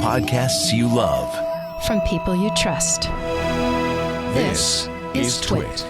podcasts you love. From people you trust. This is Twit.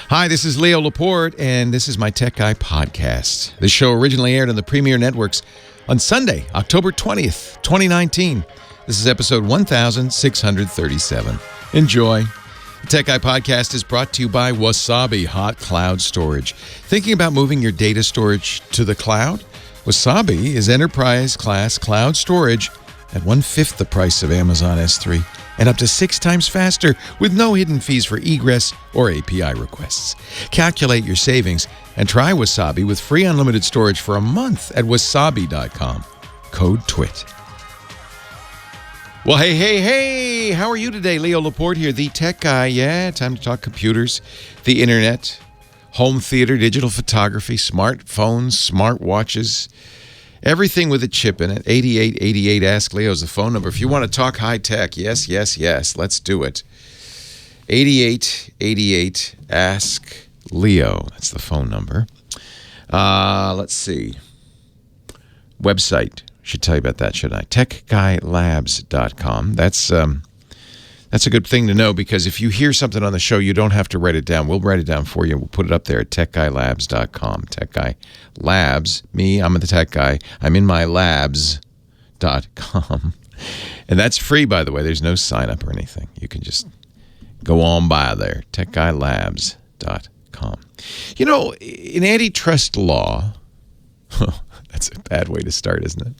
Hi, this is Leo Laporte, and this is my Tech Guy podcast. This show originally aired on the Premier Networks on Sunday, October 20th, 2019. This is episode 1637. Enjoy. The Tech Guy podcast is brought to you by Wasabi Hot Cloud Storage. Thinking about moving your data storage to the cloud? Wasabi is enterprise-class cloud storage at 1/5 the price of Amazon S3 and up to 6 times faster with no hidden fees for egress or API requests. Calculate your savings and try Wasabi with free unlimited storage for a month at wasabi.com. Code TWIT. Well, hey, how are you today? Leo Laporte here, the Tech Guy. Yeah, time to talk computers, the internet, home theater, digital photography, smartphones, smartwatches, everything with a chip in it. 8888 Ask Leo is the phone number. If you want to talk high tech, yes, let's do it. 8888 Ask Leo. That's the phone number. Let's see. Website. Should tell you about that, should I? TechGuyLabs.com. That's a good thing to know, because if you hear something on the show, you don't have to write it down. We'll write it down for you. We'll put it up there at TechGuyLabs.com. Tech Guy Labs. Me, I'm the Tech Guy. I'm in my labs.com. And that's free, by the way. There's no sign up or anything. You can just go on by there. TechGuyLabs.com. You know, in antitrust law, that's a bad way to start, isn't it?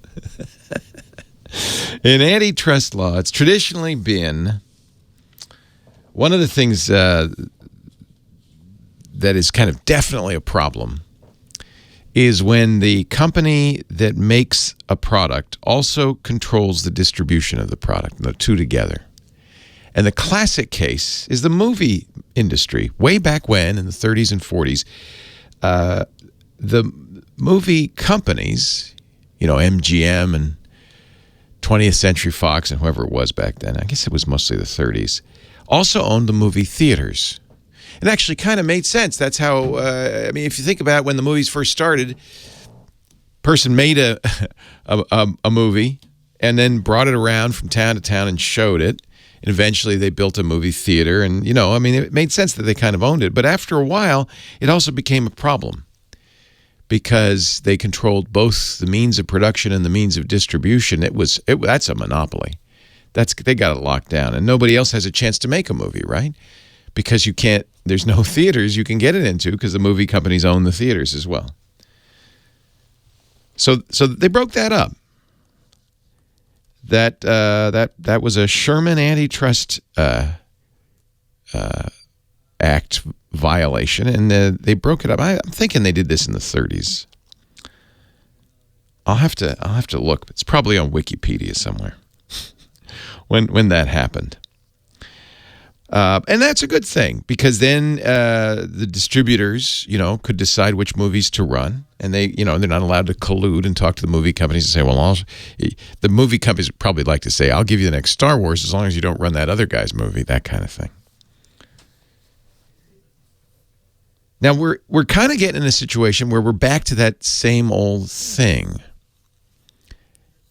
In antitrust law, it's traditionally been one of the things that is kind of definitely a problem is when the company that makes a product also controls the distribution of the product, the two together. And the classic case is the movie industry. Way back when, in the 30s and 40s, the movie companies, MGM and 20th Century Fox and whoever it was back then, I guess it was mostly the 30s, also owned the movie theaters. It actually kind of made sense. That's how, if you think about when the movies first started, person made a movie and then brought it around from town to town and showed it. And eventually they built a movie theater. And, it made sense that they kind of owned it. But after a while, it also became a problem, because they controlled both the means of production and the means of distribution. That's a monopoly. They got it locked down, and nobody else has a chance to make a movie, right? Because there's no theaters you can get it into, because the movie companies own the theaters as well. So they broke that up. That was a Sherman antitrust Act violation, and they broke it up. I'm thinking they did this in the 30s. I'll have to look. It's probably on Wikipedia somewhere when that happened. And that's a good thing, because then the distributors, could decide which movies to run, and they're not allowed to collude and talk to the movie companies and say, well, the movie companies would probably like to say, I'll give you the next Star Wars as long as you don't run that other guy's movie, that kind of thing. Now, we're kind of getting in a situation where we're back to that same old thing.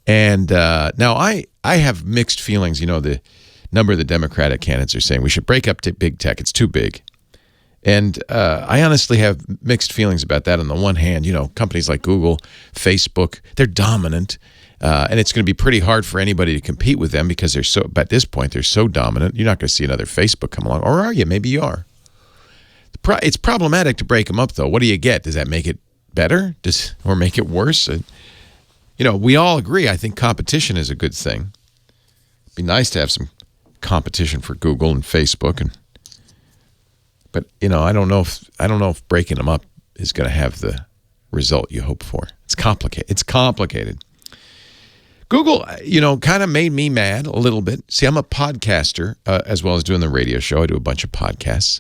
And now I have mixed feelings. The number of the Democratic candidates are saying we should break up big tech. It's too big. And I honestly have mixed feelings about that. On the one hand, companies like Google, Facebook, they're dominant. And it's going to be pretty hard for anybody to compete with them, because at this point, they're so dominant. You're not going to see another Facebook come along. Or are you? Maybe you are. It's problematic to break them up, though. What do you get? Does that make it better? Or make it worse? We all agree, I think competition is a good thing. It'd be nice to have some competition for Google and Facebook, but I don't know if breaking them up is going to have the result you hope for. It's complicated. Google, kind of made me mad a little bit. See, I'm a podcaster as well as doing the radio show. I do a bunch of podcasts.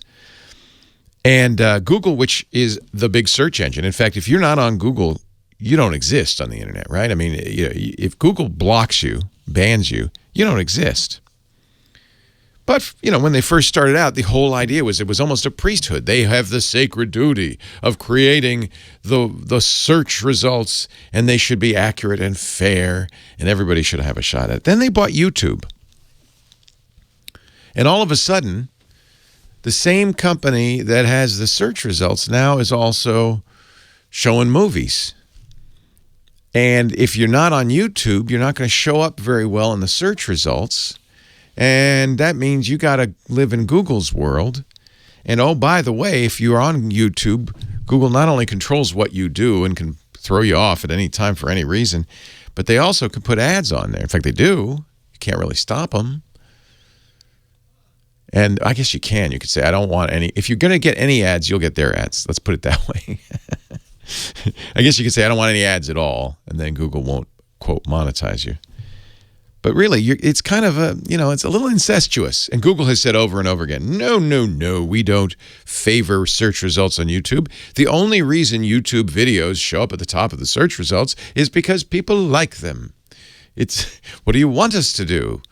And Google, which is the big search engine. In fact, if you're not on Google, you don't exist on the internet, right? If Google blocks you, bans you, you don't exist. But, when they first started out, the whole idea was it was almost a priesthood. They have the sacred duty of creating the search results, and they should be accurate and fair, and everybody should have a shot at it. Then they bought YouTube. And all of a sudden, the same company that has the search results now is also showing movies. And if you're not on YouTube, you're not going to show up very well in the search results. And that means you got to live in Google's world. And oh, by the way, if you're on YouTube, Google not only controls what you do and can throw you off at any time for any reason, but they also can put ads on there. In fact, they do. You can't really stop them. And I guess you can. You could say, I don't want any. If you're going to get any ads, you'll get their ads. Let's put it that way. I guess you could say, I don't want any ads at all. And then Google won't, quote, monetize you. But really, it's kind of it's a little incestuous. And Google has said over and over again, no, we don't favor search results on YouTube. The only reason YouTube videos show up at the top of the search results is because people like them. What do you want us to do?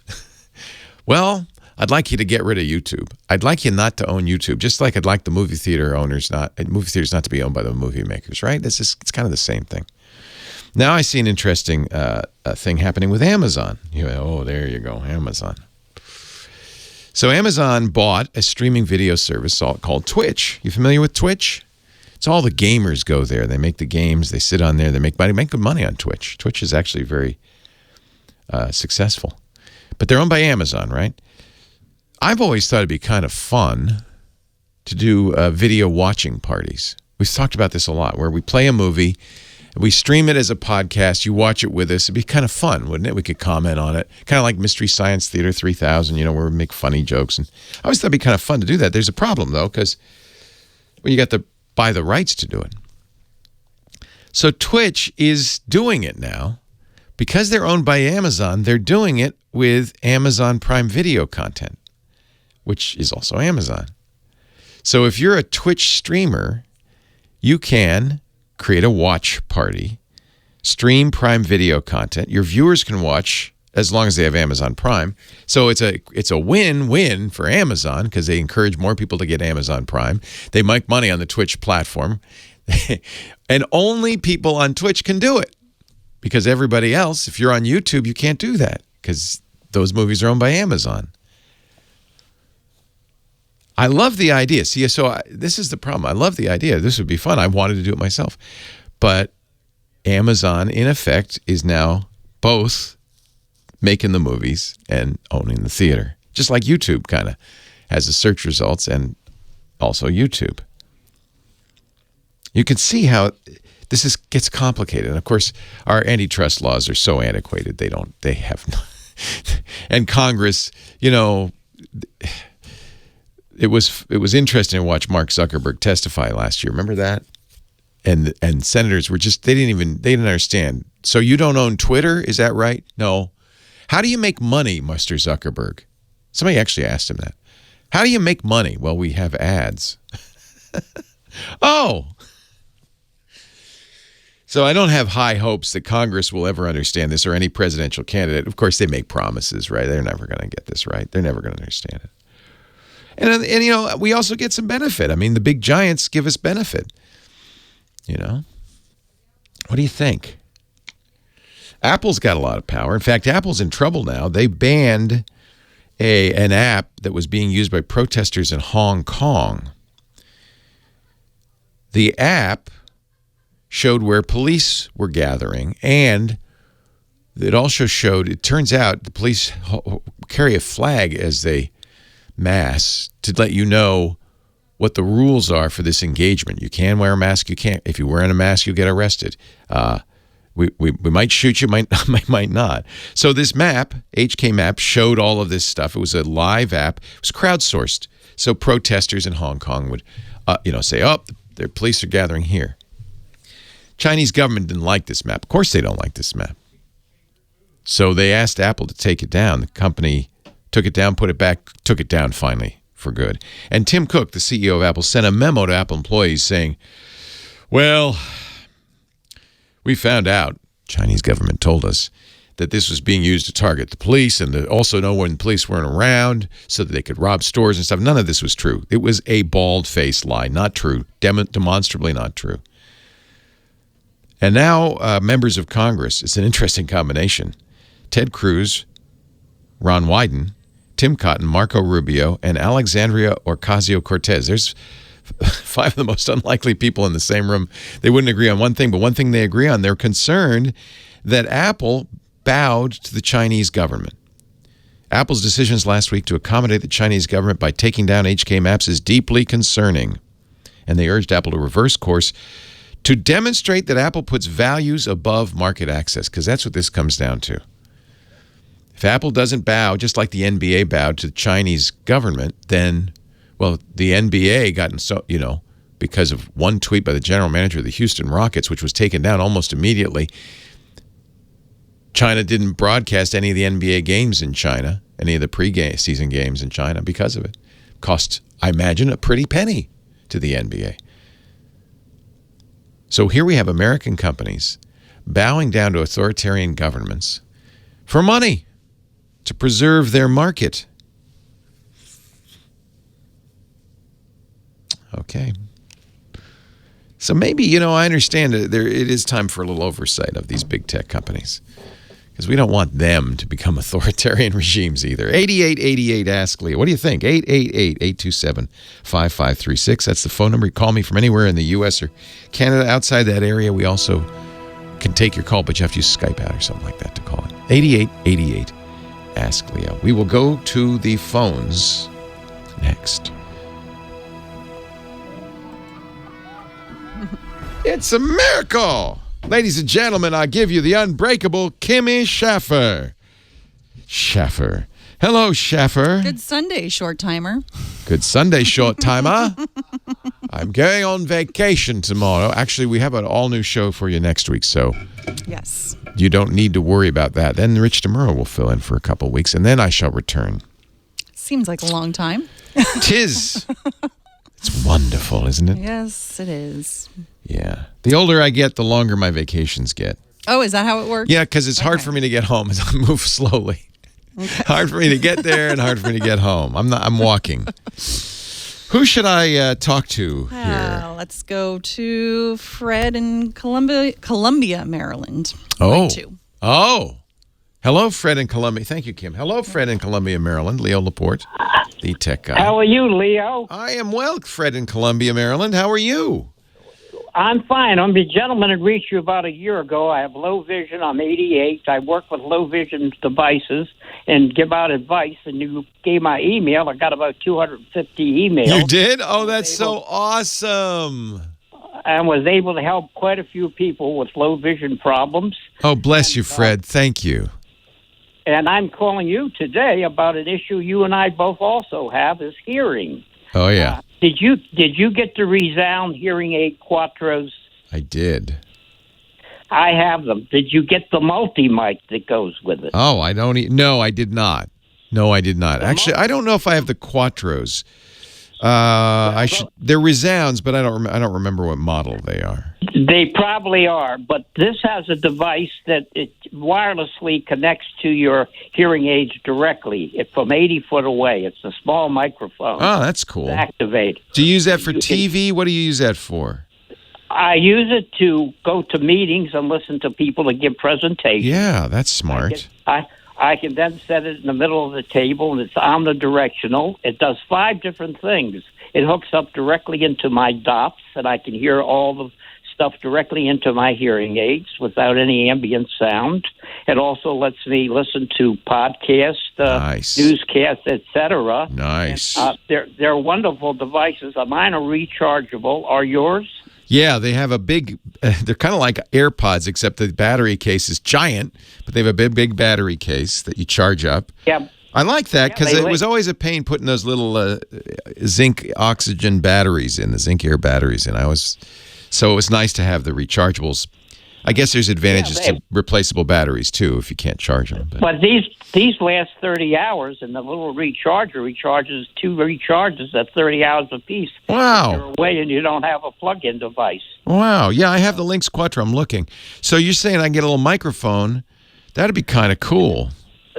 Well, I'd like you to get rid of YouTube. I'd like you not to own YouTube, just like I'd like the movie theaters not to be owned by the movie makers, right? It's kind of the same thing. Now I see an interesting thing happening with Amazon. There you go, Amazon. So Amazon bought a streaming video service called Twitch. You familiar with Twitch? It's all the gamers go there. They make the games. They sit on there. They make good money on Twitch. Twitch is actually very successful. But they're owned by Amazon, right? I've always thought it'd be kind of fun to do video watching parties. We've talked about this a lot, where we play a movie, we stream it as a podcast, you watch it with us. It'd be kind of fun, wouldn't it? We could comment on it. Kind of like Mystery Science Theater 3000, where we make funny jokes. And I always thought it'd be kind of fun to do that. There's a problem, though, because you got to buy the rights to do it. So Twitch is doing it now. Because they're owned by Amazon, they're doing it with Amazon Prime Video content, which is also Amazon. So if you're a Twitch streamer, you can create a watch party, stream Prime Video content. Your viewers can watch as long as they have Amazon Prime. So it's a win-win for Amazon because they encourage more people to get Amazon Prime. They make money on the Twitch platform. And only people on Twitch can do it. Because everybody else, if you're on YouTube, you can't do that because those movies are owned by Amazon. I love the idea. See, this is the problem. I love the idea. This would be fun. I wanted to do it myself. But Amazon, in effect, is now both making the movies and owning the theater. Just like YouTube kind of has the search results and also YouTube. You can see how this gets complicated. And of course, our antitrust laws are so antiquated. They have no. And Congress, it was interesting to watch Mark Zuckerberg testify last year. Remember that? And senators were they didn't understand. So you don't own Twitter? Is that right? No. How do you make money, Mr. Zuckerberg? Somebody actually asked him that. How do you make money? Well, we have ads. Oh. So I don't have high hopes that Congress will ever understand this or any presidential candidate. Of course, they make promises, right? They're never going to get this right. They're never going to understand it. And we also get some benefit. I mean, the big giants give us benefit. What do you think? Apple's got a lot of power. In fact, Apple's in trouble now. They banned an app that was being used by protesters in Hong Kong. The app showed where police were gathering, and it also showed, it turns out the police carry a flag as they mass to let you know what the rules are for this engagement. You can wear a mask, you can't. If you're wearing a mask, you'll get arrested. We might shoot you, might not. So this map, HK Map, showed all of this stuff. It was a live app. It was crowdsourced. So protesters in Hong Kong would say, their police are gathering here. Chinese government didn't like this map. Of course they don't like this map. So they asked Apple to take it down. The company took it down, put it back, took it down finally for good. And Tim Cook, the CEO of Apple, sent a memo to Apple employees saying, well, we found out, Chinese government told us, that this was being used to target the police and to also know when the police weren't around so that they could rob stores and stuff. None of this was true. It was a bald-faced lie. Not true. Demonstrably not true. And now members of Congress, it's an interesting combination. Ted Cruz, Ron Wyden, Tim Cotton, Marco Rubio, and Alexandria Ocasio-Cortez. There's 5 of the most unlikely people in the same room. They wouldn't agree on one thing, but one thing they agree on, they're concerned that Apple bowed to the Chinese government. Apple's decisions last week to accommodate the Chinese government by taking down HK Maps is deeply concerning. And they urged Apple to reverse course to demonstrate that Apple puts values above market access, because that's what this comes down to. If Apple doesn't bow, just like the NBA bowed to the Chinese government, then, well, the NBA got, because of one tweet by the general manager of the Houston Rockets, which was taken down almost immediately. China didn't broadcast any of the NBA games in China, any of the pre-season games in China because of it. Cost, I imagine, a pretty penny to the NBA. So here we have American companies bowing down to authoritarian governments for money to preserve their market. Okay. So maybe, I understand it is time for a little oversight of these big tech companies, because we don't want them to become authoritarian regimes either. 8888 Ask Leo. What do you think? 888-827-5536. That's the phone number. You call me from anywhere in the U.S. or Canada. Outside that area, we also can take your call, but you have to use Skype out or something like that to call it. 8888 Ask Leo. We will go to the phones next. It's a miracle! Ladies and gentlemen, I give you the unbreakable Kimmy Schaffer. Schaffer. Hello, Schaffer. Good Sunday, short timer. Good Sunday, short timer. I'm going on vacation tomorrow. Actually, we have an all-new show for you next week, so yes, you don't need to worry about that. Then Rich DeMuro will fill in for a couple weeks, and then I shall return. Seems like a long time. Tis. It's wonderful, isn't it? Yes, it is. Yeah. The older I get, the longer my vacations get. Oh, is that how it works? Yeah, because it's hard for me to get home as I move slowly. Okay. Hard for me to get there and hard for me to get home. I'm walking. Who should I talk to here? Let's go to Fred in Columbia, Maryland. Oh. Oh. Hello, Fred in Columbia. Thank you, Kim. Hello, Fred in Columbia, Maryland. Leo Laporte, the tech guy. How are you, Leo? I am well, Fred in Columbia, Maryland. How are you? I'm fine. I'm the gentleman that reached you about a year ago. I have low vision. I'm 88. I work with low vision devices and give out advice. And you gave my email. I got about 250 emails. You did? Oh, that's so awesome. And was able to help quite a few people with low vision problems. Oh, bless you, Fred. Thank you. And I'm calling you today about an issue you and I both also have, is hearing. Oh, yeah. Did you get the Resound hearing aid Quattros? I did. I have them. Did you get the multi-mic that goes with it? Oh, no, I did not. No, I did not. Actually, I don't know if I have the Quattros. They're Resounds, but I don't remember what model they are. They probably are, but this has a device that it wirelessly connects to your hearing aids directly from 80 foot away. It's a small microphone. Oh, that's cool. Activate. Do you use that for TV? What do you use that for? I use it to go to meetings and listen to people that give presentations. Yeah, that's smart. I can then set it in the middle of the table, and it's omnidirectional. It does 5 different things. It hooks up directly into my DOPS, and I can hear all the stuff directly into my hearing aids without any ambient sound. It also lets me listen to podcasts, nice. Newscasts, etc. Nice. And, they're wonderful devices. Mine are rechargeable. Are yours? Yeah, they have a big, they're kind of like AirPods, except the battery case is giant, but they have a big battery case that you charge up. Yeah. I like that because it was always a pain putting those little zinc oxygen batteries in, the zinc air batteries in. So it was nice to have the rechargeables. I guess there's advantages to replaceable batteries, too, if you can't charge them. But these last 30 hours, and the little recharger recharges 2 recharges at 30 hours apiece. Wow. You're away and you don't have a plug-in device. Wow. Yeah, I have the Lynx Quattro. I'm looking. So you're saying I can get a little microphone That'd be kind of cool.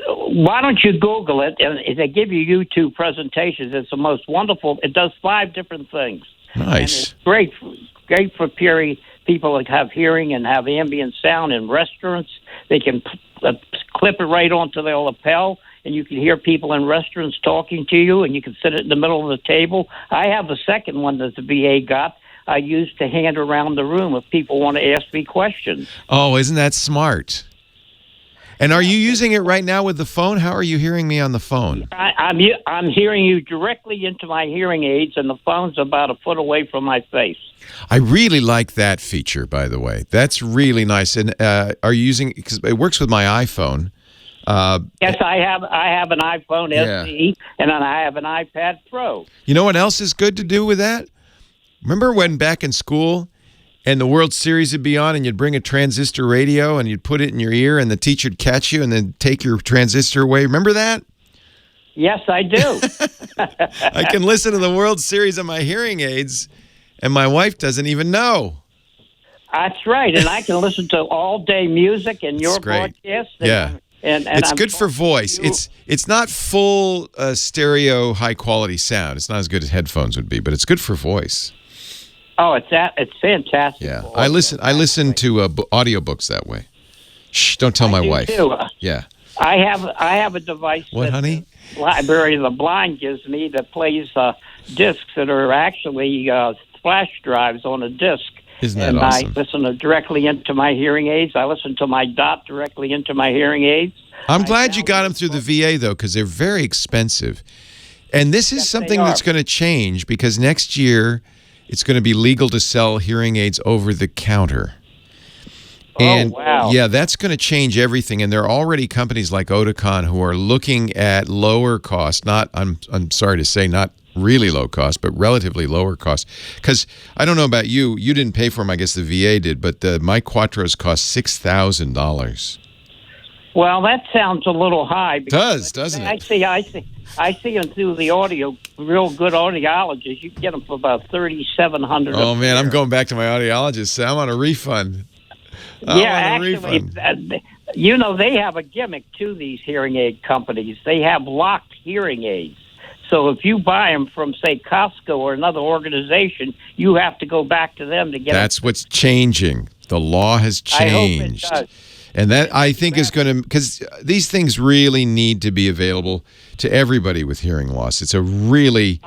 Why don't you Google it? And they give you YouTube presentations. It's the most wonderful. It does 5 different things. Nice. And it's great for people that have hearing and have ambient sound in restaurants. They can clip it right onto their lapel, and you can hear people in restaurants talking to you, and you can sit it in the middle of the table. I have a second one that the VA got. I use to hand around the room if people want to ask me questions. Oh, isn't that smart? And are you using it right now with the phone? How are you hearing me on the phone? I'm hearing you directly into my hearing aids, and the phone's about a foot away from my face. I really like that feature, by the way. That's really nice. And are you using it? Because it works with my iPhone. Yes, I have an iPhone SE, and then I have an iPad Pro. You know what else is good to do with that? Remember when back in school and the World Series would be on and you'd bring a transistor radio and you'd put it in your ear and the teacher'd catch you and then take your transistor away? Remember that? Yes, I do. I can listen to the World Series on my hearing aids and my wife doesn't even know. That's right, and I can listen to all-day music and your broadcast. Yeah. And it's I'm good for voice. It's not full stereo high-quality sound. It's not as good as headphones would be, but it's good for voice. Oh, it's fantastic. Yeah, I listen to audiobooks that way. Shh, don't tell my wife. Too. Yeah. I have a device What, that honey? the Library of the Blind gives me that plays discs that are actually flash drives on a disc. Isn't that and awesome? I listen directly into my hearing aids. I listen to my dot directly into my hearing aids. I'm glad you got them through the VA, though, because they're very expensive. And this is something that's going to change because next year it's going to be legal to sell hearing aids over the counter. And wow. Yeah, that's going to change everything. And there are already companies like Oticon who are looking at lower cost, I'm sorry to say, not really low cost, but relatively lower cost. Because I don't know about you, you didn't pay for them, I guess the VA did, but my Quattros cost $6,000. Well, that sounds a little high. Does, doesn't it? I see them through the real good audiologists. You can get them for about $3,700. Oh, man, I'm going back to my audiologist. I'm on a refund. Actually, they have a gimmick to these hearing aid companies. They have locked hearing aids. So if you buy them from, say, Costco or another organization, you have to go back to them to get That's what's changing. The law has changed. I hope it does. And that, I think, is going to, because these things really need to be available to everybody with hearing loss. It's a really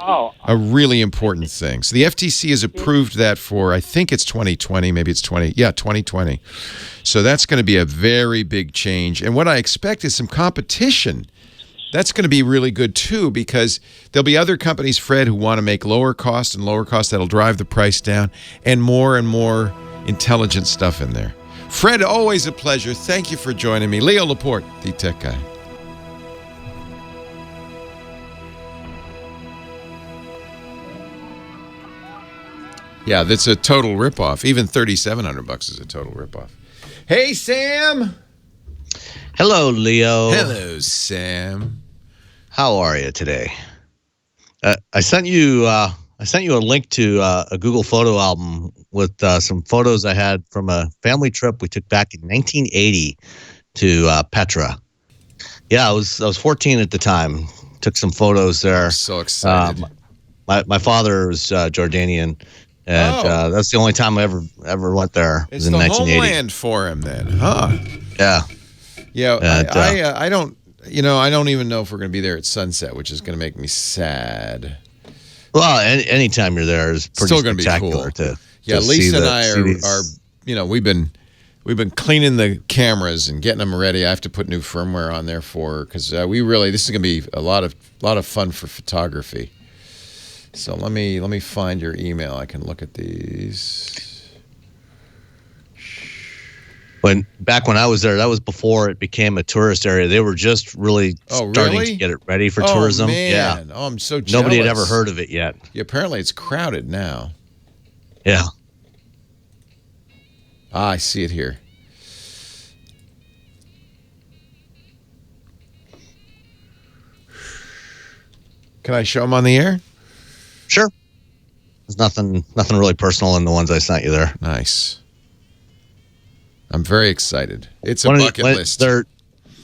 important thing. So the FTC has approved that for, I think it's 2020, maybe it's 2020. So that's going to be a very big change. And what I expect is some competition. That's going to be really good, too, because there'll be other companies, Fred, who want to make lower cost that'll drive the price down, and more intelligent stuff in there. Fred, always a pleasure. Thank you for joining me. Leo Laporte, the Tech Guy. Yeah, that's a total ripoff. Even $3,700 is a total ripoff. Hey, Sam. Hello, Leo. Hello, Sam. How are you today? I sent you a link to a Google photo album with some photos I had from a family trip we took back in 1980 to Petra. Yeah, I was 14 at the time. Took some photos there. I'm so excited. My father was Jordanian, and that's the only time I ever went there. It's in the 1980. homeland for him, then, huh? Yeah. Yeah, I don't even know if we're going to be there at sunset, which is going to make me sad. Well, anytime you're there is pretty still going to be cool. Yeah, Lisa and I are we've been cleaning the cameras and getting them ready. I have to put new firmware on there for her because this is going to be a lot of fun for photography. So let me find your email. I can look at these. Back when I was there, that was before it became a tourist area. They were just really starting to get it ready for tourism. Man. Yeah. Oh, I'm so jealous. Nobody had ever heard of it yet. Yeah, apparently it's crowded now. Yeah. I see it here. Can I show them on the air? Sure. There's nothing really personal in the ones I sent you there. Nice. I'm very excited. It's a bucket list.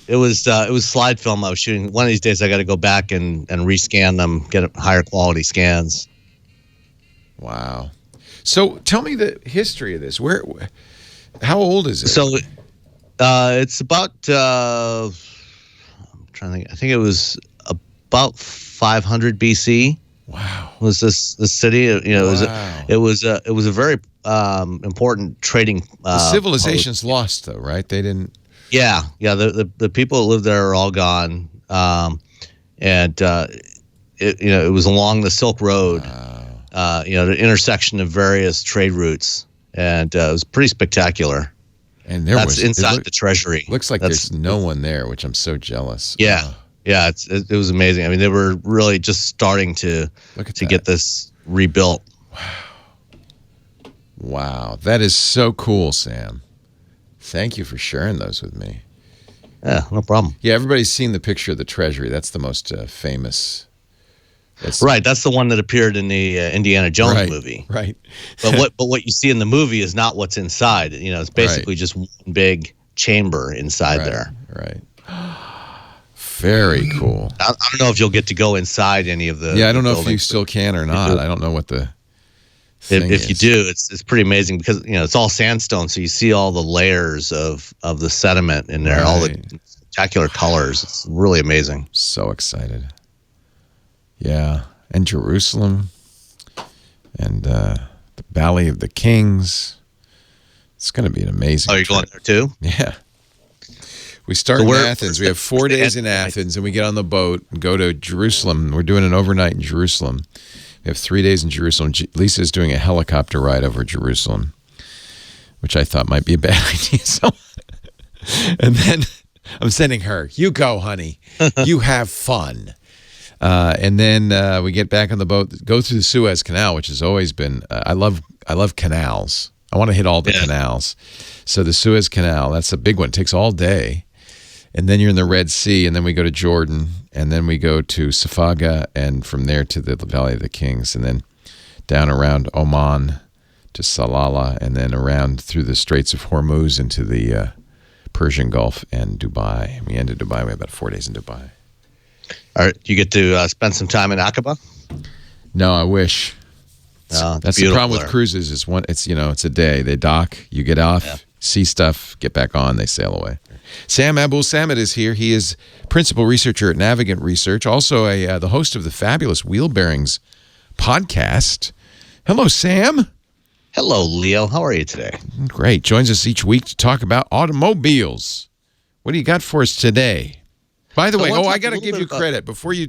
it was slide film I was shooting. One of these days I got to go back and rescan them, get higher quality scans. Wow. So tell me the history of this. How old is it? So it's about I'm trying to think. I think it was about 500 BC. Wow. Was this city? It was a very important trading. The civilization's lost, though, right? They didn't. Yeah. The people that lived there are all gone, and it was along the Silk Road. The intersection of various trade routes, and it was pretty spectacular. And that's inside the treasury. Looks like there's no one there, which I'm so jealous. Yeah, it was amazing. I mean, they were really just starting to get this rebuilt. Wow, that is so cool, Sam. Thank you for sharing those with me. Yeah, no problem. Yeah, everybody's seen the picture of the treasury. That's the most famous. Right, that's the one that appeared in the Indiana Jones movie. Right. But what you see in the movie is not what's inside. It's basically just one big chamber inside there. Right. Very cool. I don't know if you'll get to go inside any of the. Yeah, I don't know if you still can or not. I don't know what the. If you do, it's pretty amazing because it's all sandstone, so you see all the layers of the sediment in there, all the spectacular colors. It's really amazing. So excited. Yeah, and Jerusalem, and the Valley of the Kings. It's going to be an amazing. Oh, you're going there too? Yeah. We start in Athens. We have 4 days in Athens, and we get on the boat and go to Jerusalem. We're doing an overnight in Jerusalem. We have 3 days in Jerusalem. Lisa's doing a helicopter ride over Jerusalem, which I thought might be a bad idea. So, and then I'm sending her. You go, honey. You have fun. And then we get back on the boat, go through the Suez Canal, which has always been. I love canals. I want to hit all the canals. So the Suez Canal, that's a big one. It takes all day. And then you're in the Red Sea, and then we go to Jordan, and then we go to Safaga, and from there to the Valley of the Kings, and then down around Oman to Salalah, and then around through the Straits of Hormuz into the Persian Gulf and Dubai. We end in Dubai. We have about 4 days in Dubai. All right, you get to spend some time in Aqaba? No, I wish. That's the problem with cruises. It's a day. They dock, you get off, see stuff, get back on, they sail away. Sam Abuelsamid is here. He is principal researcher at Navigant Research, also the host of the fabulous Wheel Bearings podcast. Hello, Sam. Hello, Leo. How are you today? Great. Joins us each week to talk about automobiles. What do you got for us today? By the way, I got to give you credit. Before you,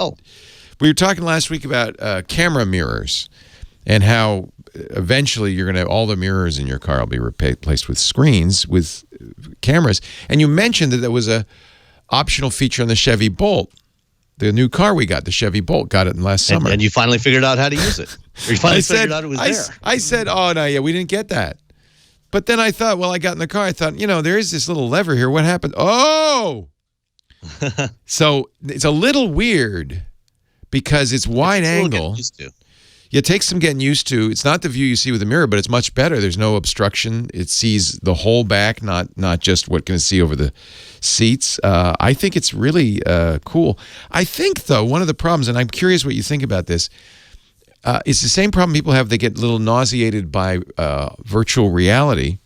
we were talking last week about camera mirrors and how eventually you're going to have all the mirrors in your car will be replaced with screens with cameras. And you mentioned that there was a optional feature on the Chevy Bolt. The new car we got, the Chevy Bolt, got it in last summer. And you finally figured out how to use it. Or you finally figured out it was there. I said, we didn't get that. But then I thought, I got in the car, I thought, there is this little lever here. What happened? Oh! So it's a little weird because it's wide angle. It takes some getting used to. It's not the view you see with the mirror, but it's much better. There's no obstruction. It sees the whole back, not just what can see over the seats. I think it's really cool. I think, though, one of the problems, and I'm curious what you think about this, it's the same problem people have. They get a little nauseated by virtual reality.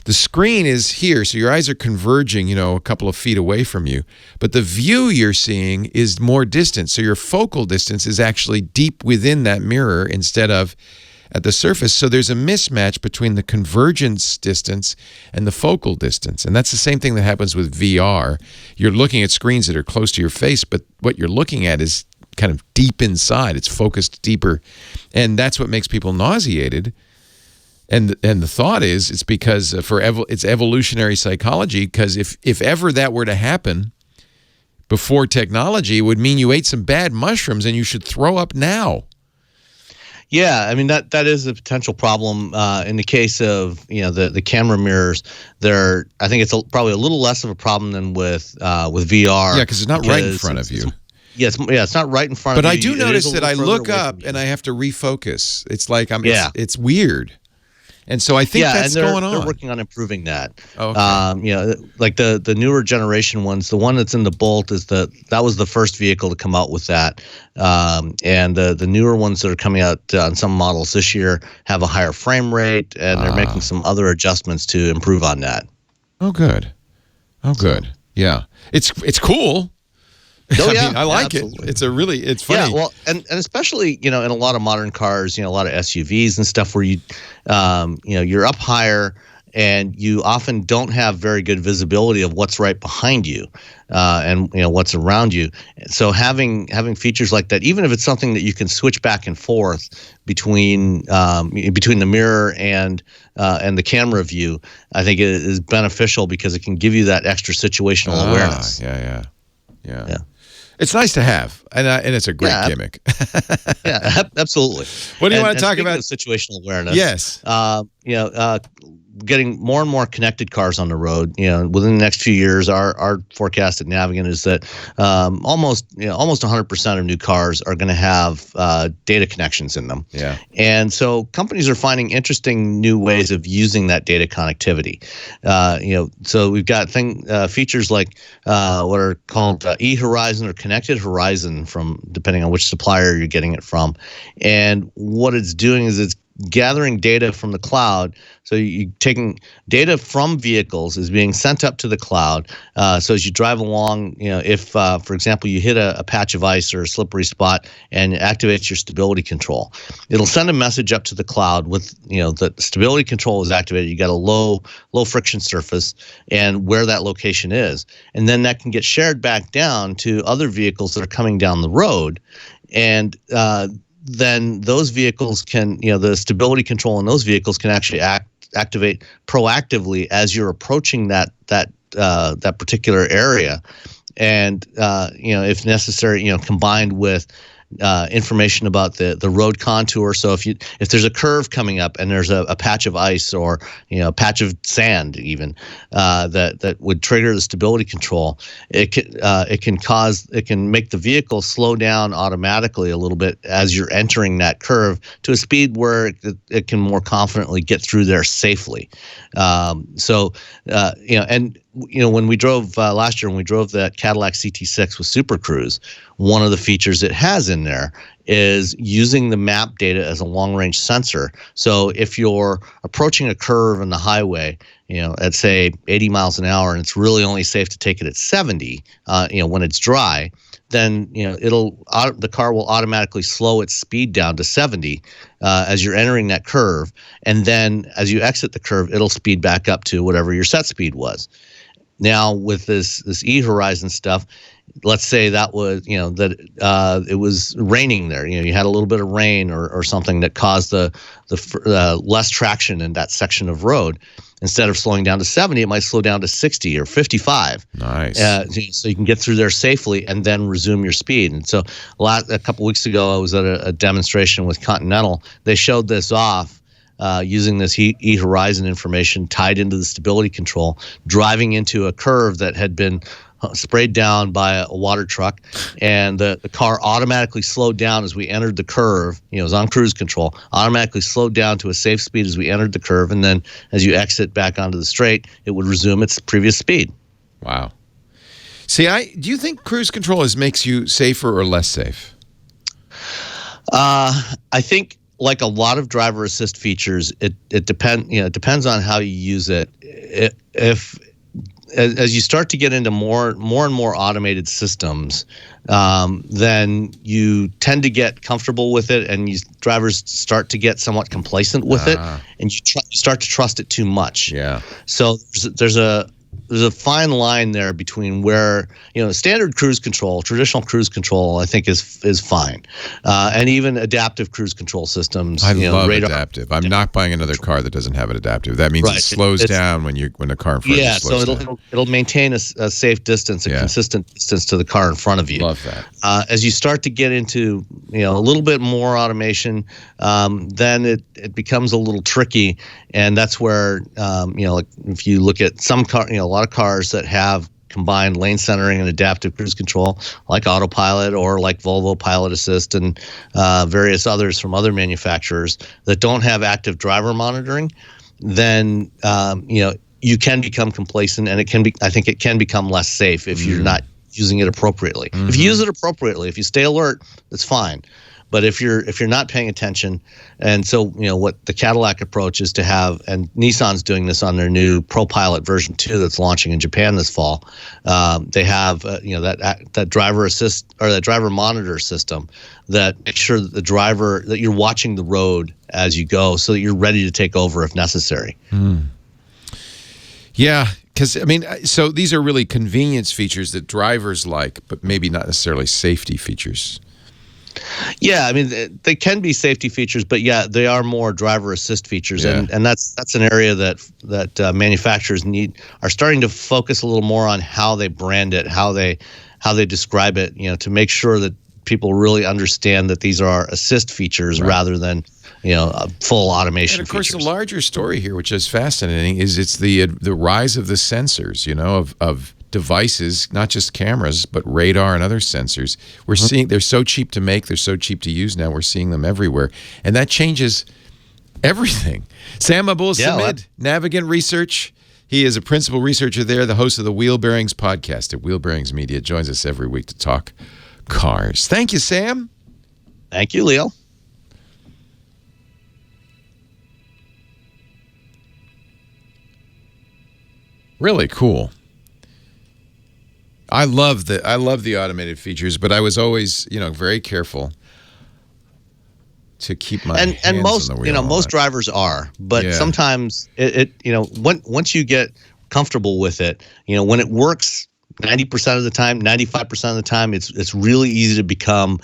The screen is here, so your eyes are converging, a couple of feet away from you. But the view you're seeing is more distant, so your focal distance is actually deep within that mirror instead of at the surface. So there's a mismatch between the convergence distance and the focal distance. And that's the same thing that happens with VR. You're looking at screens that are close to your face, but what you're looking at is kind of deep inside. It's focused deeper. And that's what makes people nauseated. And the thought is it's because it's evolutionary psychology, because if ever that were to happen before technology, it would mean you ate some bad mushrooms and you should throw up now. Yeah, I mean that is a potential problem in the case of the camera mirrors. I think it's probably a little less of a problem than with VR. Yeah, because it's not right in front of you. It's not right in front of you. But I do notice that I look up and I have to refocus. It's like it's weird. And so I think that's and going on. They're working on improving that. Oh, okay. Like the newer generation ones, the one that's in the Bolt that was the first vehicle to come out with that. And the newer ones that are coming out on some models this year have a higher frame rate, and they're making some other adjustments to improve on that. Oh, good. Yeah, it's cool. Oh, I mean, I like absolutely. it. It's funny. Yeah, well, and especially in a lot of modern cars, a lot of SUVs and stuff where you're up higher and you often don't have very good visibility of what's right behind you, and what's around you. So having features like that, even if it's something that you can switch back and forth between the mirror and the camera view, I think it is beneficial because it can give you that extra situational awareness. Yeah. It's nice to have, and it's a great gimmick. Yeah, absolutely. What do you want to talk about? Situational awareness. Yes. Getting more and more connected cars on the road. Within the next few years, our forecast at Navigant is that almost 100% of new cars are going to have data connections in them. Yeah. And so companies are finding interesting new ways of using that data connectivity. So we've got features like what are called eHorizon or Connected Horizon, depending on which supplier you're getting it from. And what it's doing is it's gathering data from the cloud. So you're taking data from vehicles is being sent up to the cloud. So as you drive along, if, for example, you hit a patch of ice or a slippery spot and it activates your stability control, it'll send a message up to the cloud with, the stability control is activated. You got a low friction surface and where that location is. And then that can get shared back down to other vehicles that are coming down the road. And, then those vehicles can, the stability control in those vehicles can actually activate proactively as you're approaching that particular area, and if necessary, combined with information about the road contour. So if there's a curve coming up and there's a patch of ice or a patch of sand even that would trigger the stability control, it can make the vehicle slow down automatically a little bit as you're entering that curve to a speed where it can more confidently get through there safely. When we drove last year, when we drove that Cadillac CT6 with Super Cruise, one of the features it has in there is using the map data as a long-range sensor. So if you're approaching a curve in the highway, at say 80 miles an hour, and it's really only safe to take it at 70, when it's dry, then the car will automatically slow its speed down to 70 as you're entering that curve, and then as you exit the curve, it'll speed back up to whatever your set speed was. Now with this eHorizon stuff, let's say that was it was raining there. You had a little bit of rain or something that caused the less traction in that section of road. Instead of slowing down to 70, it might slow down to 60 or 55. Nice. So you can get through there safely and then resume your speed. And so a couple weeks ago, I was at a demonstration with Continental. They showed this off using this eHorizon information tied into the stability control, driving into a curve that had been sprayed down by a water truck, and the car automatically slowed down as we entered the curve. It was on cruise control, automatically slowed down to a safe speed as we entered the curve, and then as you exit back onto the straight, it would resume its previous speed. Wow. See, do you think cruise control makes you safer or less safe? I think, like a lot of driver assist features, it depends on how you use it. As you start to get into more and more automated systems, then you tend to get comfortable with it, and drivers start to get somewhat complacent with it, and you start to trust it too much. Yeah. So there's a fine line there between where standard cruise control, traditional cruise control, I think is fine, and even adaptive cruise control systems. I love adaptive. I'm not buying another car that doesn't have an adaptive. That means it slows down when the car in front of you slows down. So it'll maintain a safe distance, a consistent distance to the car in front of you. Love that. As you start to get into a little bit more automation, then it becomes a little tricky, and that's where like if you look at some car, a lot of cars that have combined lane centering and adaptive cruise control, like Autopilot or like Volvo Pilot Assist and various others from other manufacturers that don't have active driver monitoring. then you can become complacent, and I think it can become less safe if you're not using it appropriately. If you use it appropriately, if you stay alert, that's fine. But if you're not paying attention, and so what the Cadillac approach is to have, and Nissan's doing this on their new ProPilot version 2 that's launching in Japan this fall. They have that driver assist or that driver monitor system that makes sure that you're watching the road as you go, so that you're ready to take over if necessary. Yeah, because so these are really convenience features that drivers like, but maybe not necessarily safety features. Yeah, they can be safety features, but yeah, they are more driver assist features, and that's an area that manufacturers are starting to focus a little more on how they brand it, how they describe it, to make sure that people really understand that these are assist features rather than full automation. And of course, features. the larger story here, which is fascinating, is it's the rise of the sensors, of devices, not just cameras, but radar and other sensors. We're seeing they're so cheap to make, they're so cheap to use now. We're seeing them everywhere, and that changes everything. Sam Abuelsamid, Navigant Research. He is a principal researcher there, the host of the Wheel Bearings podcast at Wheel Bearings Media. Joins us every week to talk cars. Thank you, Sam. Thank you, Leo. Really cool. I love the automated features, but I was always, very careful to keep my hands and most on the wheel. Most drivers are, but sometimes once you get comfortable with it, when it works 90% of the time, 95% of the time, it's really easy to become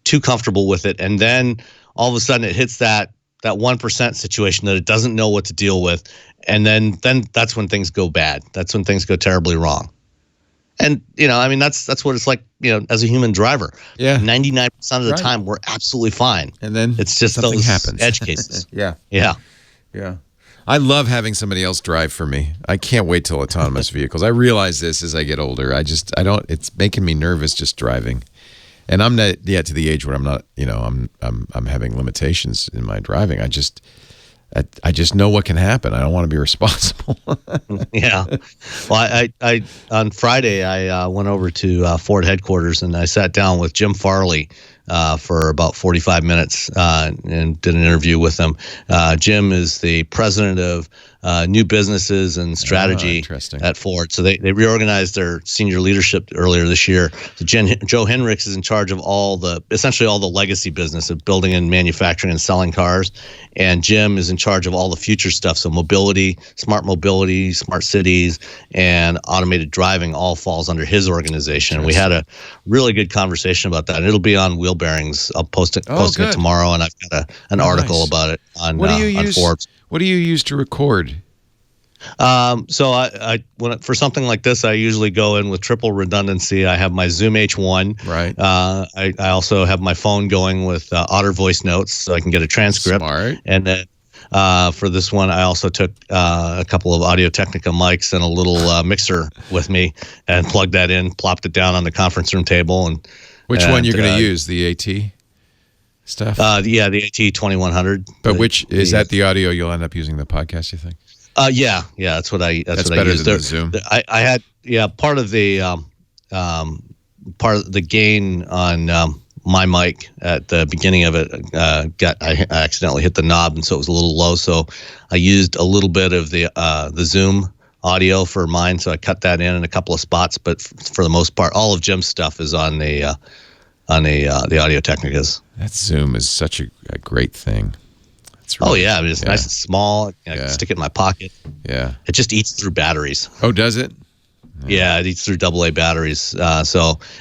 too comfortable with it, and then all of a sudden it hits that 1% situation that it doesn't know what to deal with, and then that's when things go bad. That's when things go terribly wrong. And that's what it's like, as a human driver. Yeah, 99% of the time we're absolutely fine, and then it's just something those happens. Edge cases. Yeah. I I love having somebody else drive for me. I can't wait till autonomous vehicles. I realize this as I get older. It's making me nervous just driving. And I'm not yet to the age where I'm not, I'm having limitations in my driving. I just know what can happen. I don't want to be responsible. Yeah. Well, I on Friday I went over to Ford headquarters, and I sat down with Jim Farley for about 45 minutes and did an interview with him. Jim is the president of new businesses and strategy at Ford. So they reorganized their senior leadership earlier this year. So Joe Henricks is in charge of essentially all the legacy business of building and manufacturing and selling cars. And Jim is in charge of all the future stuff. So mobility, smart cities, and automated driving all falls under his organization. And we had a really good conversation about that. And it'll be on Wheel Bearings. I'll posting it tomorrow, and I've got an article about it on Forbes. What do you use to record? So for something like this, I usually go in with triple redundancy. I have my Zoom H1. Right. I also have my phone going with Otter voice notes, so I can get a transcript. Smart. And then for this one, I also took a couple of Audio-Technica mics and a little mixer with me, and plugged that in, plopped it down on the conference room table. And which one you're going to use? The AT stuff? The AT2100. But which is that the audio you'll end up using the podcast, you think? Yeah, that's what I That's what better I used. than the Zoom. I had part of the gain on my mic at the beginning of it I accidentally hit the knob, and so it was a little low. So I used a little bit of the Zoom audio for mine, so I cut that in a couple of spots. But for the most part, all of Jim's stuff is on the Audio-Technicas. That Zoom is such a great thing. Really, it's nice and small. I can stick it in my pocket. Yeah. It just eats through batteries. Oh, does it? Yeah, it eats through AA batteries. And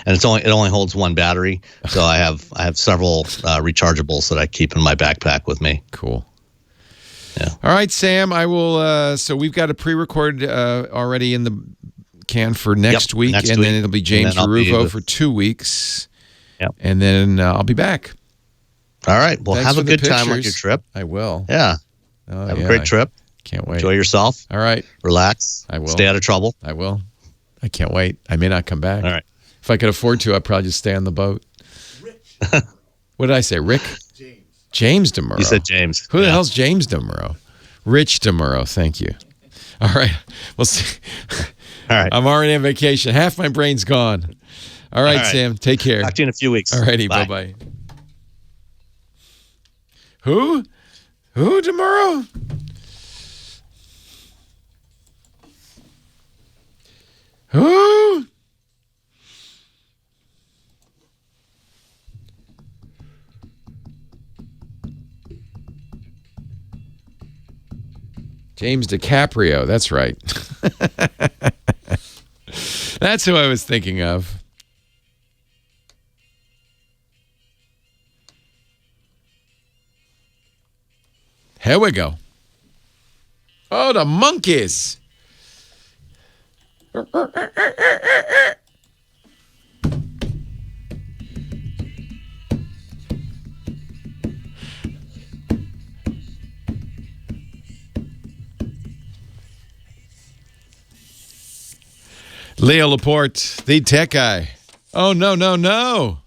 it only holds one battery. So I have several rechargeables that I keep in my backpack with me. Cool. Yeah. All right, Sam. I will. So we've got a pre-record already in the can for next week, then it'll be James Veruvo for 2 weeks. Yep. And then I'll be back. All right. Well, Thanks have a good pictures. time on your trip. I will. Yeah. Have a great trip. Can't wait. Enjoy yourself. All right. Relax. I will. Stay out of trouble. I will. I can't wait. I may not come back. All right. If I could afford to, I'd probably just stay on the boat. What did I say? Rick? James DeMuro. You said James. Who the hell's James DeMuro? Rich DeMuro, thank you. All right. We'll see. All right. I'm already on vacation. Half my brain's gone. All right, Sam. Take care. Talk to you in a few weeks. All righty. Bye-bye. Who? Who, DeMuro? Who? James DiCaprio, that's right. That's who I was thinking of. Here we go. Oh, the monkeys. Leo Laporte, the tech guy. Oh, no, no, no.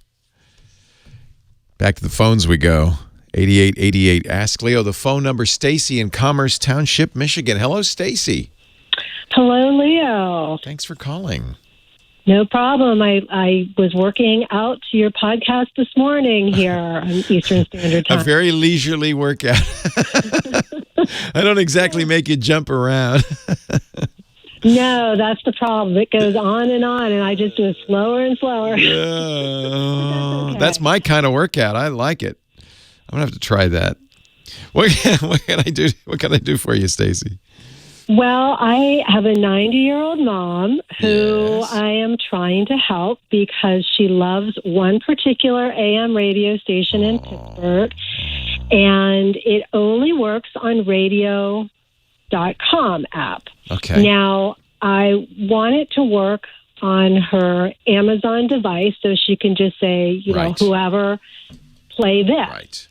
Back to the phones we go. 8888. Ask Leo the phone number. Stacy in Commerce Township, Michigan. Hello, Stacy. Hello, Leo. Thanks for calling. No problem. I was working out to your podcast this morning here on Eastern Standard Time. A very leisurely workout. I don't exactly make you jump around. No, that's the problem. It goes on, and I just do it slower and slower. Okay. That's my kind of workout. I like it. I'm gonna have to try that. What can I do? What can I do for you, Stacy? Well, I have a 90-year-old mom who Yes. I am trying to help because she loves one particular AM radio station in Pittsburgh, and it only works on radio.com app. Okay. Now, I want it to work on her Amazon device so she can just say, you know, Right. whoever, play this. Right.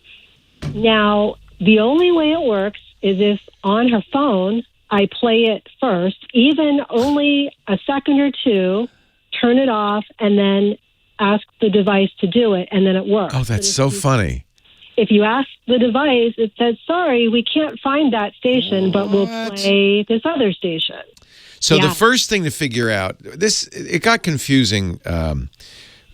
Now, the only way it works is if on her phone, I play it first, even only a second or two, turn it off, and then ask the device to do it, and then it works. Oh, that's so funny. If you ask the device, it says, sorry, we can't find that station, but we'll What? play this other station. So Yeah. the first thing to figure out, it got confusing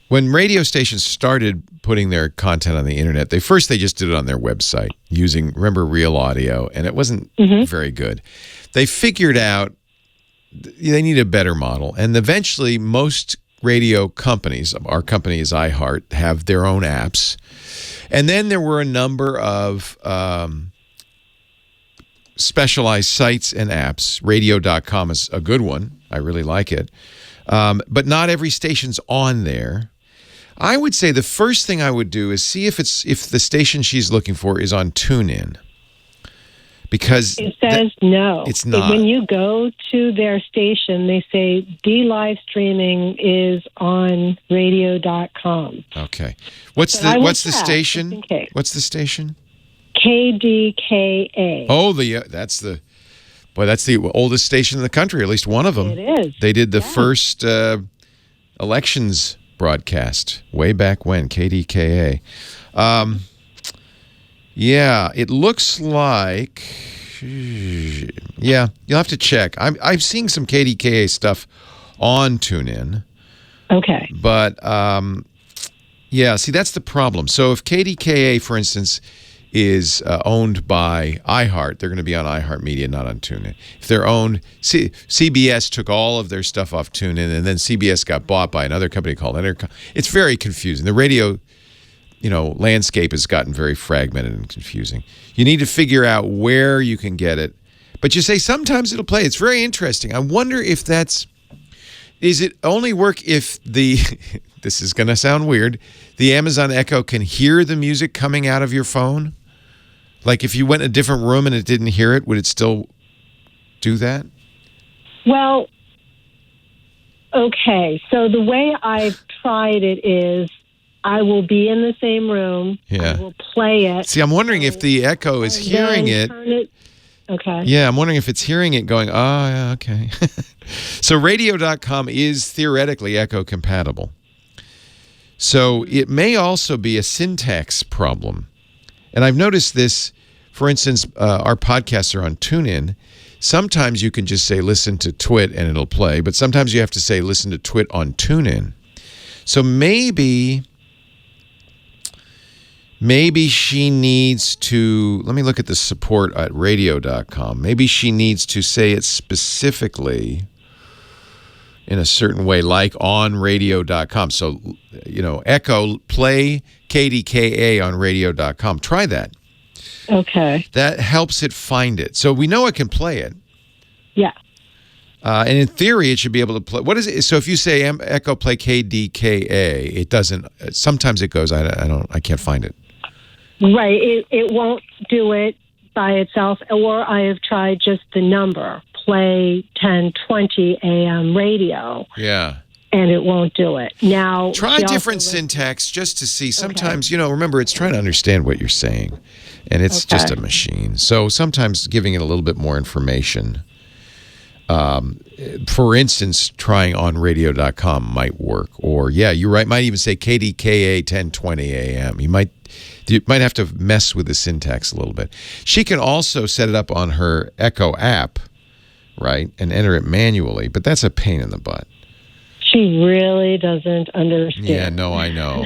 when radio stations started putting their content on the internet. They just did it on their website using, remember, Real Audio, and it wasn't very good. They figured out they need a better model, and eventually most radio companies, our company is iHeart, have their own apps. And then there were a number of specialized sites and apps. Radio.com is a good one. I really like it. But not every station's on there. I would say the first thing I would do is see if the station she's looking for is on TuneIn. Because It says no. it's not. When you go to their station, they say the live streaming is on radio.com. Okay. What's But I will the check, station? just in case. What's the station? KDKA. Oh, that's the oldest station in the country, at least one of them. It is. They did the first elections broadcast way back when, KDKA. Yeah, it looks like. Yeah, you'll have to check. I'm seeing some KDKA stuff on TuneIn, Okay. but yeah, see, that's the problem. So if KDKA, for instance, is owned by iHeart, they're going to be on iHeartMedia, not on TuneIn. If they're owned, CBS took all of their stuff off TuneIn, and then CBS got bought by another company called Entercom. It's very confusing. The radio, landscape has gotten very fragmented and confusing. You need to figure out where you can get it. But you say sometimes it'll play. It's very interesting. I wonder if is it only work if this is going to sound weird, the Amazon Echo can hear the music coming out of your phone? Like if you went in a different room and it didn't hear it, would it still do that? Well, okay. So the way I've tried it is I will be in the same room. Yeah. I will play it. See, I'm wondering if the Echo is and hearing then it. turn it. Okay. Yeah, I'm wondering if it's hearing it going, oh, yeah, okay. So radio.com is theoretically Echo compatible. So it may also be a syntax problem. And I've noticed this for instance, our podcasts are on TuneIn. Sometimes you can just say listen to Twit and it'll play, but sometimes you have to say listen to Twit on TuneIn. So maybe she needs to, let me look at the support at radio.com. Maybe she needs to say it specifically in a certain way, like on radio.com. So, Echo, play KDKA on radio.com. Try that. Okay. That helps it find it. So we know it can play it. Yeah. And in theory, it should be able to play. What is it? So if you say Echo play KDKA, it doesn't. Sometimes it goes. I can't find it. Right. It won't do it by itself. Or I have tried just the number, play 1020 AM radio. Yeah. And it won't do it. Now try different syntax just to see. Sometimes, remember, it's trying to understand what you're saying, and it's just a machine. So sometimes giving it a little bit more information. For instance, trying on radio.com might work. Or, yeah, you're right, might even say KDKA 1020 AM. You might have to mess with the syntax a little bit. She can also set it up on her Echo app, right, and enter it manually, but that's a pain in the butt. She really doesn't understand. Yeah, no, I know.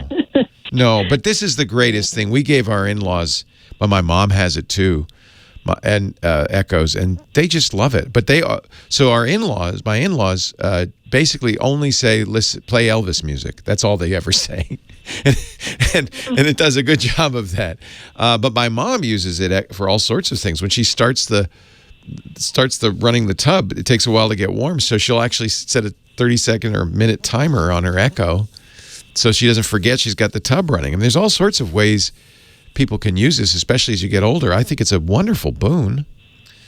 No, but this is the greatest thing. We gave our in-laws, but my mom has it too, and Echoes, and they just love it. But so my in-laws, basically only say, "Listen, play Elvis music." That's all they ever say, and it does a good job of that. But my mom uses it for all sorts of things. When she starts the running the tub, it takes a while to get warm, so she'll actually set a 30-second or minute timer on her Echo so she doesn't forget she's got the tub running. And there's all sorts of ways people can use this, especially as you get older. I think it's a wonderful boon.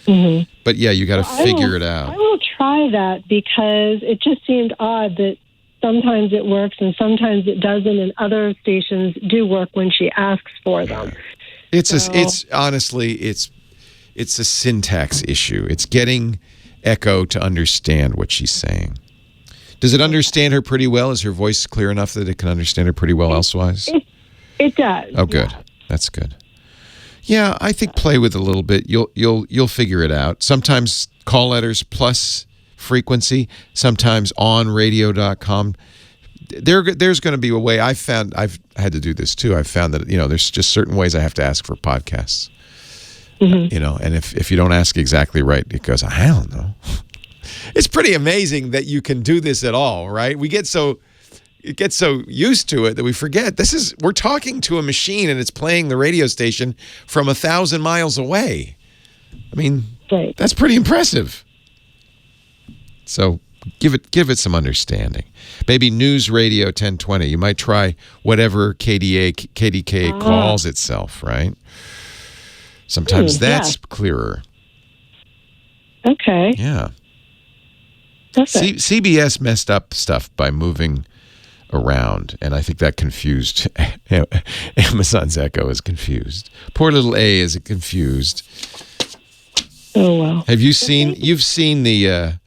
Mm-hmm. But yeah, you got to figure it out. I will try that because it just seemed odd that sometimes it works and sometimes it doesn't, and other stations do work when she asks for them. It's honestly, it's a syntax issue. It's getting Echo to understand what she's saying. Does it understand her pretty well? Is her voice clear enough that it can understand her pretty well elsewise? It does. Oh, good. Yeah. That's good. Yeah, I think play with it a little bit. You'll figure it out. Sometimes call letters plus frequency. Sometimes on radio.com. There's going to be a way. I've had to do this too. I've found that there's just certain ways I have to ask for podcasts. Mm-hmm. And if you don't ask exactly right, it goes, I don't know. It's pretty amazing that you can do this at all, right? We get so used to it that we forget we're talking to a machine and it's playing the radio station from 1,000 miles away. I mean, right. That's pretty impressive. So give it some understanding. Maybe News Radio 1020. You might try whatever KDK calls itself, right? Sometimes that's clearer. Okay. Yeah. Perfect. CBS messed up stuff by moving around, and I think that confused Amazon's Echo is confused. Poor little A is confused. Oh well. You've seen the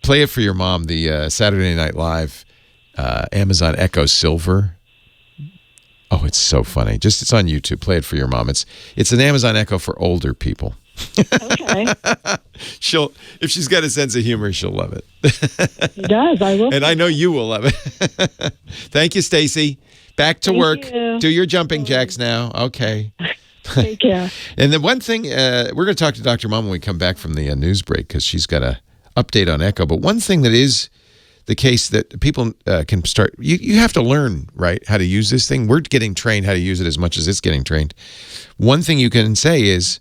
play it for your mom, the Saturday Night Live Amazon Echo Silver. Oh, it's so funny. It's on YouTube. Play it for your mom. It's an Amazon Echo for older people. Okay. If she's got a sense of humor, she'll love it. She does. I will. And I know you will love it. Thank you, Stacy. Back to work. You. Do your jumping jacks now. Okay. Take care. And the one thing, we're going to talk to Dr. Mom when we come back from the news break because she's got an update on Echo. But one thing that is the case that people can start, you have to learn, right, how to use this thing. We're getting trained how to use it as much as it's getting trained. One thing you can say is,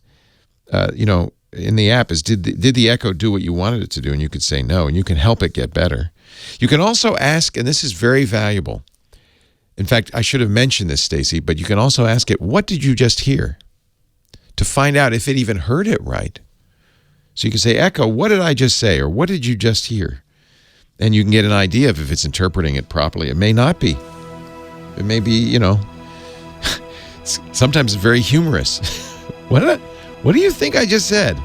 in the app is, did the Echo do what you wanted it to do? And you could say no, and you can help it get better. You can also ask, and this is very valuable. In fact, I should have mentioned this, Stacy, but you can also ask it, what did you just hear? To find out if it even heard it right. So you can say, Echo, what did I just say? Or what did you just hear? And you can get an idea of if it's interpreting it properly. It may not be. It may be, sometimes it's very humorous. What do you think I just said?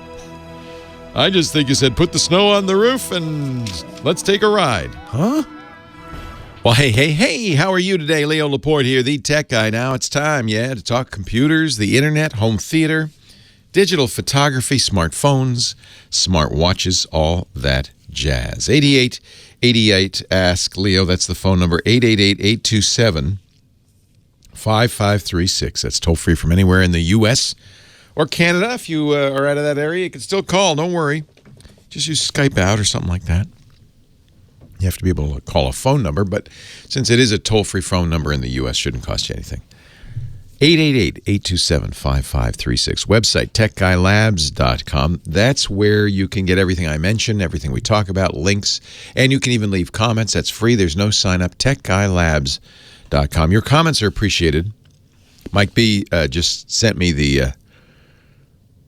I just think you said, put the snow on the roof and let's take a ride. Huh? Well, hey, how are you today? Leo Laporte here, the tech guy. Now it's time, to talk computers, the internet, home theater. digital photography, smartphones, smartwatches, all that jazz. 8888 Ask Leo. That's the phone number, 888-827-5536. That's toll free from anywhere in the U.S. or Canada. If you are out of that area, you can still call. Don't worry. Just use Skype out or something like that. You have to be able to call a phone number, but since it is a toll-free phone number in the U.S., shouldn't cost you anything. 888-827-5536. Website, techguylabs.com. That's where you can get everything I mentioned, everything we talk about, links, and you can even leave comments. That's free. There's no sign-up. techguylabs.com. Your comments are appreciated. Mike B. just sent me the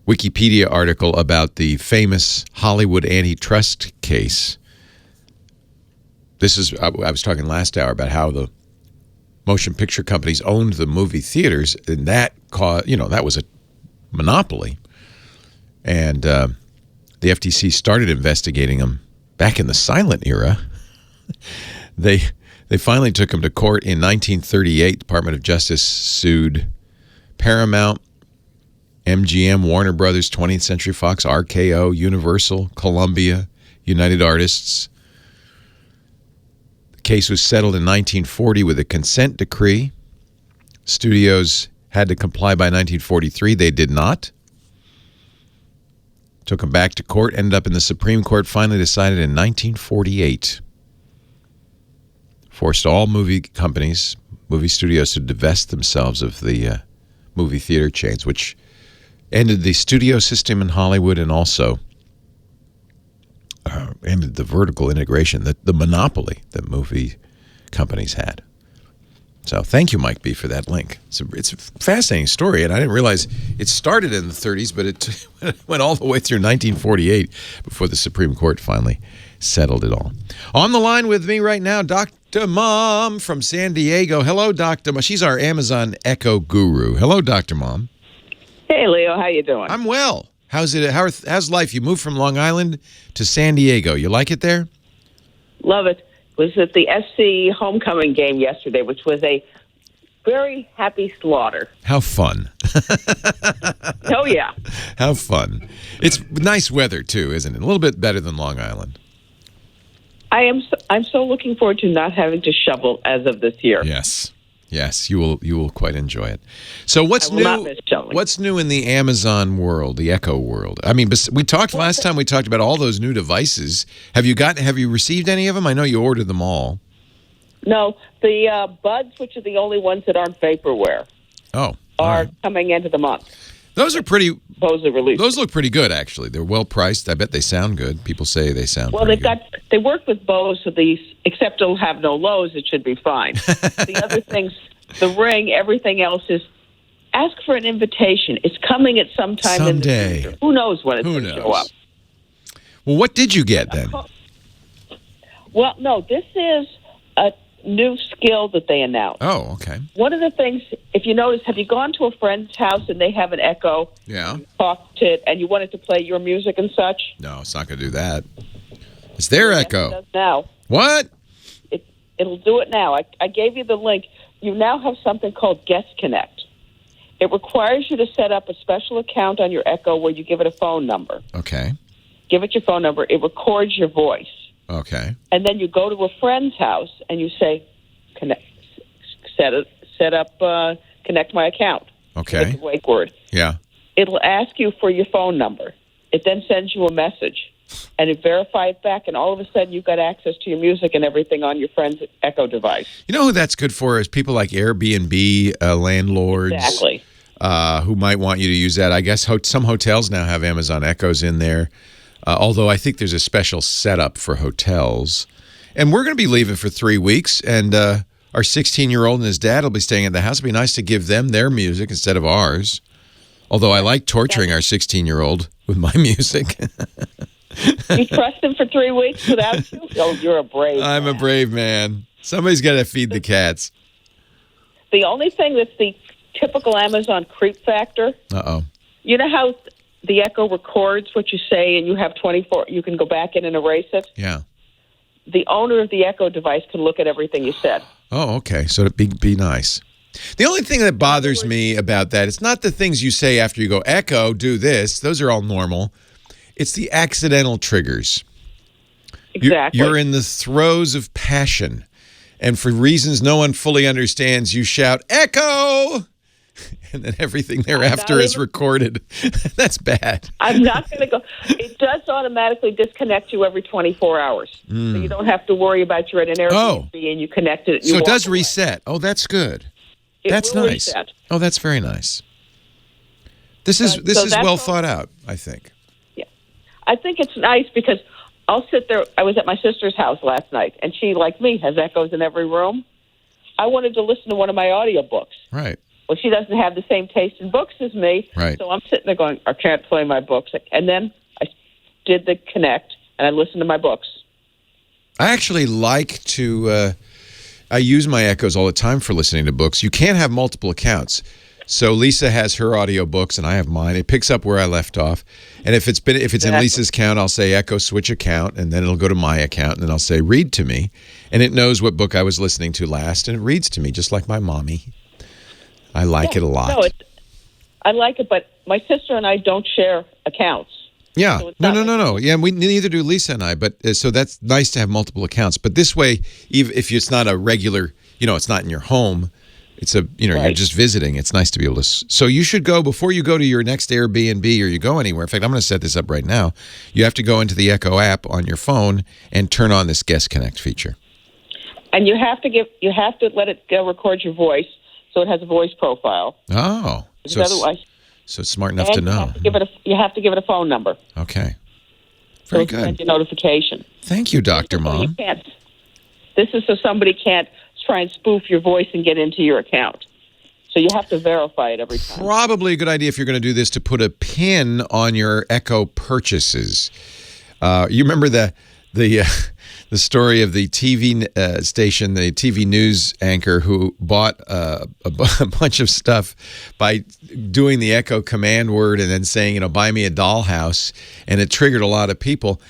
Wikipedia article about the famous Hollywood antitrust case. This is, I was talking last hour about how the motion picture companies owned the movie theaters, and that caused, that was a monopoly. And the FTC started investigating them back in the silent era. They finally took them to court in 1938. Department of Justice sued Paramount, MGM, Warner Brothers, 20th Century Fox, RKO, Universal, Columbia, United Artists. Case was settled in 1940 with a consent decree. Studios had to comply by 1943. They did not. Took them back to court, ended up in the Supreme Court, finally decided in 1948. Forced all movie companies, movie studios to divest themselves of the movie theater chains, which ended the studio system in Hollywood and also ended the vertical integration, the monopoly that movie companies had. So thank you, Mike B., for that link. It's a fascinating story, and I didn't realize it started in the 30s, but it went all the way through 1948 before the Supreme Court finally settled it all. On the line with me right now, Dr. Mom from San Diego. Hello, Dr. Mom. She's our Amazon Echo guru. Hello, Dr. Mom. Hey, Leo. How you doing? I'm well. How's it? How's life? You moved from Long Island to San Diego. You like it there? Love it. Was at the SC homecoming game yesterday, which was a very happy slaughter. How fun. Oh, yeah. How fun. It's nice weather, too, isn't it? A little bit better than Long Island. I'm so looking forward to not having to shovel as of this year. Yes. Yes, you will quite enjoy it. So what's I will new? not miss shoveling. What's new in the Amazon world, the Echo world? I mean, we talked last time. We talked about all those new devices. Have you received any of them? I know you ordered them all. No, the Buds, which are the only ones that aren't vaporware, are right. coming into the month. Those are pretty. Supposedly released. Those look pretty good, actually. They're well priced. I bet they sound good. People say they sound. Well, pretty good. they work with Bose, so these, except it'll have no lows. It should be fine. The other things. The Ring, everything else is ask for an invitation. It's coming at some time someday. In the future. Who knows when it's going to show up? Well, what did you get then? Well, no, this is a new skill that they announced. Oh, okay. One of the things, if you notice, have you gone to a friend's house and they have an Echo? Yeah. Talked to it, and you wanted to play your music and such? No, it's not going to do that. It's their Echo. It does now. What? It'll do it now. I gave you the link. You now have something called Guest Connect. It requires you to set up a special account on your Echo where you give it a phone number. Okay. Give it your phone number. It records your voice. Okay. And then you go to a friend's house and you say, connect my account. Okay. It's a wake word. Yeah. It'll ask you for your phone number. It then sends you a message. And it verifies back, and all of a sudden you've got access to your music and everything on your friend's Echo device. You know who that's good for is people like Airbnb landlords. Exactly. Who might want you to use that. I guess some hotels now have Amazon Echoes in there, although I think there's a special setup for hotels. And we're going to be leaving for 3 weeks, and our 16-year-old and his dad will be staying at the house. It'd be nice to give them their music instead of ours, although I like torturing our 16-year-old with my music. You trust him for 3 weeks without you? Oh, you're a brave man. I'm a brave man. Somebody's got to feed the cats. The only thing that's the typical Amazon creep factor, you know how the Echo records what you say and you have 24, you can go back in and erase it? Yeah. The owner of the Echo device can look at everything you said. Oh, okay. So it'd be nice. The only thing that bothers me about that, it's not the things you say after you go, Echo, do this. Those are all normal. It's the accidental triggers. Exactly. You're in the throes of passion. And for reasons no one fully understands, you shout, Echo! And then everything thereafter is recorded. That's bad. I'm not going to go. It does automatically disconnect you every 24 hours. So you don't have to worry about you're at an Airbnb and you connect it. So it does reset. Oh, that's good. That's nice. Reset. Oh, that's very nice. This is well thought out, I think. Yeah. I think it's nice because I'll sit there. I was at my sister's house last night, and she, like me, has echoes in every room. I wanted to listen to one of my audiobooks. Right. Well, she doesn't have the same taste in books as me. Right. So I'm sitting there going, I can't play my books. And then I did the connect, and I listened to my books. I actually like to, I use my echoes all the time for listening to books. You can't have multiple accounts. So Lisa has her audiobooks and I have mine. It picks up where I left off. And if it's in Lisa's account, I'll say echo switch account, and then it'll go to my account, and then I'll say read to me. And it knows what book I was listening to last, and it reads to me just like my mommy. I like it a lot. No, I like it, but my sister and I don't share accounts. Yeah. So No. Yeah, we neither do Lisa and I, but so that's nice to have multiple accounts. But this way, even if it's not a regular, it's not in your home, it's a, you're just visiting. It's nice to be able to. So you should go, before you go to your next Airbnb or you go anywhere. In fact, I'm going to set this up right now. You have to go into the Echo app on your phone and turn on this Guest Connect feature. And you have to let it go record your voice so it has a voice profile. Oh. Otherwise. So it's smart enough to know. You have to give it a phone number. Okay. Very good. Send you notification. Thank you, Dr. Mom. This is so somebody can't try and spoof your voice and get into your account. So you have to verify it every time. Probably a good idea if you're going to do this to put a pin on your Echo purchases. You remember the story of the TV station, the TV news anchor who bought a bunch of stuff by doing the Echo command word and then saying, buy me a dollhouse, and it triggered a lot of people.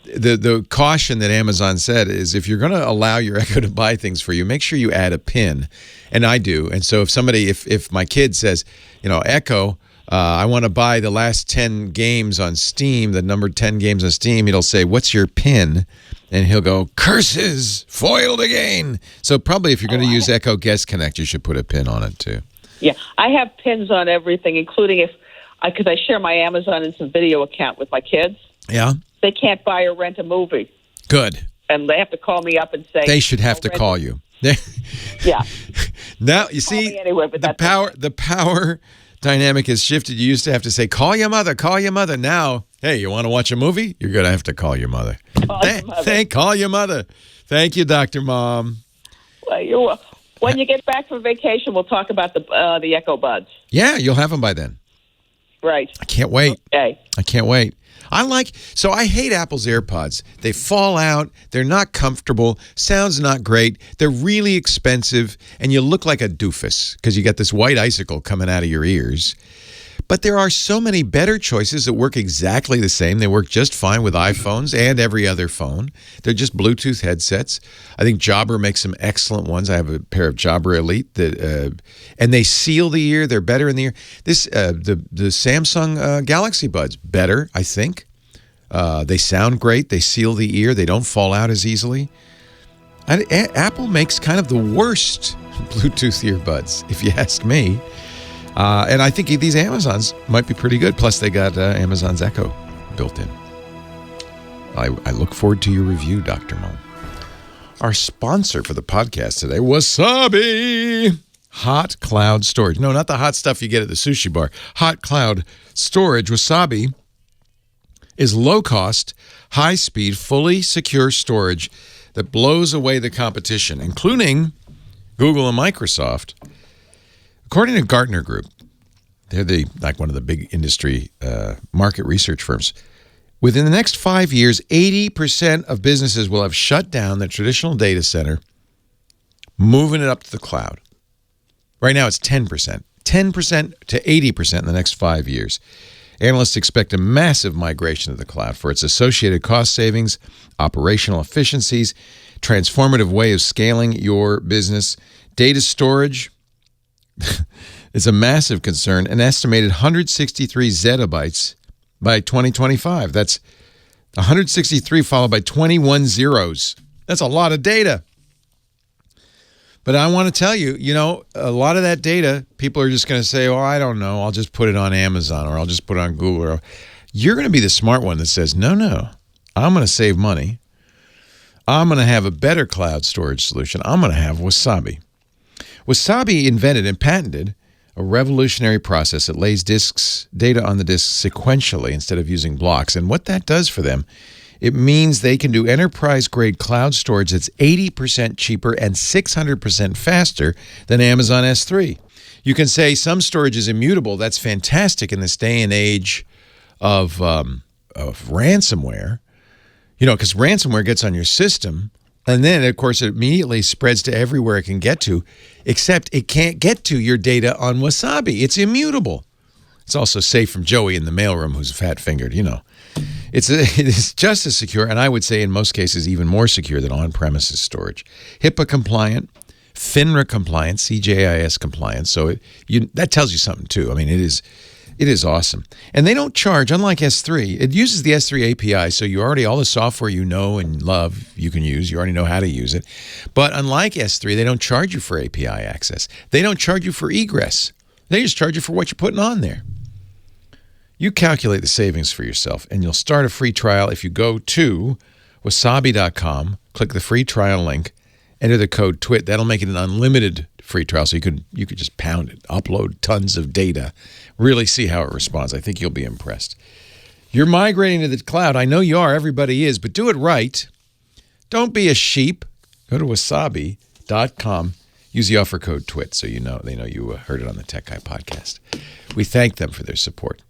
The caution that Amazon said is if you're going to allow your Echo to buy things for you, make sure you add a pin. And I do. And so if my kid says, Echo, I want to buy the last 10 games on Steam, the number 10 games on Steam, it'll say, what's your pin? And he'll go, curses, foiled again. So probably if you're going to use Echo Guest Connect, you should put a pin on it too. Yeah, I have pins on everything, including because I share my Amazon Instant Video account with my kids. Yeah. They can't buy or rent a movie. Good. And they have to call me up and say. They should have to call you. Yeah. Now, you see, anyway, but the power dynamic has shifted. You used to have to say, call your mother, call your mother. Now, hey, you want to watch a movie? You're going to have to call your mother. Call your mother. Thank you, Dr. Mom. Well, when you get back from vacation, we'll talk about the Echo Buds. Yeah, you'll have them by then. Right. I can't wait. Okay. I can't wait. I hate Apple's AirPods. They fall out. They're not comfortable. Sound's not great. They're really expensive. And you look like a doofus because you got this white icicle coming out of your ears. But there are so many better choices that work exactly the same. They work just fine with iPhones and every other phone. They're just Bluetooth headsets. I think Jabra makes some excellent ones. I have a pair of Jabra Elite and they seal the ear. They're better in the ear. The Samsung Galaxy Buds, better, I think. They sound great. They seal the ear. They don't fall out as easily. Apple makes kind of the worst Bluetooth earbuds, if you ask me. And I think these Amazons might be pretty good. Plus, they got Amazon's Echo built in. I look forward to your review, Dr. Mo. Our sponsor for the podcast today, Wasabi. Hot cloud storage. No, not the hot stuff you get at the sushi bar. Hot cloud storage. Wasabi is low-cost, high-speed, fully secure storage that blows away the competition, including Google and Microsoft. According to Gartner Group, they're one of the big industry market research firms. Within the next 5 years, 80% of businesses will have shut down their traditional data center, moving it up to the cloud. Right now, it's 10%. 10% to 80% in the next 5 years. Analysts expect a massive migration to the cloud for its associated cost savings, operational efficiencies, transformative way of scaling your business, data storage, It's a massive concern. An estimated 163 zettabytes by 2025. That's 163 followed by 21 zeros. That's a lot of data. But I want to tell you, a lot of that data, people are just going to say, I don't know, I'll just put it on Amazon or I'll just put it on Google. You're going to be the smart one that says, no, I'm going to save money. I'm going to have a better cloud storage solution. I'm going to have Wasabi. Wasabi invented and patented a revolutionary process that lays data on the disks sequentially instead of using blocks. And what that does for them, it means they can do enterprise-grade cloud storage that's 80% cheaper and 600% faster than Amazon S3. You can say some storage is immutable. That's fantastic in this day and age of ransomware. Because ransomware gets on your system, and then, of course, it immediately spreads to everywhere it can get to, except it can't get to your data on Wasabi. It's immutable. It's also safe from Joey in the mailroom who's fat-fingered, It's just as secure, and I would say in most cases even more secure than on-premises storage. HIPAA compliant, FINRA compliant, CJIS compliant. So that tells you something too. I mean, it is awesome. And they don't charge, unlike S3. It uses the S3 API, so all the software you know and love you can use. You already know how to use it. But unlike S3, they don't charge you for API access. They don't charge you for egress. They just charge you for what you're putting on there. You calculate the savings for yourself, and you'll start a free trial if you go to wasabi.com, click the free trial link, enter the code TWIT. That'll make it an unlimited free trial, so you could just pound it, upload tons of data, really see how it responds. I think you'll be impressed. You're migrating to the cloud. I know you are. Everybody is, but do it right. Don't be a sheep. Go to wasabi.com. Use the offer code TWIT so they know you heard it on the Tech Guy podcast. We thank them for their support.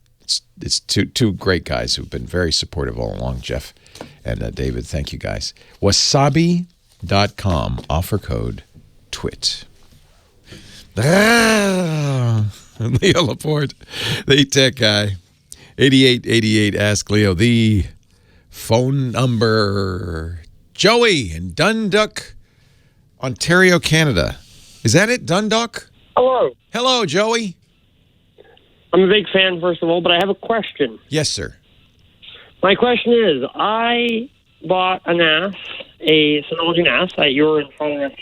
It's two great guys who've been very supportive all along, Jeff and David. Thank you, guys. Wasabi.com, offer code TWIT. Leo Laporte, the Tech Guy. 8888, ask Leo. The phone number. Joey in Dundalk, Ontario, Canada. Is that it, Dundalk? Hello. Hello, Joey. I'm a big fan, first of all, but I have a question. Yes, sir. My question is, I bought a NAS, a Synology NAS that you're in front of us.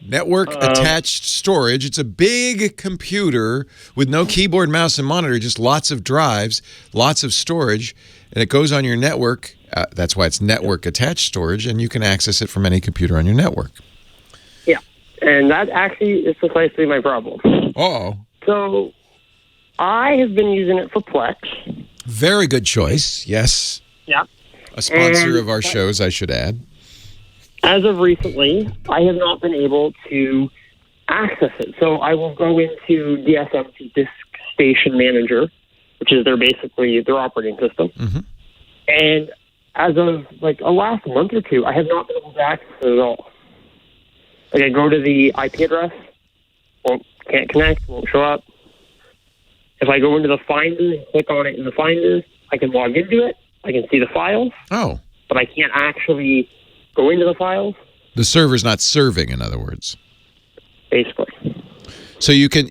Network attached storage. It's a big computer with no keyboard, mouse, and monitor, just lots of drives, lots of storage, and it goes on your network. That's why it's network attached storage, and you can access it from any computer on your network. Yeah, and that actually is precisely my problem. Uh-oh. So I have been using it for Plex. Very good choice, yes. Yeah. A sponsor of our shows, I should add. As of recently, I have not been able to access it. So I will go into DSM's Disk Station Manager, which is their operating system. Mm-hmm. And as of a last month or two, I have not been able to access it at all. I go to the IP address, can't connect, won't show up. If I go into the Finder and click on it in the Finder, I can log into it. I can see the files. Oh. But I can't actually go into the files. The server's not serving, in other words. Basically. So you can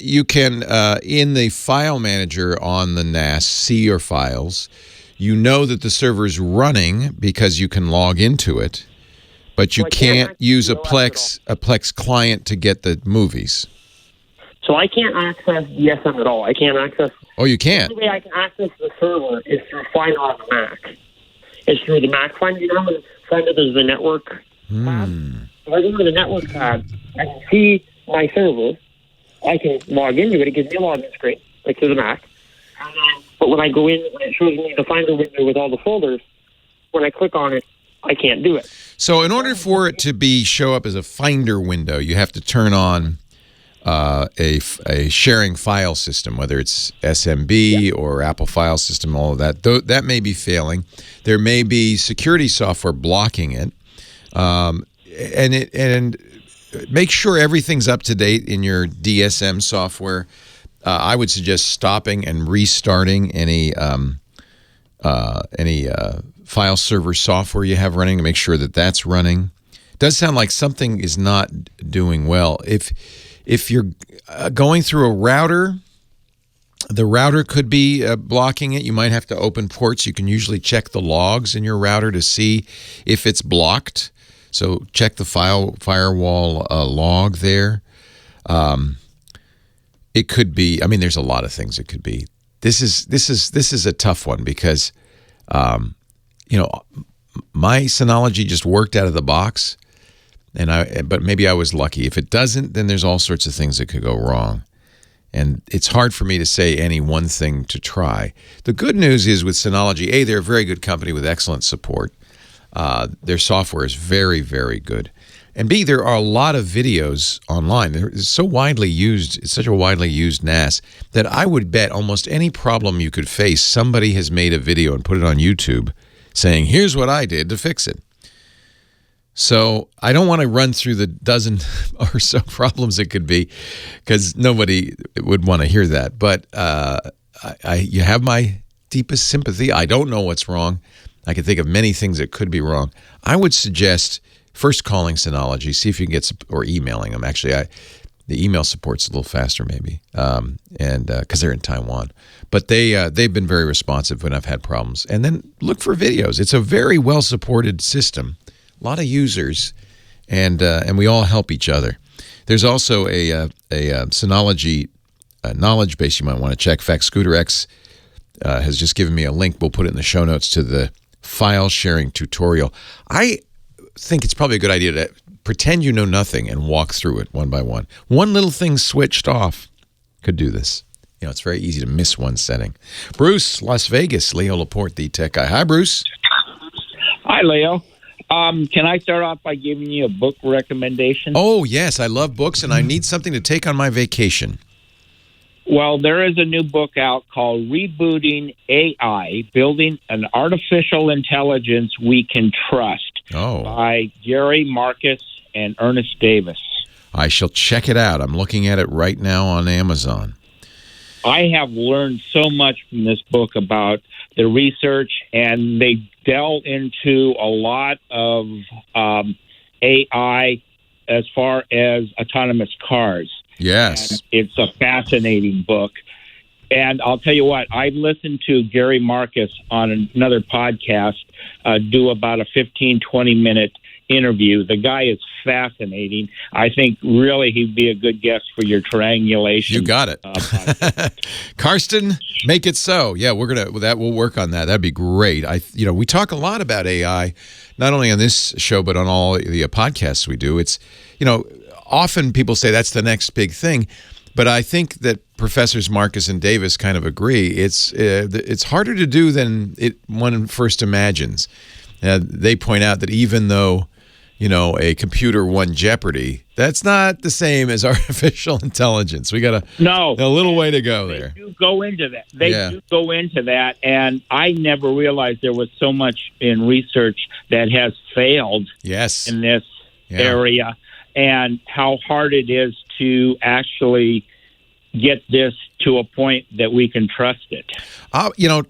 in the file manager on the NAS see your files. You know that the server's running because you can log into it, but you can't use a Plex client to get the movies. So I can't access DSM at all. I can't access... Oh, you can't? The only way I can access the server is through Finder on the Mac. It's through the Mac Finder. You know, in Finder there's the network tab. If I go to the network tab, I can see my server. I can log into it. It gives me a login screen, to the Mac. But when I go in, when it shows me the Finder window with all the folders, when I click on it, I can't do it. So in order for it to show up as a Finder window, you have to turn on a sharing file system, whether it's SMB or Apple File System, all of that. That may be failing. There may be security software blocking it, and make sure everything's up to date in your DSM software. I would suggest stopping and restarting any file server software you have running to make sure that that's running. It does sound like something is not doing well. If you're going through a router, the router could be blocking it. You might have to open ports. You can usually check the logs in your router to see if it's blocked. So check the firewall log there. It could be. I mean, there's a lot of things it could be. This is a tough one because, my Synology just worked out of the box, but maybe I was lucky. If it doesn't, then there's all sorts of things that could go wrong. And it's hard for me to say any one thing to try. The good news is with Synology, A, they're a very good company with excellent support. Their software is very, very good. And B, there are a lot of videos online. It's so widely used. It's such a widely used NAS that I would bet almost any problem you could face, somebody has made a video and put it on YouTube saying, here's what I did to fix it. So I don't want to run through the dozen or so problems it could be because nobody would want to hear that. But you have my deepest sympathy. I don't know what's wrong. I can think of many things that could be wrong. I would suggest first calling Synology, see if you can get, or emailing them. Actually, the email support's a little faster maybe, and because they're in Taiwan. But they've been very responsive when I've had problems. And then look for videos. It's a very well-supported system. A lot of users, and we all help each other. There's also a Synology knowledge base you might want to check. In fact, Scooter X has just given me a link. We'll put it in the show notes to the file sharing tutorial. I think it's probably a good idea to pretend you know nothing and walk through it one by one. One little thing switched off could do this. It's very easy to miss one setting. Bruce, Las Vegas, Leo Laporte, the tech guy. Hi, Bruce. Hi, Leo. Can I start off by giving you a book recommendation? Oh, yes. I love books, and I need something to take on my vacation. Well, there is a new book out called Rebooting AI, Building an Artificial Intelligence We Can Trust by Gary Marcus and Ernest Davis. I shall check it out. I'm looking at it right now on Amazon. I have learned so much from this book about the research, and they delve into a lot of AI as far as autonomous cars. Yes. And it's a fascinating book. And I'll tell you what, I listened to Gary Marcus on another podcast do about a 15, 20-minute interview. The guy is fascinating. I think really he'd be a good guest for your triangulation. You got it. Karsten, make it so. Yeah, we'll work on that. That'd be great. We talk a lot about AI, not only on this show, but on all the podcasts we do. It's, often people say that's the next big thing, but I think that Professors Marcus and Davis kind of agree. It's harder to do than one first imagines. They point out that even though a computer won Jeopardy, that's not the same as artificial intelligence. We got a little way to go there. They do go into that. Do go into that, and I never realized there was so much in research that has failed in this area, and how hard it is to actually get this to a point that we can trust it.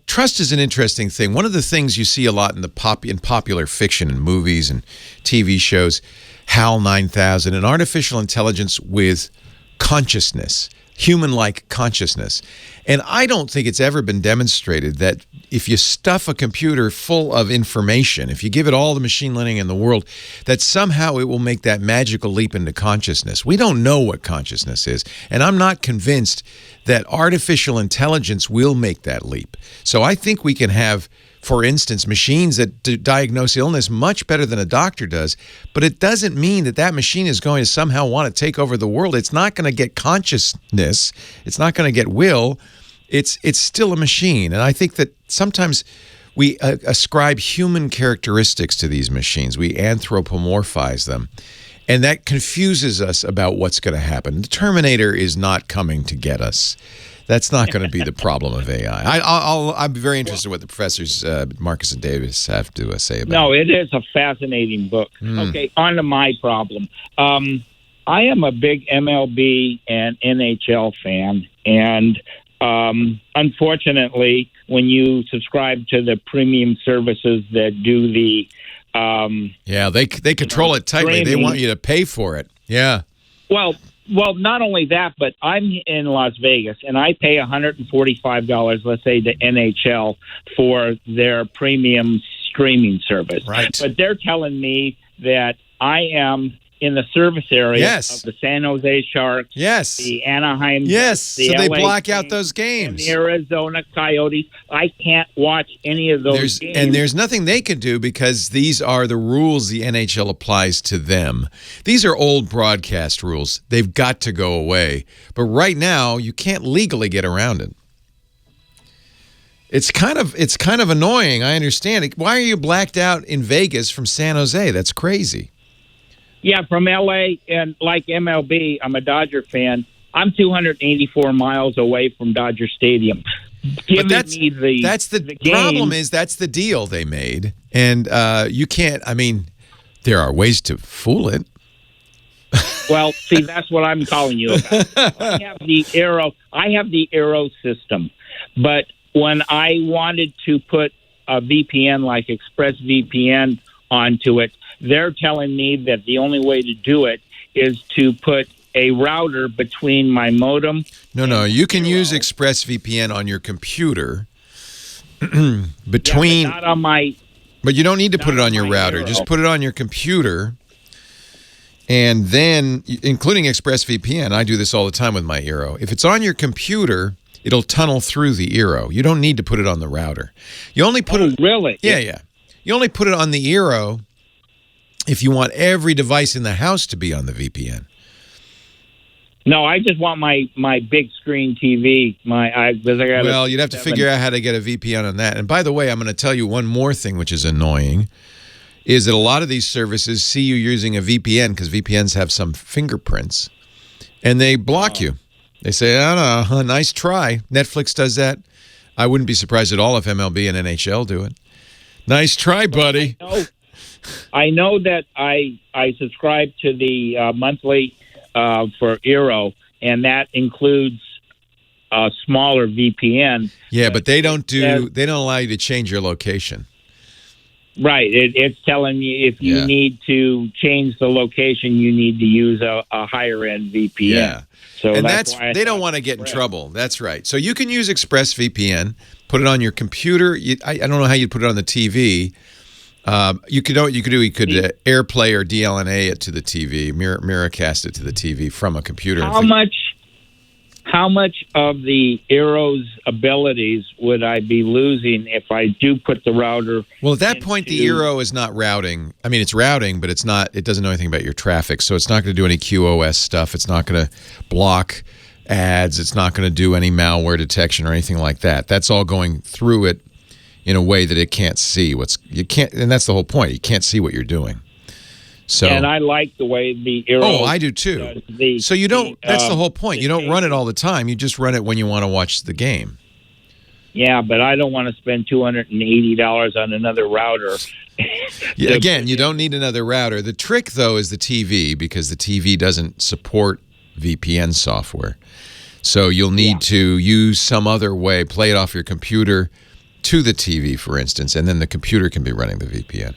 Trust is an interesting thing. One of the things you see a lot in popular fiction and movies and TV shows, HAL 9000, an artificial intelligence with consciousness, human-like consciousness. And I don't think it's ever been demonstrated that if you stuff a computer full of information, if you give it all the machine learning in the world, that somehow it will make that magical leap into consciousness. We don't know what consciousness is, and I'm not convinced that artificial intelligence will make that leap. So I think we can have, for instance, machines that diagnose illness much better than a doctor does, but it doesn't mean that machine is going to somehow want to take over the world. It's not going to get consciousness. It's not going to get will. It's still a machine. And I think that sometimes we ascribe human characteristics to these machines. We anthropomorphize them. And that confuses us about what's going to happen. The Terminator is not coming to get us. That's not going to be the problem of AI. I'm very interested in what the professors Marcus and Davis have to say about it. No, it is a fascinating book. Okay, on to my problem. I am a big MLB and NHL fan, and unfortunately, when you subscribe to the premium services that do the they control it tightly. Streaming. They want you to pay for it. Yeah. Well, Well, not only that, but I'm in Las Vegas, and I pay $145, let's say, to NHL for their premium streaming service. Right. But they're telling me that I am in the service area of the San Jose Sharks, the Anaheim, the so they LA block out those games. and the Arizona Coyotes. I can't watch any of those games. And there's nothing they can do because these are the rules the NHL applies to them. These are old broadcast rules. They've got to go away. But right now, you can't legally get around it. It's kind of annoying. I understand it. Why are you blacked out in Vegas from San Jose? That's crazy. Yeah, from L.A. and like MLB, I'm a Dodger fan. I'm 284 miles away from Dodger Stadium. That's the problem is that's the deal they made. And you can't, I mean, there are ways to fool it. Well, see, that's what I'm calling you about. I have the Aero system. But when I wanted to put a VPN like ExpressVPN onto it, they're telling me that the only way to do it is to put a router between my modem. No, you can use ExpressVPN on your computer. But not on my. But you don't need to put it on your router. Aero. Just put it on your computer, and then, including ExpressVPN, I do this all the time with my Eero. If it's on your computer, it'll tunnel through the Eero. You don't need to put it on the router. You only put it. Really? Yeah. You only put it on the Eero if you want every device in the house to be on the VPN. No, I just want my big screen TV. Well, you'd have to figure out how to get a VPN on that. And by the way, I'm going to tell you one more thing which is annoying, is that a lot of these services see you using a VPN because VPNs have some fingerprints, and they block you. They say, oh, no, nice try. Netflix does that. I wouldn't be surprised at all if MLB and NHL do it. Nice try, buddy. I know that I subscribe to the monthly for Eero, and that includes a smaller VPN. Yeah, but they don't allow you to change your location. Right. It's telling you if you need to change the location, you need to use a higher end VPN. Yeah. So and that's why they don't want to get in trouble. That's right. So you can use ExpressVPN, put it on your computer. I don't know how you'd put it on the TV. You could AirPlay or DLNA it to the TV, miracast it to the TV from a computer. How much of the Eero's abilities would I be losing if I do put the router? Well, at that point, the Eero is not routing. I mean, it's routing, but it's not. It doesn't know anything about your traffic, so it's not going to do any QoS stuff. It's not going to block ads. It's not going to do any malware detection or anything like that. That's all going through it in a way that it can't see and that's the whole point. You can't see what you're doing. So, and I like the way the Eero. Oh, I do too. So you don't. That's the whole point. You don't run it all the time. You just run it when you want to watch the game. Yeah, but I don't want to spend $280 on another router. Again, you don't need another router. The trick, though, is the TV, because the TV doesn't support VPN software. So you'll need to use some other way, play it off your computer to the TV, for instance, and then the computer can be running the VPN.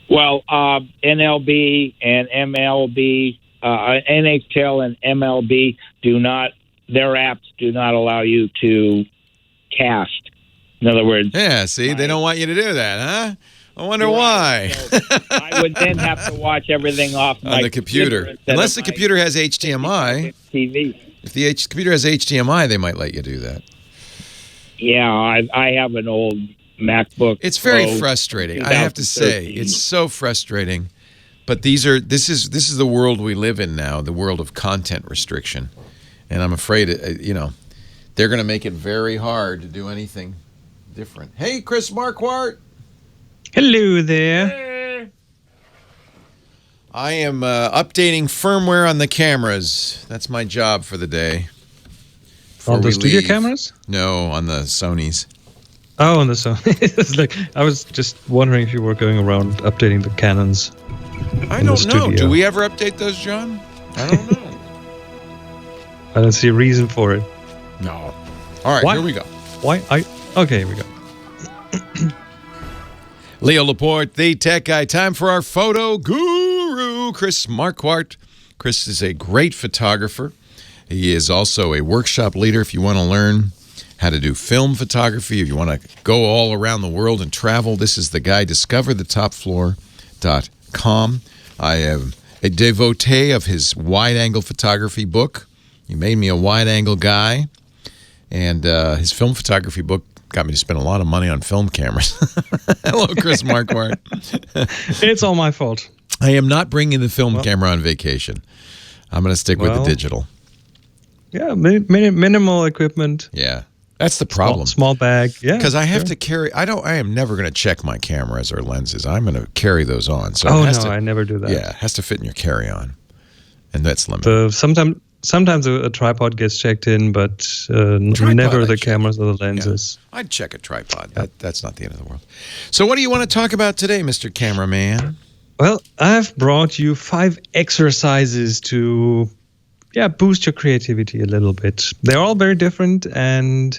Well, NLB and MLB, NHL and MLB their apps do not allow you to cast. In other words... Yeah, see, they don't want you to do that, huh? I wonder why. So I would then have to watch everything off on the computer. Unless the computer has HDMI. TV. If the computer has HDMI, they might let you do that. Yeah, I have an old MacBook. It's very frustrating. I have to say, it's so frustrating. But this is the world we live in now, the world of content restriction, and I'm afraid they're going to make it very hard to do anything different. Hey, Chris Marquardt. Hello there. Hey. I am updating firmware on the cameras. That's my job for the day. On the studio cameras? No, on the Sonys. Oh, on the Sony. It's like, I was just wondering if you were going around updating the Canons. I don't know. Do we ever update those, John? I don't know. I don't see a reason for it. No. All right, here we go. Okay, here we go. Leo Laporte, the tech guy. Time for our photo guru, Chris Marquardt. Chris is a great photographer. He is also a workshop leader if you want to learn how to do film photography, if you want to go all around the world and travel. This is the guy, discoverthetopfloor.com. I am a devotee of his wide-angle photography book. He made me a wide-angle guy. And his film photography book got me to spend a lot of money on film cameras. Hello, Chris Marquardt. It's all my fault. I am not bringing the film camera on vacation. I'm going to stick with the digital. Yeah, minimal equipment. Yeah, that's the problem. Small bag. Yeah, because I have to carry. I am never going to check my cameras or lenses. I'm going to carry those on. So I never do that. Yeah, it has to fit in your carry-on, and that's limited. Sometimes a tripod gets checked in, but never the cameras or the lenses. Yeah. I'd check a tripod. That's not the end of the world. So what do you want to talk about today, Mr. Cameraman? Well, I've brought you 5 exercises to boost your creativity a little bit. They're all very different, and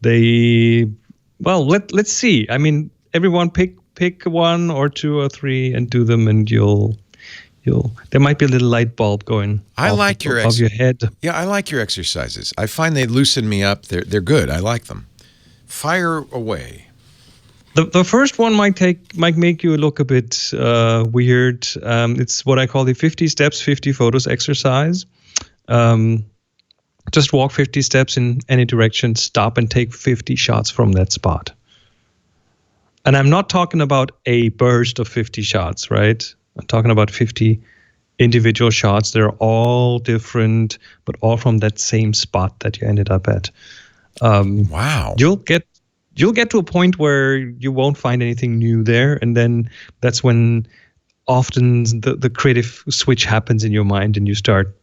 let's see. I mean, everyone pick 1 or 2 or 3 and do them, and there might be a little light bulb going off your head. Yeah, I like your exercises. I find they loosen me up. They're good. I like them. Fire away. The first one might make you look a bit weird. It's what I call the 50 steps, 50 photos exercise. Just walk 50 steps in any direction, stop and take 50 shots from that spot. And I'm not talking about a burst of 50 shots, right? I'm talking about 50 individual shots. They're all different, but all from that same spot that you ended up at. Wow. You'll get to a point where you won't find anything new there, and then that's when often the creative switch happens in your mind, and you start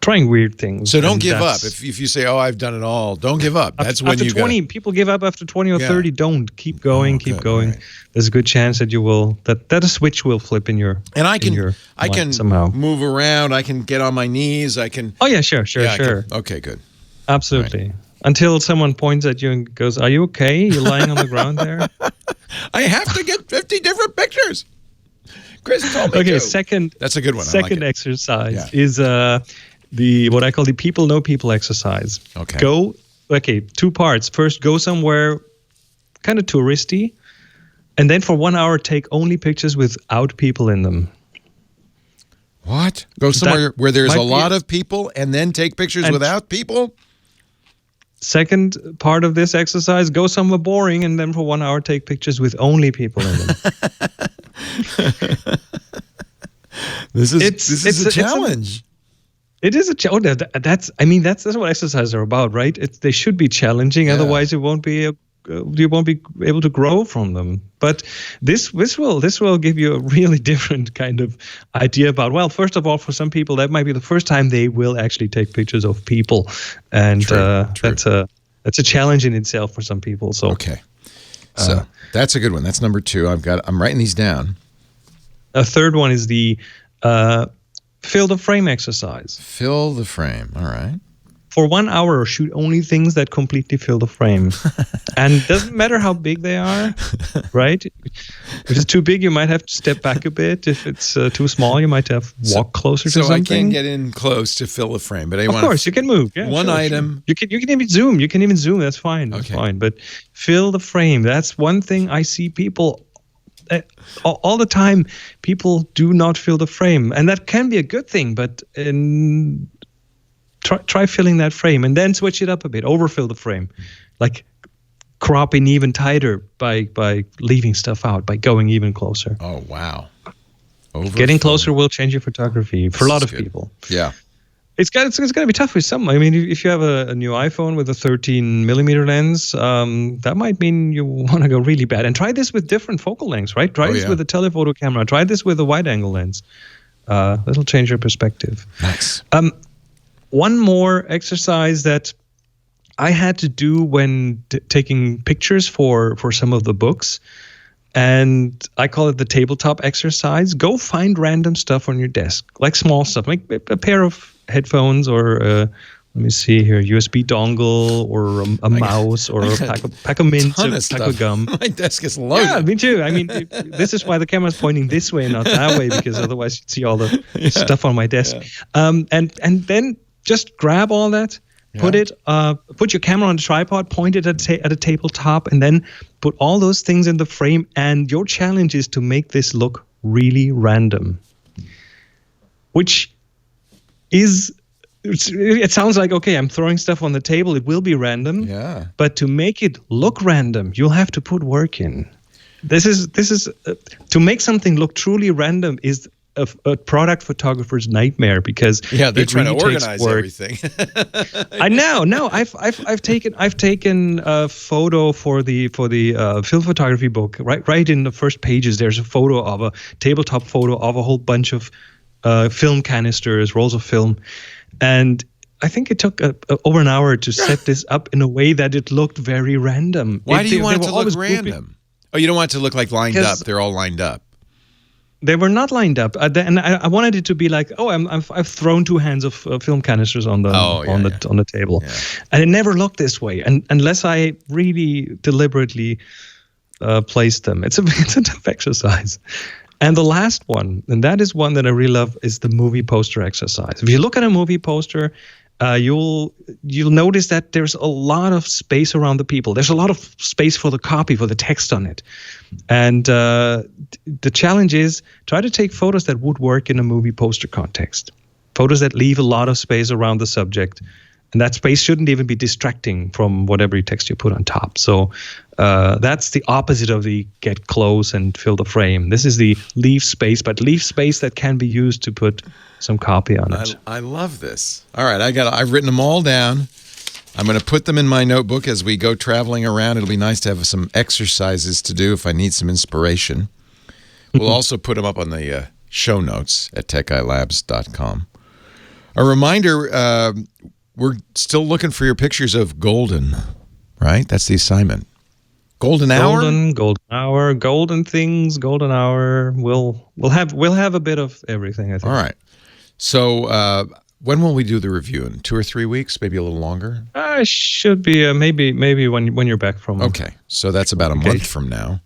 trying weird things. So don't give up. If you say, I've done it all, don't give up. That's when you 20, people give up after 20 or 30. Don't. Keep going, keep going. Right. There's a good chance that you will, that a switch will flip in your And I can somehow move around. I can get on my knees. I can. Oh, yeah, sure. Okay, good. Absolutely. Right. Until someone points at you and goes, are you okay? You're lying on the ground there? I have to get 50 different pictures. Chris told me to. That's a good one. Second exercise is what I call the people know people exercise. Okay. 2 parts. First, go somewhere kind of touristy, and then for 1 hour, take only pictures without people in them. What? Go somewhere where there's a lot of people and then take pictures without people? Second part of this exercise, go somewhere boring, and then for 1 hour, take pictures with only people in them. This is a challenge. It is a challenge. That's what exercises are about, right? They should be challenging, otherwise you won't be able to grow from them. But this will give you a really different kind of idea about. Well, first of all, for some people that might be the first time they will actually take pictures of people, and True. that's a challenge in itself for some people. So so that's a good one. That's number 2. I'm writing these down. A third one is the fill the frame exercise. Fill the frame. All right. For 1 hour, shoot only things that completely fill the frame. And it doesn't matter how big they are, right? If it's too big, you might have to step back a bit. If it's too small, you might have to walk closer to something. So I can't get in close to fill the frame, but of course you can move. Yeah, one item. Sure. You can even zoom. You can even zoom. That's fine. That's fine. But fill the frame. That's one thing I see people all the time. People do not fill the frame, and that can be a good thing. But try filling that frame, and then switch it up a bit. Overfill the frame, like cropping even tighter by leaving stuff out, by going even closer. Oh wow! Getting closer will change your photography for a lot of people. Yeah. It's going to be tough with some. I mean, if you have a new iPhone with a 13mm lens, that might mean you want to go really bad. And try this with different focal lengths, right? Try this with a telephoto camera. Try this with a wide-angle lens. That'll change your perspective. Nice. One more exercise that I had to do when taking pictures for some of the books, and I call it the tabletop exercise. Go find random stuff on your desk, like small stuff, like a pair of headphones or Let me see here. USB dongle or a mouse or a pack of mints or a pack of gum. My desk is loaded. Yeah, me too. I mean, this is why the camera's pointing this way, not that way, because otherwise you'd see all the stuff on my desk. Yeah. And then just grab all that, put your camera on a tripod, point it at a tabletop, and then put all those things in the frame. And your challenge is to make this look really random, which is... It sounds like, okay, I'm throwing stuff on the table. It will be random. Yeah. But to make it look random, you'll have to put work in. This is to make something look truly random is a product photographer's nightmare, because they're trying really to organize everything. I know. No, I've taken a photo for the film photography book. Right in the first pages, there's a photo of a tabletop photo of a whole bunch of film canisters, rolls of film. And I think it took over an hour to set this up in a way that it looked very random. Why do you want it to look random? Oh, you don't want it to look like lined up. They're all lined up. They were not lined up, and I wanted it to be like, oh, I've thrown two hands of film canisters on the table, and it never looked this way, and unless I really deliberately placed them. It's a tough exercise. And the last one, and that is one that I really love, is the movie poster exercise. If you look at a movie poster, you'll notice that there's a lot of space around the people. There's a lot of space for the copy, for the text on it. And the challenge is try to take photos that would work in a movie poster context. Photos that leave a lot of space around the subject. And that space shouldn't even be distracting from whatever text you put on top. So that's the opposite of the get close and fill the frame. This is the leave space, but leave space that can be used to put some copy on it. I love this. All right, I've written them all down. I'm going to put them in my notebook as we go traveling around. It'll be nice to have some exercises to do if I need some inspiration. We'll also put them up on the show notes at techguylabs.com. A reminder, we're still looking for your pictures of golden, right? That's the assignment. Golden hour? Golden hour, golden things, golden hour. We'll have a bit of everything, I think. All right. So when will we do the review? In 2 or 3 weeks? Maybe a little longer? Should be maybe when you're back from. Okay. So that's about a month from now.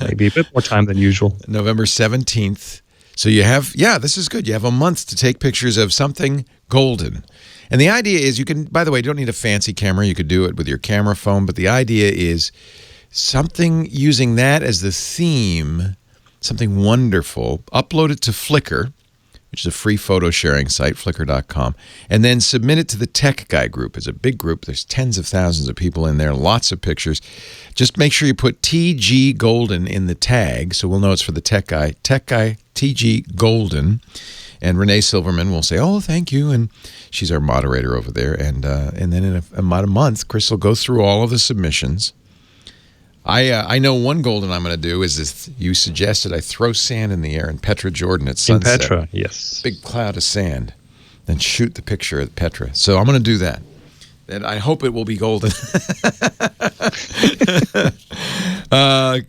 Maybe a bit more time than usual. November 17th. So you have, this is good. You have a month to take pictures of something golden. And the idea is by the way, you don't need a fancy camera. You could do it with your camera phone. But the idea is something using that as the theme, something wonderful. Upload it to Flickr, which is a free photo sharing site, flickr.com, and then submit it to the Tech Guy group. It's a big group. There's tens of thousands of people in there, lots of pictures. Just make sure you put TG Golden in the tag so we'll know it's for the Tech Guy. Tech Guy TG Golden. And Renee Silverman will say, oh, thank you. And she's our moderator over there. And then in about a month, Chris will go through all of the submissions. I know one golden I'm going to do is this. You suggested I throw sand in the air in Petra, Jordan at sunset. In Petra, yes. Big cloud of sand. Then shoot the picture at Petra. So I'm going to do that. And I hope it will be golden.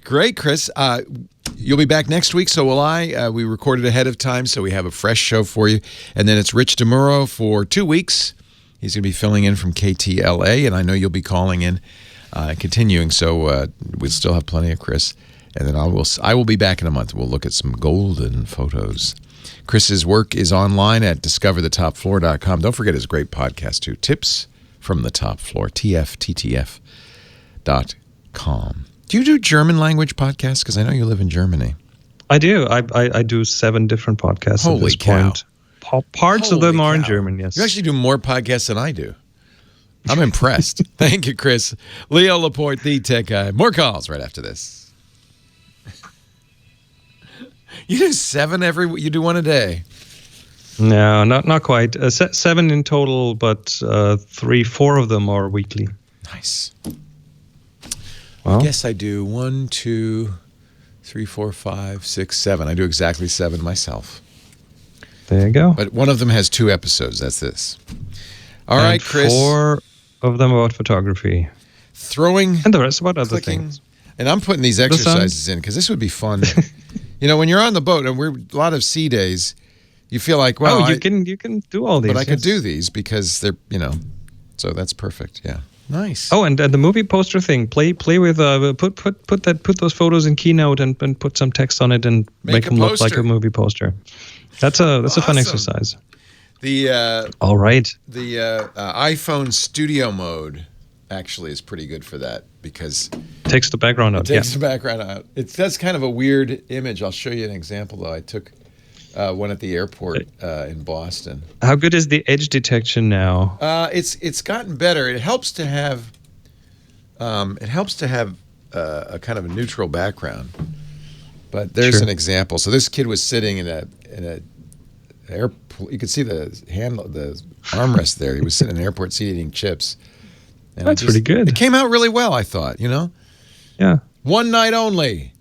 Great, Chris. You'll be back next week, so will I. We recorded ahead of time, so we have a fresh show for you. And then it's Rich DeMuro for 2 weeks. He's going to be filling in from KTLA, and I know you'll be calling in, continuing. So we'll still have plenty of Chris. And then I will be back in a month. We'll look at some golden photos. Chris's work is online at discoverthetopfloor.com. Don't forget his great podcast, too. Tips from the Top Floor, tfttf.com. Do you do German language podcasts? Because I know you live in Germany. I do. I do 7 different podcasts Holy at this cow. point. Parts of them are in German, yes. You actually do more podcasts than I do. I'm impressed. Thank you, Chris. Leo Laporte, the Tech Guy. More calls right after this. You do 7 you do 1 a day. No, not quite. 7 in total, but 3-4 of them are weekly. Nice. Well, I guess I do 1, 2, 3, 4, 5, 6, 7. I do exactly 7 myself. There you go. But one of them has 2 episodes. That's this. All right, Chris. 4 of them about photography. Throwing. And the rest about other clicking. things. And I'm putting these exercises in because this would be fun. When you're on the boat, and we're a lot of sea days, You feel like, well, you can do all these. But I could do these because they're, so that's perfect. Yeah. Nice. Oh, and the movie poster thing. Play with put those photos in Keynote and put some text on it and make them look like a movie poster. That's a fun exercise. All right. The iPhone Studio mode actually is pretty good for that because takes the background out. The background out. That's kind of a weird image. I'll show you an example though. I took one at the airport in Boston. How good is the edge detection now? It's gotten better. It helps to have a kind of a neutral background. But there's an example. So this kid was sitting in a airport. You could see the armrest there. He was sitting in an airport seat eating chips. And that's pretty good. It came out really well, I thought. Yeah. One night only.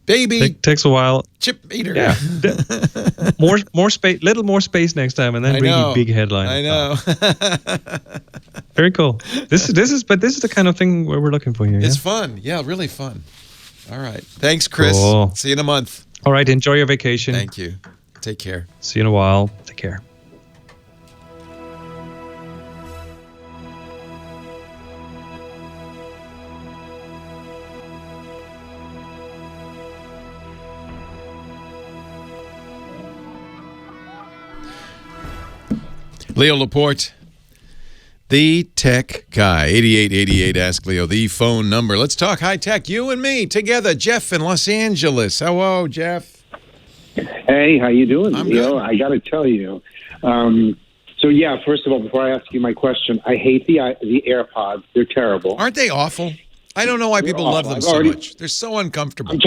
Baby takes a while. Chip eater. Yeah. more space, little more space next time, and then really big headline. I know. Very cool. This is the kind of thing where we're looking for here. It's fun. Yeah, really fun. All right. Thanks, Chris. Cool. See you in a month. All right. Enjoy your vacation. Thank you. Take care. See you in a while. Take care. Leo Laporte, the tech guy. 8888 Ask Leo, the phone number. Let's talk high tech. You and me together. Jeff in Los Angeles. Hello, Jeff. Hey, how you doing, Leo? Good. I got to tell you. First of all, before I ask you my question, I hate the AirPods. They're terrible. Aren't they awful? I don't know why people love them so much. They're so uncomfortable.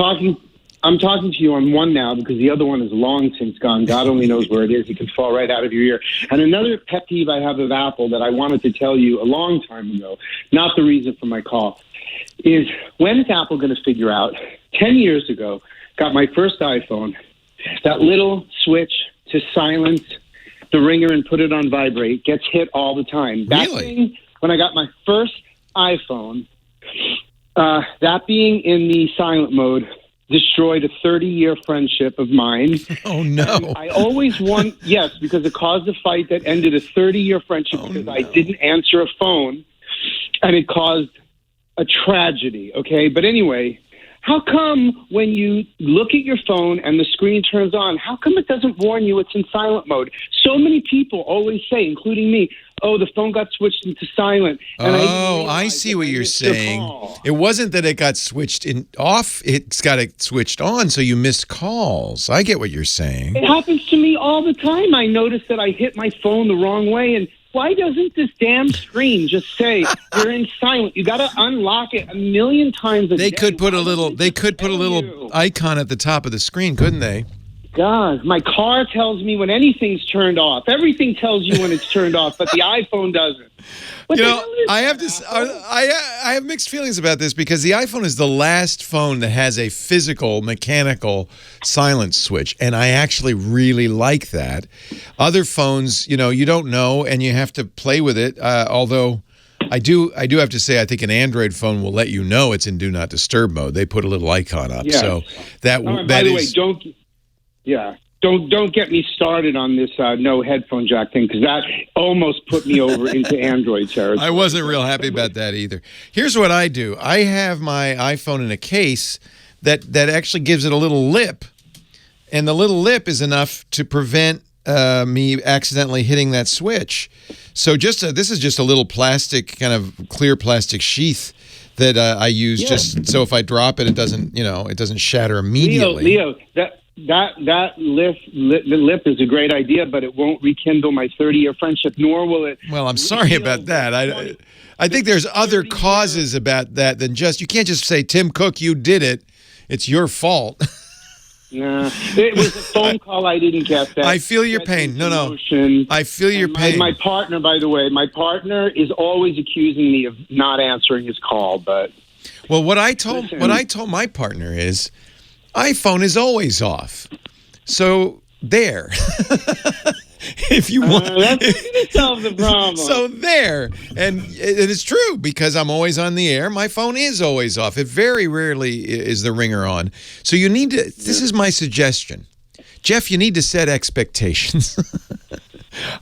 I'm talking to you on one now because the other one is long since gone. God only knows where it is. It can fall right out of your ear. And another pet peeve I have of Apple that I wanted to tell you a long time ago, not the reason for my call, is when is Apple going to figure out? 10 years ago, got my first iPhone, that little switch to silence the ringer and put it on vibrate gets hit all the time. That thing, when I got my first iPhone, that being in the silent mode destroyed a 30-year friendship of mine. Oh, no. And I always yes, because it caused a fight that ended a 30-year friendship because I didn't answer a phone, and it caused a tragedy, okay? But anyway, how come when you look at your phone and the screen turns on, how come it doesn't warn you it's in silent mode? So many people always say, including me, oh, the phone got switched into silent. And I see what you're saying. It wasn't that it got switched off. It's got it switched on, so you missed calls. I get what you're saying. It happens to me all the time. I notice that I hit my phone the wrong way, and why doesn't this damn screen just say you're in silent? You got to unlock it a million times a day. They could put a little icon at the top of the screen, couldn't they? God, my car tells me when anything's turned off. Everything tells you when it's turned off, but the iPhone doesn't. I have mixed feelings about this because the iPhone is the last phone that has a physical, mechanical silence switch, and I actually really like that. Other phones, you don't know, and you have to play with it. Although I do have to say, I think an Android phone will let you know it's in Do Not Disturb mode. They put a little icon up, so that by the way, don't get me started on this no headphone jack thing because that almost put me over into Android territory. I wasn't real happy about that either. Here's what I do. I have my iPhone in a case that actually gives it a little lip, and the little lip is enough to prevent me accidentally hitting that switch. So this is just a little plastic, kind of clear plastic sheath that I use just so if I drop it, it doesn't shatter immediately. Leo, that lip is a great idea, but it won't rekindle my 30-year friendship, nor will it. Well, I'm sorry about that. I think there's other causes about that than just, you can't just say, Tim Cook, you did it. It's your fault. Nah, it was a phone call I didn't get. I feel your pain. No. I feel your pain. My partner, by the way, is always accusing me of not answering his call. But what I told my partner is, iPhone is always off. So there. If you want, that's going to solve the problem. So there, and it is true because I'm always on the air. My phone is always off. It very rarely is the ringer on. So you need to. This is my suggestion: Jeff, you need to set expectations.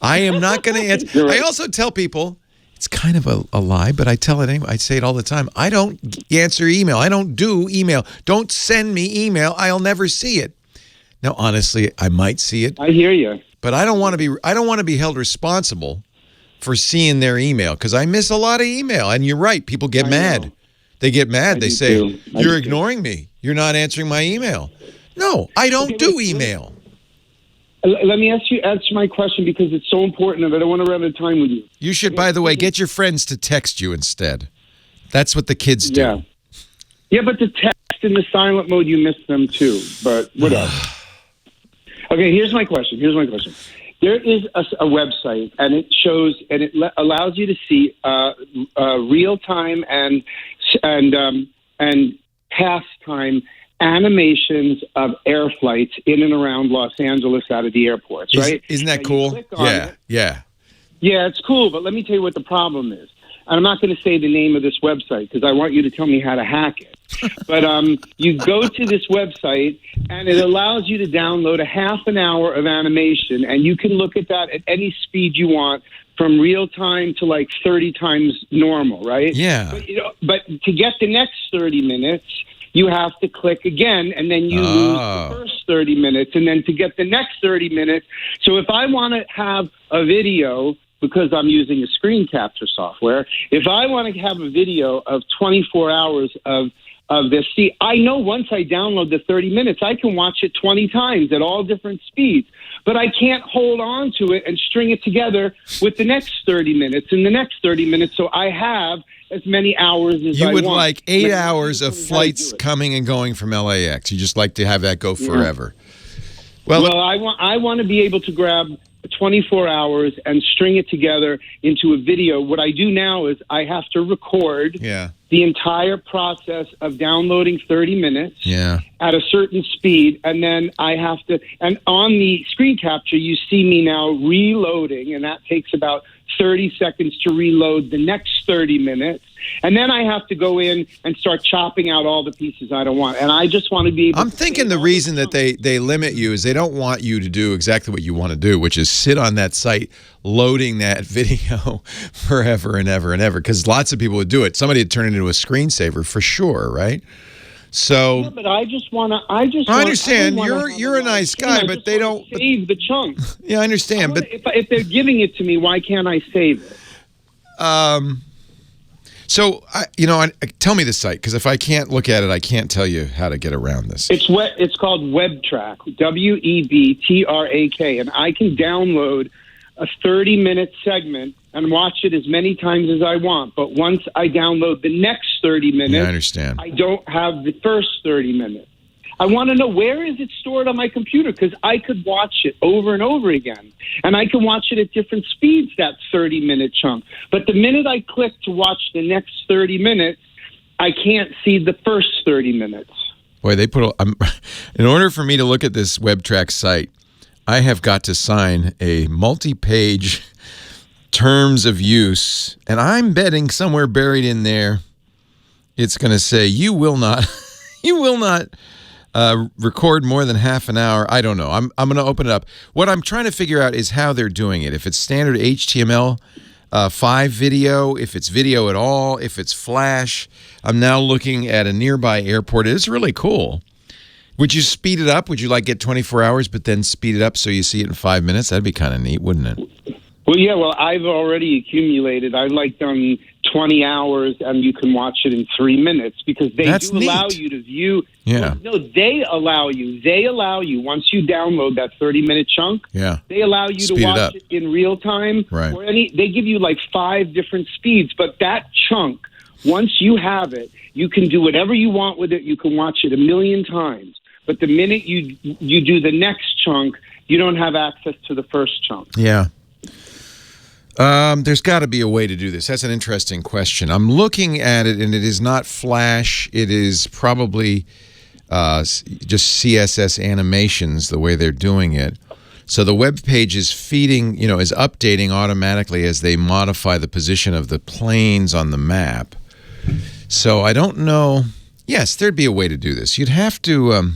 I am not going to answer. I also tell people, it's kind of a lie, but I tell it anyway. I say it all the time. I don't answer email. I don't do email. Don't send me email. I'll never see it. Now, honestly, I might see it. I hear you. But I don't want to be held responsible for seeing their email because I miss a lot of email. And you're right. People get mad. They get mad. They say, you're ignoring me. You're not answering my email. No, I don't do email. Let me answer my question because it's so important and I don't want to run out of time with you. You should, by the way, get your friends to text you instead. That's what the kids do. Yeah. Yeah, but the text in the silent mode, you miss them too. But whatever. Okay, here's my question. There is a website, and it shows, and it allows you to see real time and past time animations of air flights in and around Los Angeles out of the airports. Right? Isn't that cool? Yeah. Yeah, it's cool. But let me tell you what the problem is. And I'm not going to say the name of this website because I want you to tell me how to hack it. But you go to this website, and it allows you to download a half an hour of animation, and you can look at that at any speed you want, from real time to like 30 times normal, right? Yeah. But to get the next 30 minutes, you have to click again, and then you lose the first 30 minutes, and then to get the next 30 minutes. So if I want to have a video, because I'm using a screen capture software, if I want to have a video of 24 hours of this, see, I know once I download the 30 minutes, I can watch it 20 times at all different speeds, but I can't hold on to it and string it together with the next 30 minutes and the next 30 minutes, so I have as many hours as I want. You would like 8 hours of flights coming and going from LAX. You just like to have that go forever. Well, I want to be able to grab 24 hours and string it together into a video. What I do now is I have to record the entire process of downloading 30 minutes at a certain speed, and then I have to, and on the screen capture, you see me now reloading, and that takes about 30 seconds to reload the next 30 minutes. And then I have to go in and start chopping out all the pieces I don't want. And I just want to be able I'm thinking the reason that they limit you is they don't want you to do exactly what you want to do, which is sit on that site loading that video forever and ever and ever. Because lots of people would do it. Somebody would turn it into a screensaver for sure, right? So, yeah, but I just want to. I understand. You're a nice guy, but they don't save the chunk. Yeah, I understand. But if they're giving it to me, why can't I save it? So tell me the site, because if I can't look at it, I can't tell you how to get around this. It's called WebTrak, WEBTRAK, and I can download a 30-minute segment and watch it as many times as I want. But once I download the next 30 minutes, I understand. I don't have the first 30 minutes. I want to know, where is it stored on my computer? Because I could watch it over and over again. And I can watch it at different speeds, that 30-minute chunk. But the minute I click to watch the next 30 minutes, I can't see the first 30 minutes. Boy, they put in order for me to look at this WebTrak site, I have got to sign a multi-page terms of use. And I'm betting somewhere buried in there, it's going to say, you will not record more than half an hour. I don't know. I'm going to open it up. What I'm trying to figure out is how they're doing it. If it's standard HTML5 video, if it's video at all, if it's Flash. I'm now looking at a nearby airport. It's really cool. Would you speed it up? Would you get 24 hours, but then speed it up so you see it in 5 minutes? That'd be kind of neat, wouldn't it? Well, yeah. Well, I've already accumulated. I've done 20 hours, and you can watch it in 3 minutes because they allow you to view. Yeah. No, they allow you. They allow you, once you download that 30-minute chunk, they allow you to watch it in real time. Right. Or they give you 5 different speeds, but that chunk, once you have it, you can do whatever you want with it. You can watch it a million times. But the minute you do the next chunk, you don't have access to the first chunk. Yeah. There's got to be a way to do this. That's an interesting question. I'm looking at it, and it is not Flash. It is probably just CSS animations, the way they're doing it. So the web page is feeding, is updating automatically as they modify the position of the planes on the map. So I don't know. Yes, there'd be a way to do this. You'd have to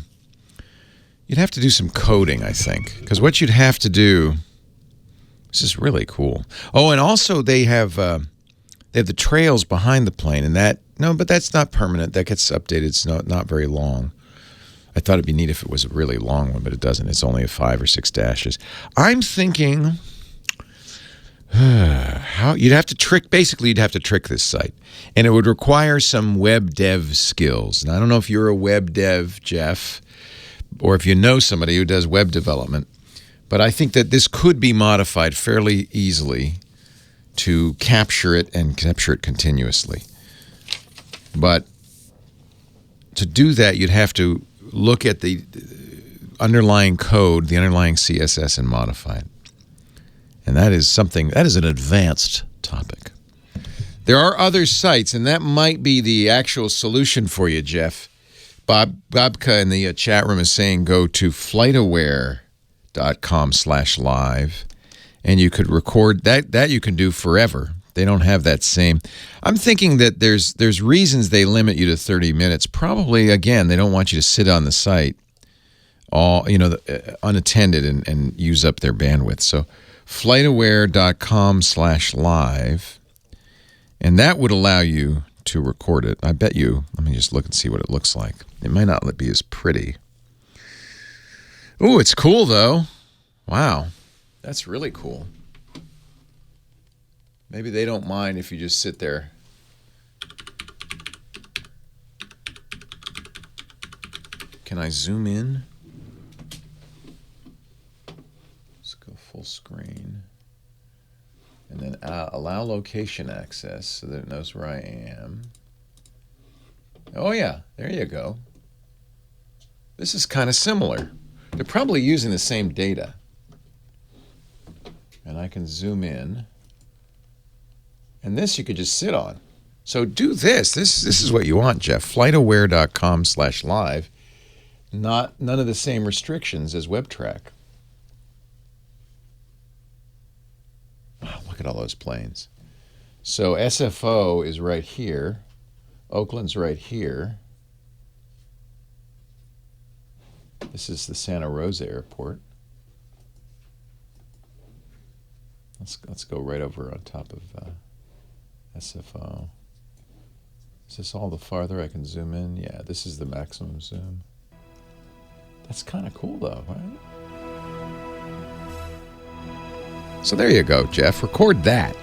You'd have to do some coding, I think, because what you'd have to do. This is really cool. Oh, and also they have the trails behind the plane, and but that's not permanent. That gets updated. It's not very long. I thought it'd be neat if it was a really long one, but it doesn't. It's only 5 or 6 dashes. I'm thinking how you'd have to trick this site, and it would require some web dev skills. And I don't know if you're a web dev, Jeff, or if you know somebody who does web development. But I think that this could be modified fairly easily to capture it and capture it continuously. But to do that, you'd have to look at the underlying code, the underlying CSS, and modify it. And that is an advanced topic. There are other sites, and that might be the actual solution for you, Jeff. Bobka in the chat room is saying go to FlightAware.com/live, and you could record that you can do forever. They don't have that same. I'm thinking that there's reasons they limit you to 30 minutes. Probably, again, they don't want you to sit on the site unattended and use up their bandwidth. So FlightAware.com/live, and that would allow you to record it. I bet you. Let me just look and see what it looks like. It might not be as pretty. Ooh, it's cool, though. Wow. That's really cool. Maybe they don't mind if you just sit there. Can I zoom in? Let's go full screen. And then allow location access so that it knows where I am. Oh, yeah. There you go. This is kind of similar. They're probably using the same data. And I can zoom in. And this you could just sit on. So do this. This is what you want, Jeff. FlightAware.com/live. None of the same restrictions as WebTrack. Wow, look at all those planes. So SFO is right here. Oakland's right here. This is the Santa Rosa Airport. Let's go right over on top of SFO. Is this all the farther I can zoom in? Yeah, this is the maximum zoom. That's kind of cool, though, right? So there you go, Jeff. Record that.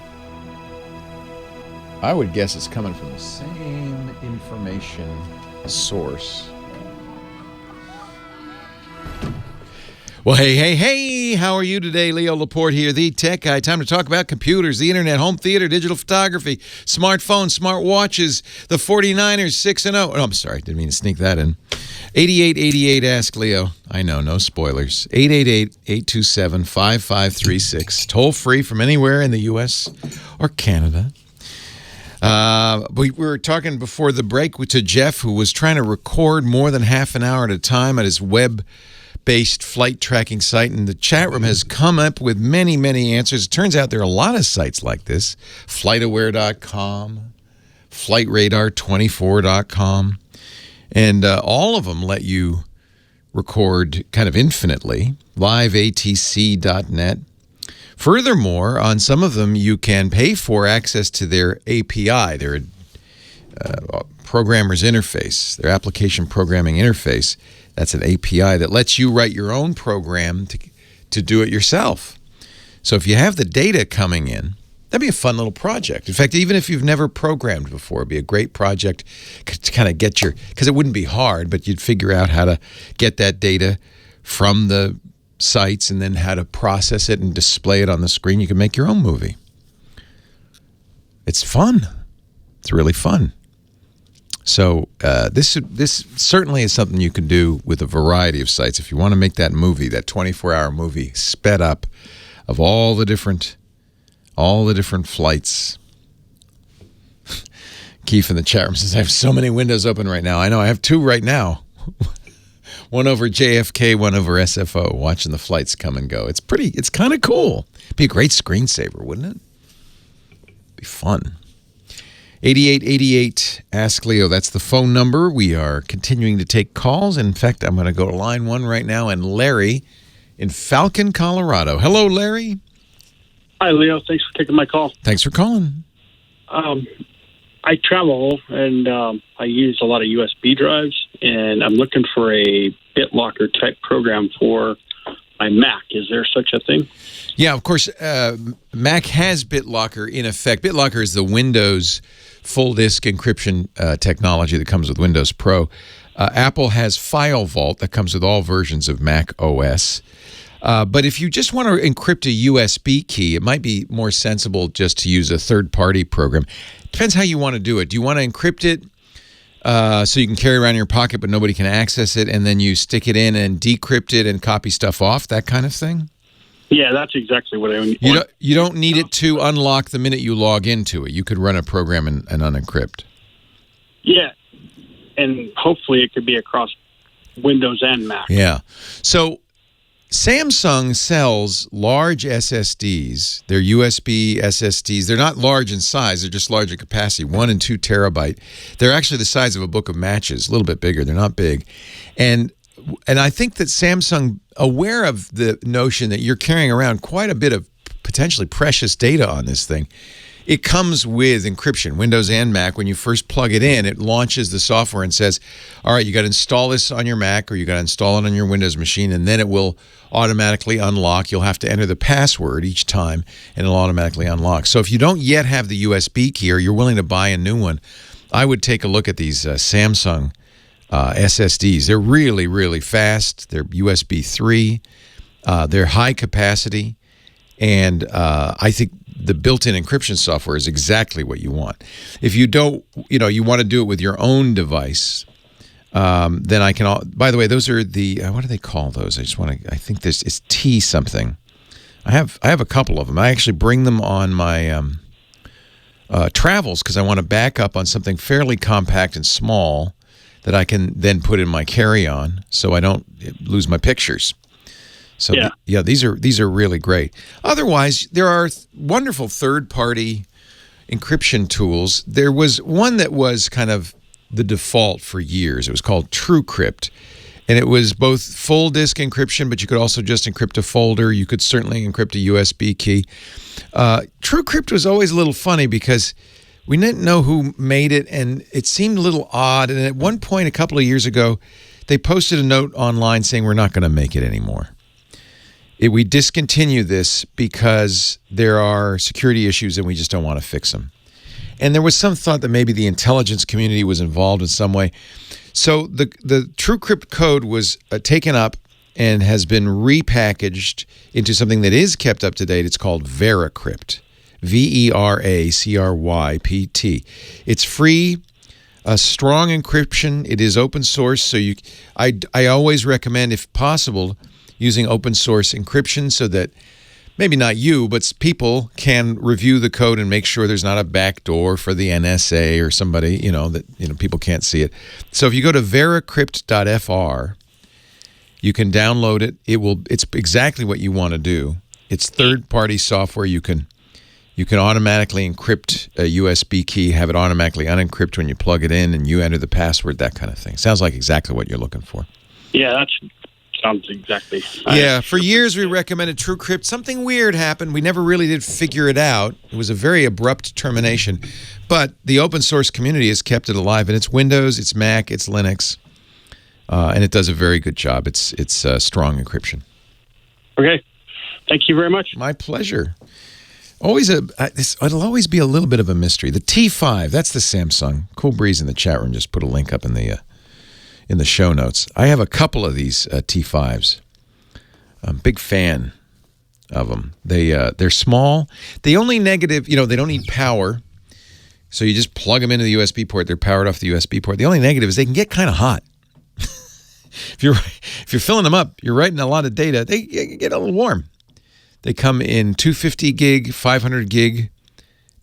I would guess it's coming from the same information source. Well, hey, how are you today? Leo Laporte here, the tech guy. Time to talk about computers, the internet, home theater, digital photography, smartphones, smart watches, the 49ers 6-0. Oh, I'm sorry, didn't mean to sneak that in. 8888 Ask Leo. I know, no spoilers. 888-827-5536. Toll free from anywhere in the U.S. or Canada. We were talking before the break to Jeff, who was trying to record more than half an hour at a time at his web-based flight tracking site, and the chat room has come up with many, many answers. It turns out there are a lot of sites like this. FlightAware.com, FlightRadar24.com, and all of them let you record kind of infinitely. LiveATC.net. Furthermore, on some of them, you can pay for access to their API, their programmer's interface, their application programming interface. That's an API that lets you write your own program to do it yourself. So if you have the data coming in, that'd be a fun little project. In fact, even if you've never programmed before, it'd be a great project to kind of get because it wouldn't be hard, but you'd figure out how to get that data from the sites and then how to process it and display it on the screen. You can make your own movie. It's fun. It's really fun. So this certainly is something you can do with a variety of sites. If you want to make that movie, that 24-hour movie, sped up of all the different flights. Keith in the chat room says, I have so many windows open right now. I know, I have 2 right now. One over JFK, one over SFO, watching the flights come and go. It's kind of cool. It'd be a great screensaver, wouldn't it? Be fun. 8888 Ask Leo. That's the phone number. We are continuing to take calls. In fact, I'm going to go to line 1 right now. And Larry in Falcon, Colorado. Hello, Larry. Hi, Leo. Thanks for taking my call. Thanks for calling. I travel, and I use a lot of USB drives, and I'm looking for a BitLocker type program for my Mac. Is there such a thing? Yeah, of course. Mac has BitLocker in effect. BitLocker is the Windows full disk encryption technology that comes with Windows Pro. Apple has File Vault that comes with all versions of Mac OS. But if you just want to encrypt a USB key, it might be more sensible just to use a third-party program. Depends how you want to do it. Do you want to encrypt it so you can carry around in your pocket but nobody can access it, and then you stick it in and decrypt it and copy stuff off, that kind of thing? Yeah, that's exactly what I want. You don't need it to unlock the minute you log into it. You could run a program and unencrypt. Yeah, and hopefully it could be across Windows and Mac. Yeah. So Samsung sells large SSDs. They're USB SSDs. They're not large in size. They're just large in capacity, 1 and 2 terabyte. They're actually the size of a book of matches, a little bit bigger. They're not big. And I think that Samsung, aware of the notion that you're carrying around quite a bit of potentially precious data on this thing, it comes with encryption, Windows and Mac. When you first plug it in, it launches the software and says, all right, you got to install this on your Mac or you got to install it on your Windows machine, and then it will automatically unlock. You'll have to enter the password each time, and it'll automatically unlock. So if you don't yet have the USB key or you're willing to buy a new one, I would take a look at these Samsung SSDs. They're really, really fast. They're USB 3. They're high capacity. And I think the built-in encryption software is exactly what you want. If you don't, you want to do it with your own device, then I can. By the way, those are the what do they call those? I think this is T something. I have a couple of them. I actually bring them on my travels because I want to back up on something fairly compact and small that I can then put in my carry-on so I don't lose my pictures. So yeah, these are really great. Otherwise, there are wonderful third-party encryption tools. There was one that was kind of the default for years. It was called Truecrypt, and it was both full disk encryption, but you could also just encrypt a folder. You could certainly encrypt a USB key. Truecrypt was always a little funny because we didn't know who made it, and it seemed a little odd. And at one point, a couple of years ago, they posted a note online saying, we're not going to make it anymore. We discontinue this because there are security issues and we just don't want to fix them. And there was some thought that maybe the intelligence community was involved in some way. So the Truecrypt code was taken up and has been repackaged into something that is kept up to date. It's called VeraCrypt. VeraCrypt. It's free, strong encryption. It is open source, so I always recommend, if possible, using open source encryption so that maybe not you, but people can review the code and make sure there's not a backdoor for the NSA or somebody, that people can't see it. So if you go to veracrypt.fr, you can download it. It's exactly what you want to do. It's third-party software. You can automatically encrypt a USB key, have it automatically unencrypt when you plug it in, and you enter the password, that kind of thing. Sounds like exactly what you're looking for. Yeah, that sounds exactly. Yeah, for years we recommended Truecrypt. Something weird happened. We never really did figure it out. It was a very abrupt termination. But the open source community has kept it alive, and it's Windows, it's Mac, it's Linux, and it does a very good job. It's strong encryption. Okay. Thank you very much. My pleasure. It'll always be a little bit of a mystery. The T5, that's the Samsung. Cool Breeze in the chat room just put a link up in the show notes. I have a couple of these T5s. I'm a big fan of them. They're small. The only negative, they don't need power, so you just plug them into the USB port. They're powered off the USB port. The only negative is they can get kind of hot. If you're filling them up, you're writing a lot of data. They get a little warm. They come in 250 gig, 500 gig,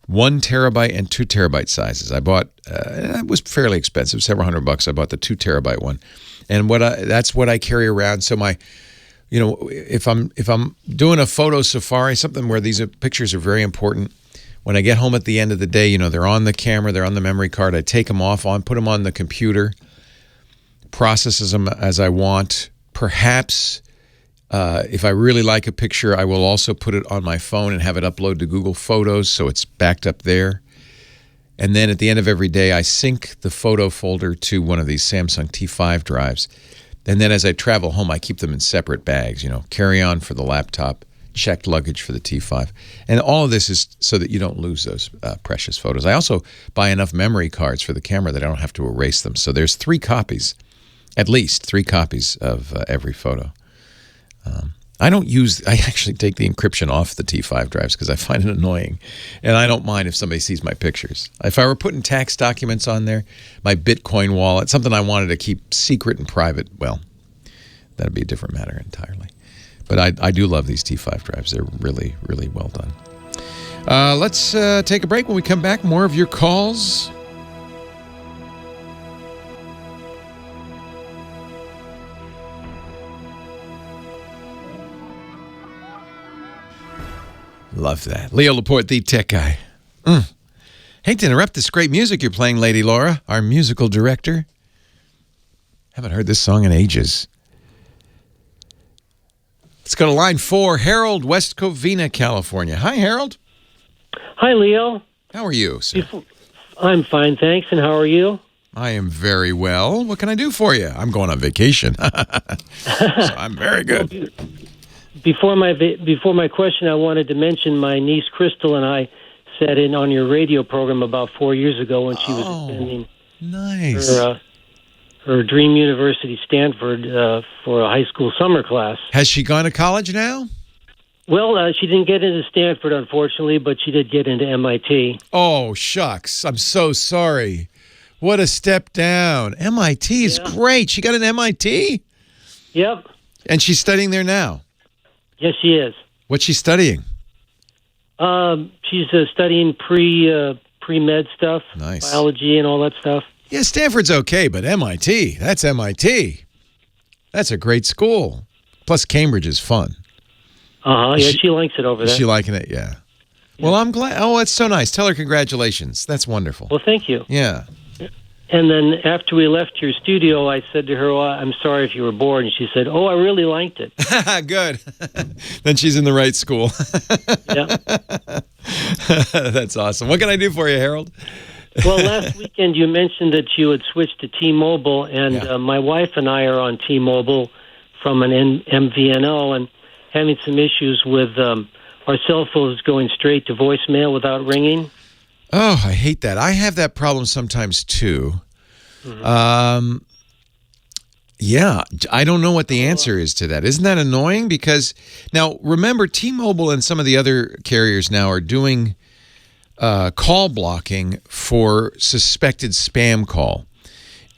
1 terabyte, and 2 terabyte sizes. I bought, it was fairly expensive, several $100. I bought the 2 terabyte one. And that's what I carry around. So if I'm doing a photo safari, something where these pictures are very important, When I get home at the end of the day, they're on the camera, they're on the memory card. I take them off, put them on the computer, processes them as I want. Perhaps if I really like a picture, I will also put it on my phone and have it upload to Google Photos so it's backed up there. And then at the end of every day, I sync the photo folder to one of these Samsung T5 drives. And then as I travel home, I keep them in separate bags, carry-on for the laptop, checked luggage for the T5. And all of this is so that you don't lose those precious photos. I also buy enough memory cards for the camera that I don't have to erase them. So there's 3 copies, at least 3 copies of every photo. I actually take the encryption off the T5 drives because I find it annoying. And I don't mind if somebody sees my pictures. If I were putting tax documents on there, my Bitcoin wallet, something I wanted to keep secret and private, well, that'd be a different matter entirely. But I do love these T5 drives. They're really, really well done. Let's take a break. When we come back, more of your calls. Love that. Leo Laporte, the tech guy. Hate to interrupt this great music you're playing, Lady Laura, our musical director. Haven't heard this song in ages. Let's go to line 4, Harold, West Covina, California. Hi, Harold. Hi, Leo. How are you, sir? I'm fine, thanks. And how are you? I am very well. What can I do for you? I'm going on vacation. So I'm very good. Before my question, I wanted to mention my niece Crystal and I sat in on your radio program about 4 years ago when she was attending her dream university, Stanford, for a high school summer class. Has she gone to college now? Well, she didn't get into Stanford, unfortunately, but she did get into MIT. Oh, shucks. I'm so sorry. What a step down. MIT is great. She got an MIT? Yep. And she's studying there now? Yes, she is. What's she studying? She's studying pre-med stuff, biology and all that stuff. Yeah, Stanford's okay, but MIT, that's MIT. That's a great school. Plus, Cambridge is fun. Yeah, she likes it over there. Is she liking it? Yeah. Well, I'm glad. Oh, that's so nice. Tell her congratulations. That's wonderful. Well, thank you. Yeah. And then after we left your studio, I said to her, well, I'm sorry if you were bored. And she said, oh, I really liked it. Good. Then she's in the right school. Yeah. That's awesome. What can I do for you, Harold? Well, last weekend you mentioned that you had switched to T-Mobile, and my wife and I are on T-Mobile from an MVNO and having some issues with our cell phones going straight to voicemail without ringing. Oh, I hate that. I have that problem sometimes, too. Mm-hmm. Yeah, I don't know what the answer is to that. Isn't that annoying? Because, now, remember, T-Mobile and some of the other carriers now are doing call blocking for suspected spam call.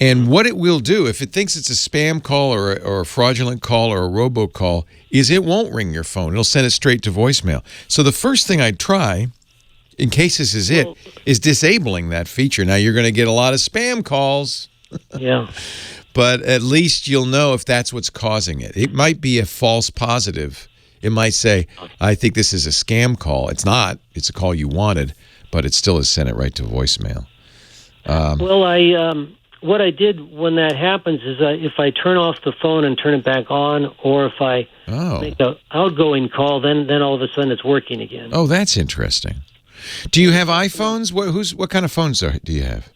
And what it will do, if it thinks it's a spam call or a fraudulent call or a robocall, is it won't ring your phone. It'll send it straight to voicemail. So the first thing I'd try, in case this is it, is disabling that feature. Now, you're going to get a lot of spam calls. Yeah. But at least you'll know if that's what's causing it. It might be a false positive. It might say, I think this is a scam call. It's not. It's a call you wanted, but it still has sent it right to voicemail. Well, what I did when that happens is if I turn off the phone and turn it back on, or if I make an outgoing call, then all of a sudden it's working again. Oh, that's interesting. Do you have iPhones? What kind of phones do you have?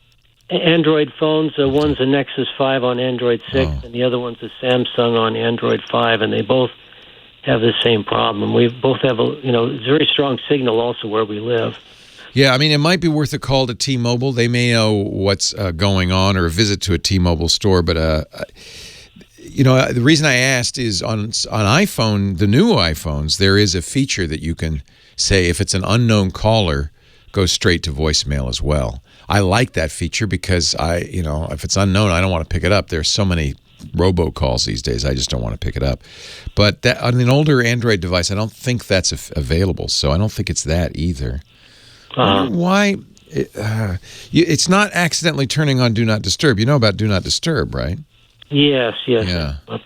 Android phones. One's a Nexus 5 on Android 6, and the other one's a Samsung on Android 5, and they both have the same problem. We both have it's a very strong signal also where we live. Yeah, I mean, it might be worth a call to T-Mobile. They may know what's going on, or a visit to a T-Mobile store. But the reason I asked is on iPhone, the new iPhones, there is a feature that you can say if it's an unknown caller, go straight to voicemail as well. I like that feature because if it's unknown, I don't want to pick it up. There's so many robocalls these days, I just don't want to pick it up. But that, on an older Android device, I don't think that's available, so I don't think it's that either. Why? It's not accidentally turning on Do Not Disturb. You know about Do Not Disturb, right? Yes. Yeah. About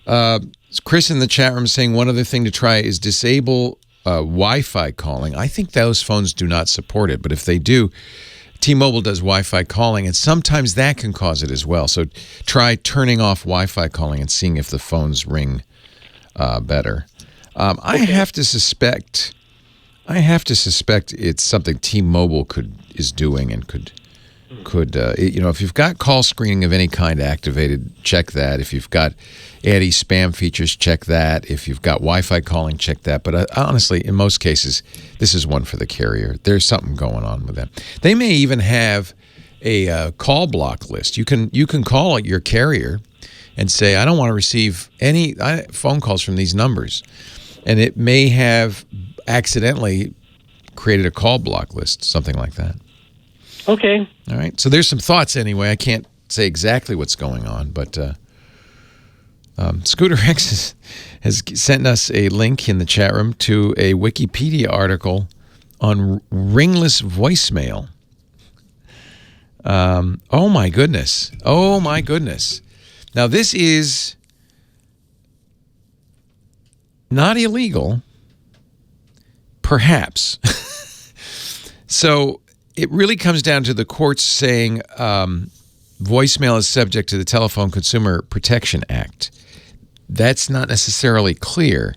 that. Chris in the chat room saying one other thing to try is disable Wi-Fi calling. I think those phones do not support it, but if they do, T-Mobile does Wi-Fi calling, and sometimes that can cause it as well. So try turning off Wi-Fi calling and seeing if the phones ring better. I have to suspect it's something T-Mobile is doing and could if you've got call screening of any kind activated, check that. If you've got anti-spam features, check that. If you've got Wi-Fi calling, check that. But honestly, in most cases, this is one for the carrier. There's something going on with them. They may even have a call block list. You can call your carrier and say, I don't want to receive any phone calls from these numbers. And it may have accidentally created a call block list, something like that. Okay. All right. So there's some thoughts anyway. I can't say exactly what's going on, but Scooter X has sent us a link in the chat room to a Wikipedia article on ringless voicemail. Oh, my goodness. Oh, my goodness. Now, this is not illegal, perhaps. So it really comes down to the courts saying voicemail is subject to the Telephone Consumer Protection Act. That's not necessarily clear,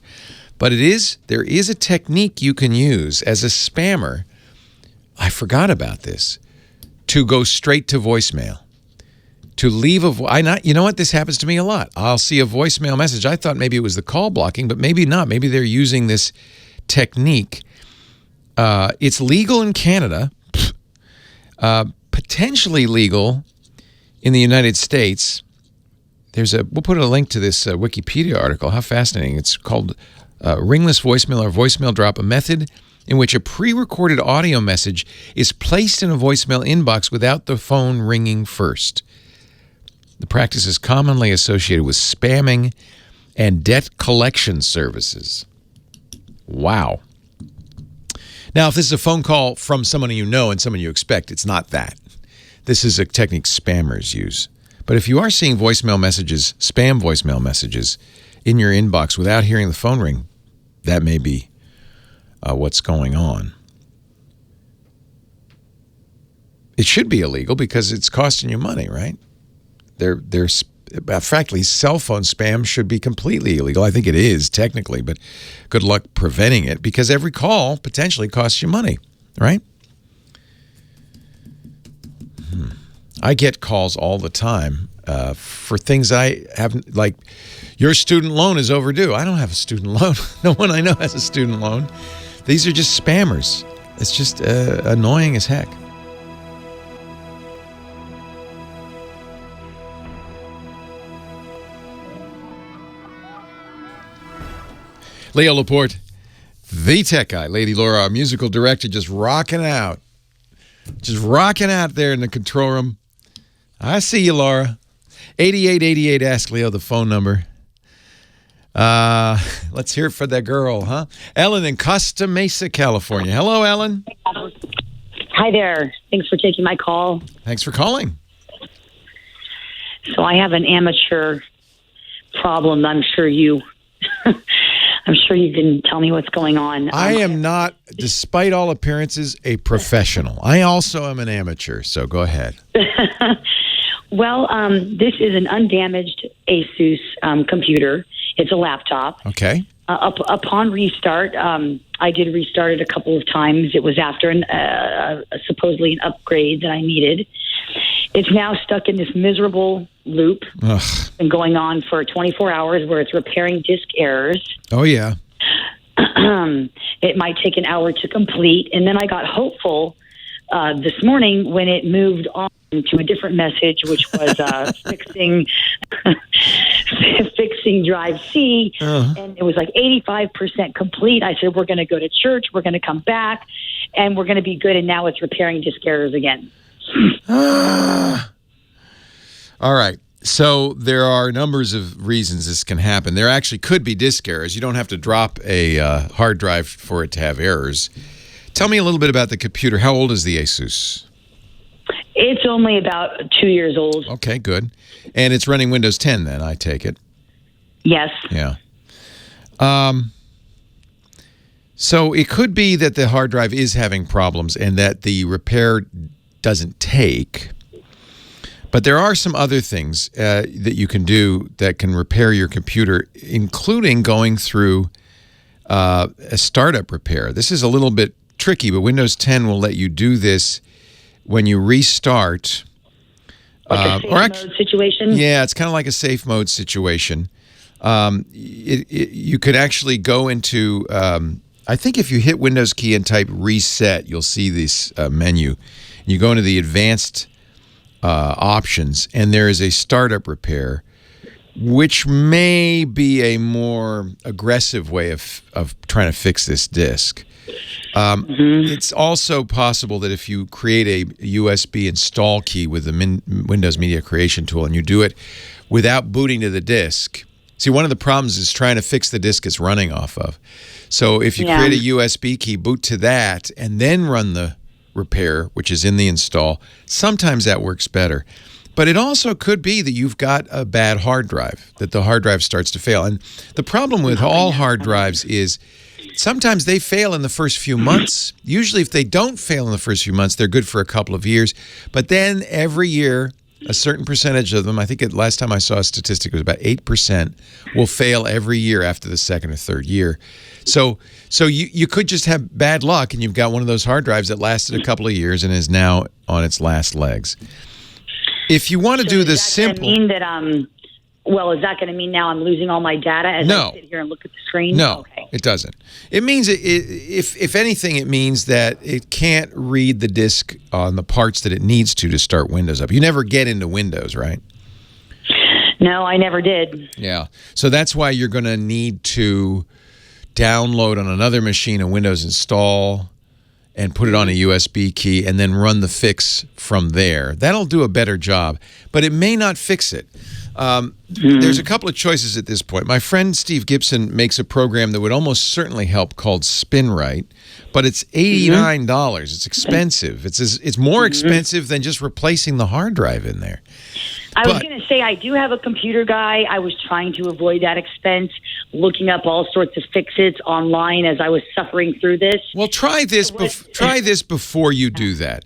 but there is a technique you can use as a spammer. I forgot about this. To go straight to voicemail. To leave you know what? This happens to me a lot. I'll see a voicemail message. I thought maybe it was the call blocking, but maybe not. Maybe they're using this technique. It's legal in Canada. Potentially legal in the United States. We'll put a link to this Wikipedia article. How fascinating. It's called Ringless Voicemail or Voicemail Drop, a method in which a pre-recorded audio message is placed in a voicemail inbox without the phone ringing first. The practice is commonly associated with spamming and debt collection services. Wow. Now, if this is a phone call from someone you know and someone you expect, it's not that. This is a technique spammers use. But if you are seeing voicemail messages, spam voicemail messages, in your inbox without hearing the phone ring, that may be what's going on. It should be illegal because it's costing you money, right? Frankly, cell phone spam should be completely illegal. I think it is technically, but good luck preventing it because every call potentially costs you money, right? I get calls all the time for things I haven't, like your student loan is overdue. I don't have a student loan. No one I know has a student loan. These are just spammers. It's just annoying as heck. Leo Laporte, the tech guy. Lady Laura, our musical director, just rocking out. Just rocking out there in the control room. I see you, Laura. 8888, ask Leo the phone number. Let's hear it for that girl, huh? Ellen in Costa Mesa, California. Hello, Ellen. Hi there. Thanks for taking my call. Thanks for calling. So I have an amateur problem. I'm sure you can tell me what's going on. I am not, despite all appearances, a professional. I also am an amateur, so go ahead. Well, this is an undamaged Asus computer. It's a laptop. Okay. Upon restart, I did restart it a couple of times. It was after supposedly an upgrade that I needed. It's now stuck in this miserable loop. Ugh. It's been going on for 24 hours where it's repairing disk errors. Oh, yeah. It might take an hour to complete. And then I got hopeful this morning when it moved on to a different message, which was fixing drive C. And it was like 85% complete. I said, we're going to go to church. We're going to come back and we're going to be good. And now it's repairing disk errors again. All right. So there are numbers of reasons this can happen. There actually could be disk errors. You don't have to drop a hard drive for it to have errors. Tell me a little bit about the computer. How old is the Asus? It's only about 2 years old. Okay, good. And it's running Windows 10 then, I take it. Yes. Yeah. So it could be that the hard drive is having problems and that the repair doesn't take. But there are some other things that you can do that can repair your computer, including going through a startup repair. This is a little bit tricky, but Windows 10 will let you do this when you restart. Like a safe mode situation? Yeah, it's kind of like a safe mode situation. You could actually go into, I think if you hit Windows key and type reset, you'll see this menu. You go into the advanced options, and there is a startup repair, which may be a more aggressive way of trying to fix this disk. It's also possible that if you create a USB install key with the Windows Media Creation tool and you do it without booting to the disk, see, one of the problems is trying to fix the disk it's running off of. So if you create a USB key, boot to that, and then run the repair, which is in the install, sometimes that works better. But it also could be that you've got a bad hard drive, that the hard drive starts to fail. And the problem with all hard drives is sometimes they fail in the first few months. Usually if they don't fail in the first few months, they're good for a couple of years. But then every year, a certain percentage of them, I think last time I saw a statistic, it was about 8%, will fail every year after the second or third year. So you could just have bad luck, and you've got one of those hard drives that lasted a couple of years and is now on its last legs. If you want to do the simple... Mean that, is that going to mean now I'm losing all my data as I sit here and look at the screen? No, okay. It doesn't. It means, if anything, it means that it can't read the disk on the parts that it needs to start Windows up. You never get into Windows, right? No, I never did. Yeah. So that's why you're going to need to download on another machine a Windows install and put it on a USB key and then run the fix from there. That'll do a better job, but it may not fix it. There's a couple of choices at this point. My friend Steve Gibson makes a program that would almost certainly help called Spinrite, but it's $89. It's expensive. It's more expensive than just replacing the hard drive in there. I was going to say, I do have a computer guy. I was trying to avoid that expense, looking up all sorts of fix-its online as I was suffering through this. Well, try this before you do that.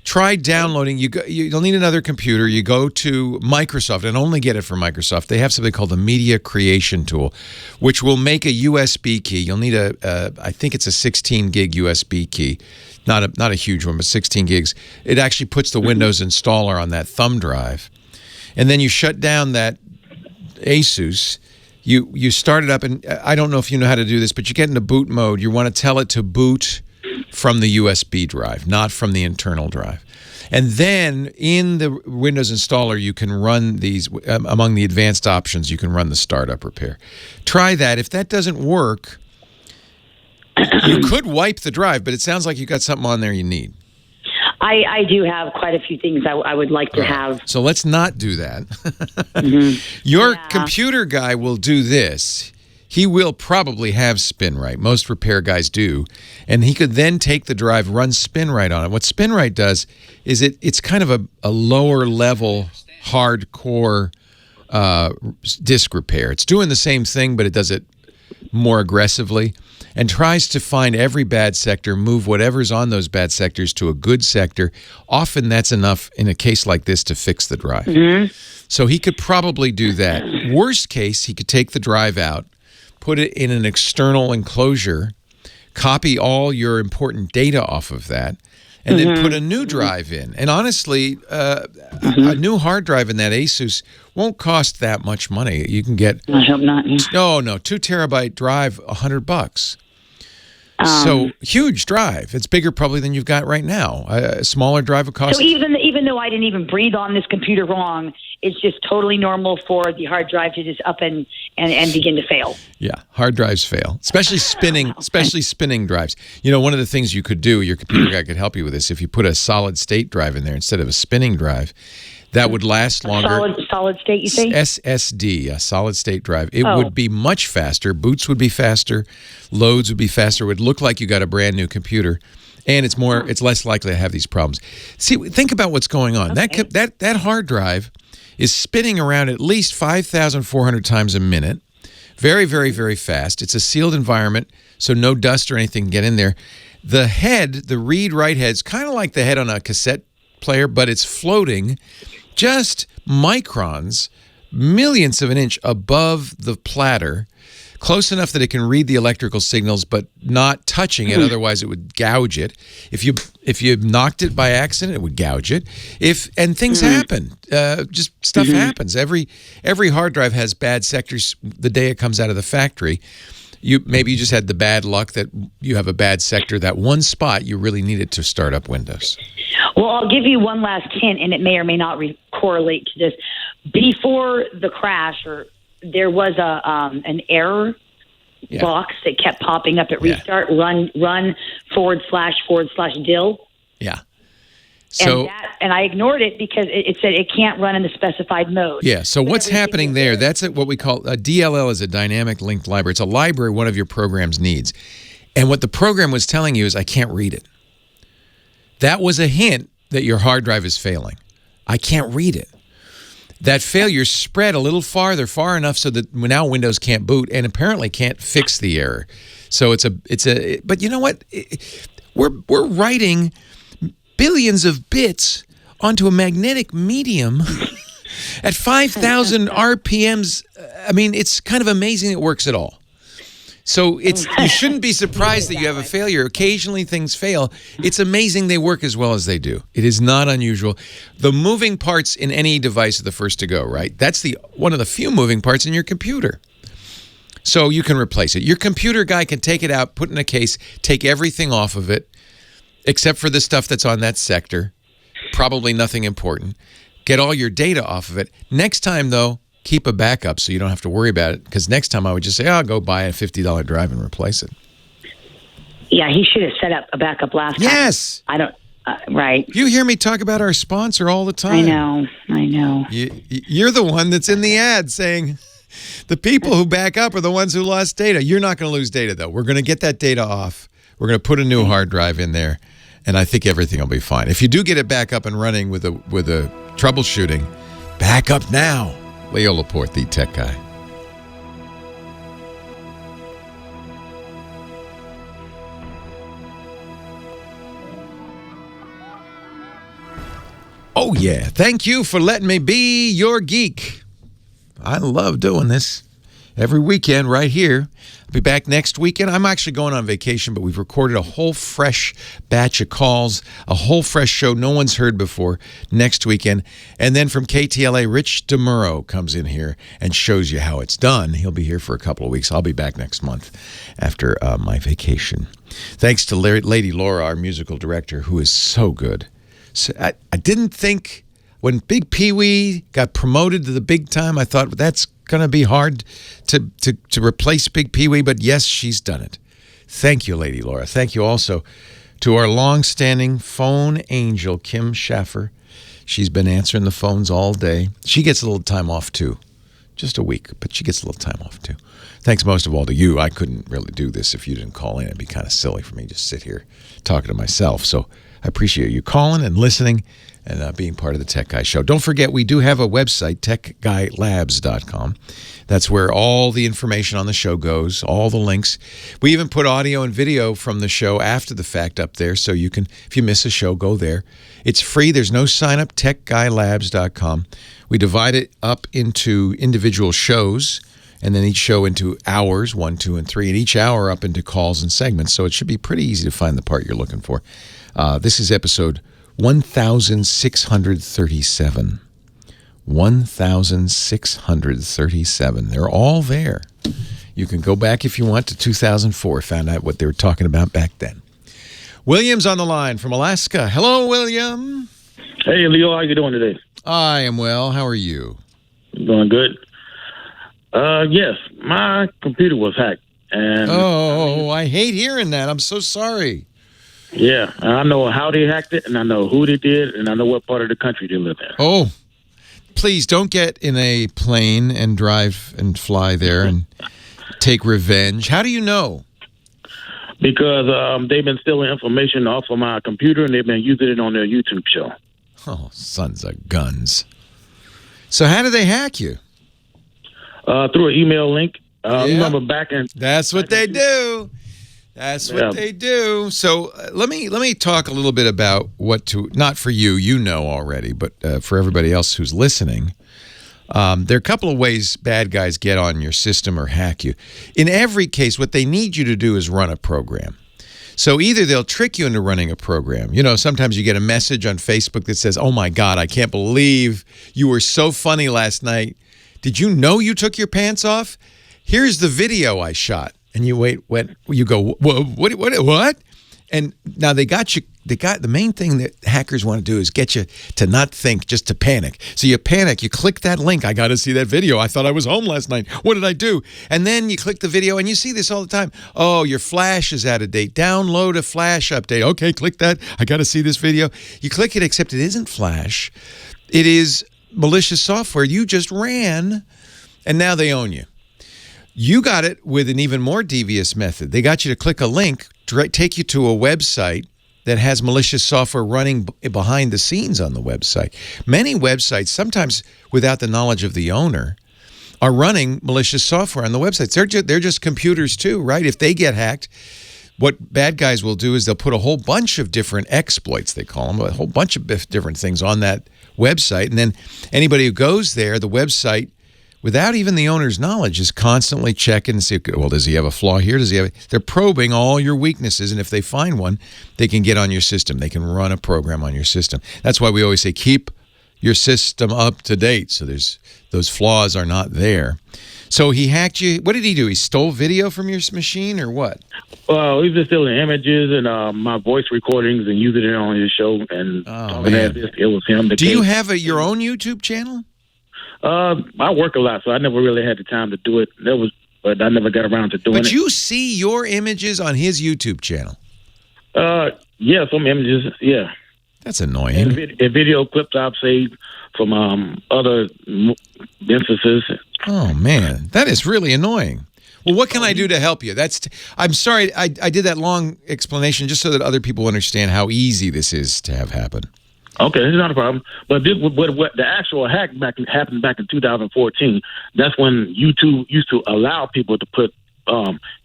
Try downloading. You'll need another computer. You go to Microsoft, and only get it from Microsoft. They have something called the Media Creation tool, which will make a USB key. You'll need I think it's a 16 gig USB key, not a huge one, but 16 gigs. It actually puts the Windows installer on that thumb drive, and then you shut down that Asus. You start it up, and I don't know if you know how to do this, but you get into boot mode. You want to tell it to boot from the USB drive, not from the internal drive. And then in the Windows installer, you can run these, among the advanced options, you can run the startup repair. Try that. If that doesn't work, you could wipe the drive, but it sounds like you got something on there you need. I do have quite a few things I would like to have. So let's not do that. Your computer guy will do this. He will probably have Spinrite. Most repair guys do. And he could then take the drive, run Spinrite on it. What Spinrite does is it's kind of a lower level, hardcore disk repair. It's doing the same thing, but it does it more aggressively and tries to find every bad sector, move whatever's on those bad sectors to a good sector. Often that's enough in a case like this to fix the drive. So he could probably do that. Worst case, he could take the drive out, put it in an external enclosure, copy all your important data off of that, and then put a new drive in. And honestly, a new hard drive in that Asus won't cost that much money. You can get... I hope not. No, 2 terabyte drive, $100. So huge drive. It's bigger probably than you've got right now. A smaller drive would cost... So even though I didn't even breathe on this computer wrong, it's just totally normal for the hard drive to just up and begin to fail. Yeah, hard drives fail, especially spinning drives. You know, one of the things you could do, your computer guy could help you with this, if you put a solid state drive in there instead of a spinning drive, that would last longer. Solid state, you say? SSD, a solid state drive. It would be much faster. Boots would be faster. Loads would be faster. It would look like you got a brand new computer. And it's less likely to have these problems. See, think about what's going on. Okay. That hard drive is spinning around at least 5,400 times a minute, Very, very, very fast. It's a sealed environment, so no dust or anything can get in there. The head, the read-write head's kind of like the head on a cassette player, but it's floating just microns, millionths of an inch above the platter, close enough that it can read the electrical signals, but not touching it. Otherwise, it would gouge it. If you knocked it by accident, it would gouge it. And things happen. Just stuff happens. Every hard drive has bad sectors the day it comes out of the factory. Maybe you just had the bad luck that you have a bad sector, that one spot you really needed to start up Windows. Well, I'll give you one last hint, and it may or may not correlate to this. Before the crash, there was an error box that kept popping up at restart. Run //dill. Yeah. So, and I ignored it because it said it can't run in the specified mode. Yeah, so what's happening there, that's what we call a DLL is a dynamic linked library. It's a library one of your programs needs. And what the program was telling you is, I can't read it. That was a hint that your hard drive is failing. I can't read it. That failure spread a little farther, far enough so that now Windows can't boot and apparently can't fix the error. So but you know what? We're writing billions of bits onto a magnetic medium at 5,000 RPMs. I mean, it's kind of amazing it works at all. So you shouldn't be surprised that you have a failure. Occasionally things fail. It's amazing they work as well as they do. It is not unusual. The moving parts in any device are the first to go, right? That's one of the few moving parts in your computer. So you can replace it. Your computer guy can take it out, put it in a case, take everything off of it, except for the stuff that's on that sector. Probably nothing important. Get all your data off of it. Next time, though, keep a backup so you don't have to worry about it. Because next time I would just say, I'll go buy a $50 drive and replace it. Yeah, he should have set up a backup last time. Yes. I don't, right. You hear me talk about our sponsor all the time. I know. You're the one that's in the ad saying the people who back up are the ones who lost data. You're not going to lose data, though. We're going to get that data off. We're going to put a new hard drive in there, and I think everything will be fine. If you do get it back up and running with a troubleshooting, back up now. Leo Laporte, the tech guy. Oh, yeah. Thank you for letting me be your geek. I love doing this every weekend right here. I'll be back next weekend. I'm actually going on vacation, but we've recorded a whole fresh batch of calls, a whole fresh show no one's heard before next weekend. And then from KTLA, Rich DeMuro comes in here and shows you how it's done. He'll be here for a couple of weeks. I'll be back next month after my vacation. Thanks to Lady Laura, our musical director, who is so good. So I didn't think when Big Pee-wee got promoted to the big time, I thought that's going to be hard to replace Big Pee-wee, but yes, she's done it. Thank you, Lady Laura. Thank you also to our long-standing phone angel, Kim Schaffer. She's been answering the phones all day. She gets a little time off, too. Just a week, but she gets a little time off, too. Thanks most of all to you. I couldn't really do this if you didn't call in. It'd be kind of silly for me to just sit here talking to myself. So I appreciate you calling and listening and being part of the Tech Guy Show. Don't forget, we do have a website, techguylabs.com. That's where all the information on the show goes, all the links. We even put audio and video from the show after the fact up there, so you can, if you miss a show, go there. It's free. There's no sign-up, techguylabs.com. We divide it up into individual shows, and then each show into hours, 1, 2, and 3, and each hour up into calls and segments, so it should be pretty easy to find the part you're looking for. This is episode 1,637. 1,637. They're all there. You can go back if you want to 2004, find out what they were talking about back then. William's on the line from Alaska. Hello, William. Hey, Leo. How you doing today? I am well. How are you? Doing good. Yes, my computer was hacked. And I hate hearing that. I'm so sorry. Yeah, I know how they hacked it, and I know who they did, and I know what part of the country they live in. Oh, please don't get in a plane and drive and fly there and take revenge. How do you know? Because they've been stealing information off of my computer, and they've been using it on their YouTube show. Oh, sons of guns. So how did they hack you? Through an email link. Remember back in... That's what they do. That's what they do. So let me talk a little bit about what to, not for you, you know already, but for everybody else who's listening. There are a couple of ways bad guys get on your system or hack you. In every case, what they need you to do is run a program. So either they'll trick you into running a program. You know, sometimes you get a message on Facebook that says, "Oh my God, I can't believe you were so funny last night. Did you know you took your pants off? Here's the video I shot." And you you go, what? And now they got you. The main thing that hackers want to do is get you to not think, just to panic. So you panic, you click that link. I got to see that video. I thought I was home last night. What did I do? And then you click the video, and you see this all the time. Oh, your Flash is out of date. Download a Flash update. Okay, click that. I got to see this video. You click it, except it isn't Flash. It is malicious software you just ran, and now they own you. You got it with an even more devious method. They got you to click a link, take you to a website that has malicious software running behind the scenes on the website. Many websites, sometimes without the knowledge of the owner, are running malicious software on the websites. They're just computers too, right? If they get hacked, what bad guys will do is they'll put a whole bunch of different exploits, they call them, a whole bunch of different things on that website. And then anybody who goes there, the website, without even the owner's knowledge, is constantly checking and see, well, does he have a flaw here? Does he have? They're probing all your weaknesses, and if they find one, they can get on your system. They can run a program on your system. That's why we always say keep your system up to date, so those flaws are not there. So he hacked you. What did he do? He stole video from your machine, or what? Well, he's been stealing images and my voice recordings and using it on his show. And it was him. Do you have your own YouTube channel? I work a lot, so I never really had the time to do it. But I never got around to doing it. But you see your images on his YouTube channel? Yeah, some images, yeah. That's annoying. And video clips I've saved from other instances. Oh, man. That is really annoying. Well, what can I do to help you? I'm sorry, I did that long explanation just so that other people understand how easy this is to have happen. Okay, it's not a problem. But what the actual hack happened back in 2014. That's when YouTube used to allow people to put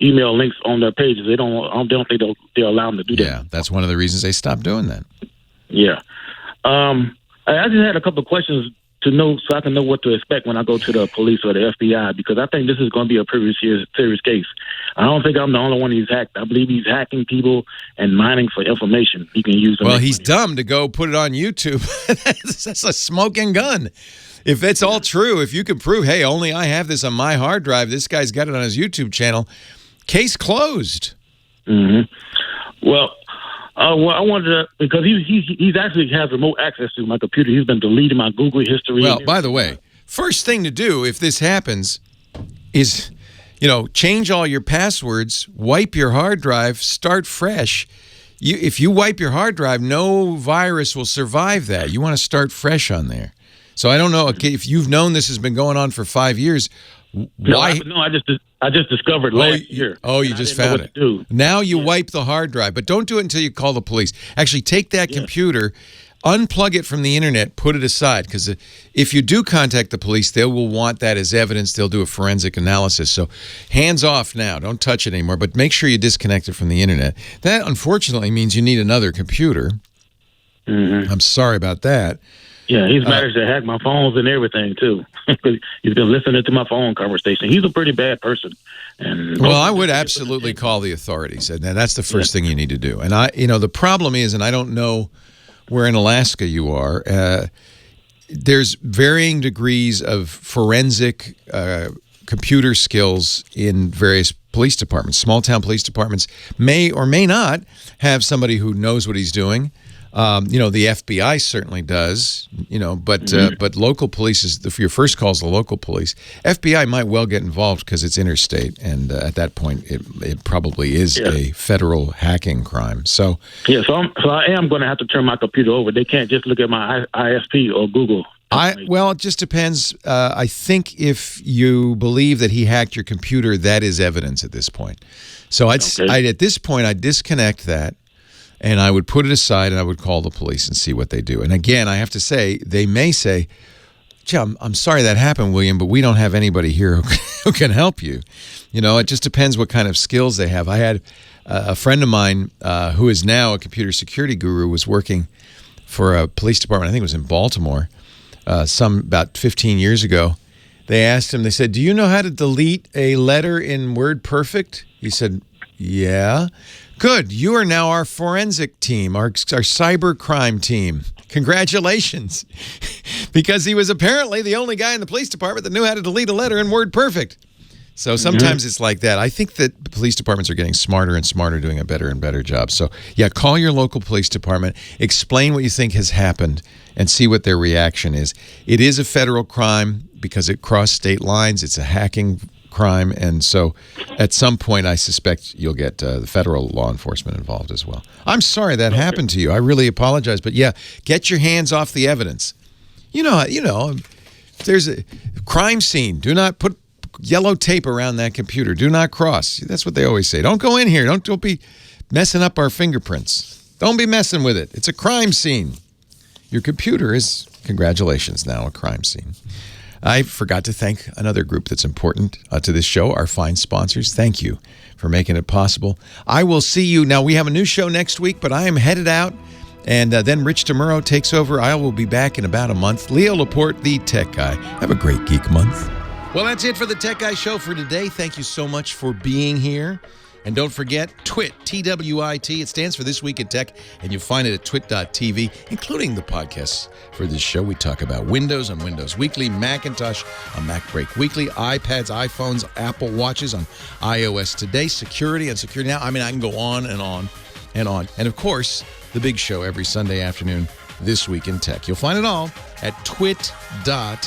email links on their pages. They don't think they'll allow them to do that. Yeah, that's one of the reasons they stopped doing that. Yeah. I just had a couple of questions to know so I can know what to expect when I go to the police or the FBI, because I think this is going to be a pretty serious case. I don't think I'm the only one he's hacked. I believe he's hacking people and mining for information he can use. Well, he's dumb to go put it on YouTube. That's a smoking gun. If it's all true, if you can prove, hey, only I have this on my hard drive, this guy's got it on his YouTube channel, case closed. Mm-hmm. Well, I wanted to, because he's actually has remote access to my computer. He's been deleting my Google history. Well, by the way, first thing to do if this happens is, change all your passwords, wipe your hard drive, start fresh. If you wipe your hard drive, no virus will survive that. You want to start fresh on there. So I don't know if you've known this has been going on for 5 years. Why? No, I just discovered last year. Oh, you just found it. Now you wipe the hard drive, but don't do it until you call the police. Actually, take that computer, unplug it from the internet, put it aside, because if you do contact the police, they will want that as evidence. They'll do a forensic analysis. So hands off now. Don't touch it anymore, but make sure you disconnect it from the internet. That, unfortunately, means you need another computer. Mm-hmm. I'm sorry about that. Yeah, he's managed to hack my phones and everything, too. He's been listening to my phone conversation. He's a pretty bad person. Well, I would absolutely call the authorities, and that's the first thing you need to do. And the problem is, and I don't know where in Alaska you are, there's varying degrees of forensic computer skills in various police departments. Small-town police departments may or may not have somebody who knows what he's doing. The FBI certainly does, but local police your first call is the local police. FBI might well get involved because it's interstate, and at that point, it probably is a federal hacking crime. So I am going to have to turn my computer over. They can't just look at my ISP or Google. Well, it just depends. I think if you believe that he hacked your computer, that is evidence at this point. So at this point, I'd disconnect that. And I would put it aside and I would call the police and see what they do. And again, I have to say, they may say, gee, I'm sorry that happened, William, but we don't have anybody here who can help you. It just depends what kind of skills they have. I had a friend of mine who is now a computer security guru, was working for a police department, I think it was in Baltimore, about 15 years ago. They asked him, they said, do you know how to delete a letter in WordPerfect? He said, yeah. Good. You are now our forensic team, our cyber crime team. Congratulations. Because he was apparently the only guy in the police department that knew how to delete a letter in WordPerfect. So sometimes it's like that. I think that police departments are getting smarter and smarter, doing a better and better job. So, yeah, call your local police department, explain what you think has happened, and see what their reaction is. It is a federal crime because it crossed state lines. It's a hacking crime. And so at some point, I suspect you'll get the federal law enforcement involved as well. I'm sorry that happened to you. I really apologize. But, yeah, get your hands off the evidence. There's a crime scene. Do not put yellow tape around that computer. Do not cross. That's what they always say. Don't go in here. Don't be messing up our fingerprints. Don't be messing with it. It's a crime scene. Your computer is, congratulations, now a crime scene. I forgot to thank another group that's important to this show, our fine sponsors. Thank you for making it possible. I will see you. Now, we have a new show next week, but I am headed out, and then Rich DeMuro takes over. I will be back in about a month. Leo Laporte, the Tech Guy. Have a great Geek Month. Well, that's it for the Tech Guy Show for today. Thank you so much for being here. And don't forget, TWIT, T-W-I-T. It stands for This Week in Tech, and you'll find it at twit.tv, including the podcasts for this show. We talk about Windows on Windows Weekly, Macintosh on Mac Break Weekly, iPads, iPhones, Apple Watches on iOS Today, security on Security Now. I mean, I can go on and on and on. And, of course, the big show every Sunday afternoon, This Week in Tech. You'll find it all at twit.tv.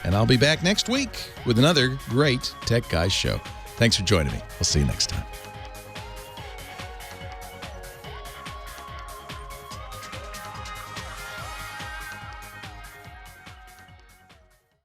And I'll be back next week with another great Tech Guys show. Thanks for joining me. We'll see you next time.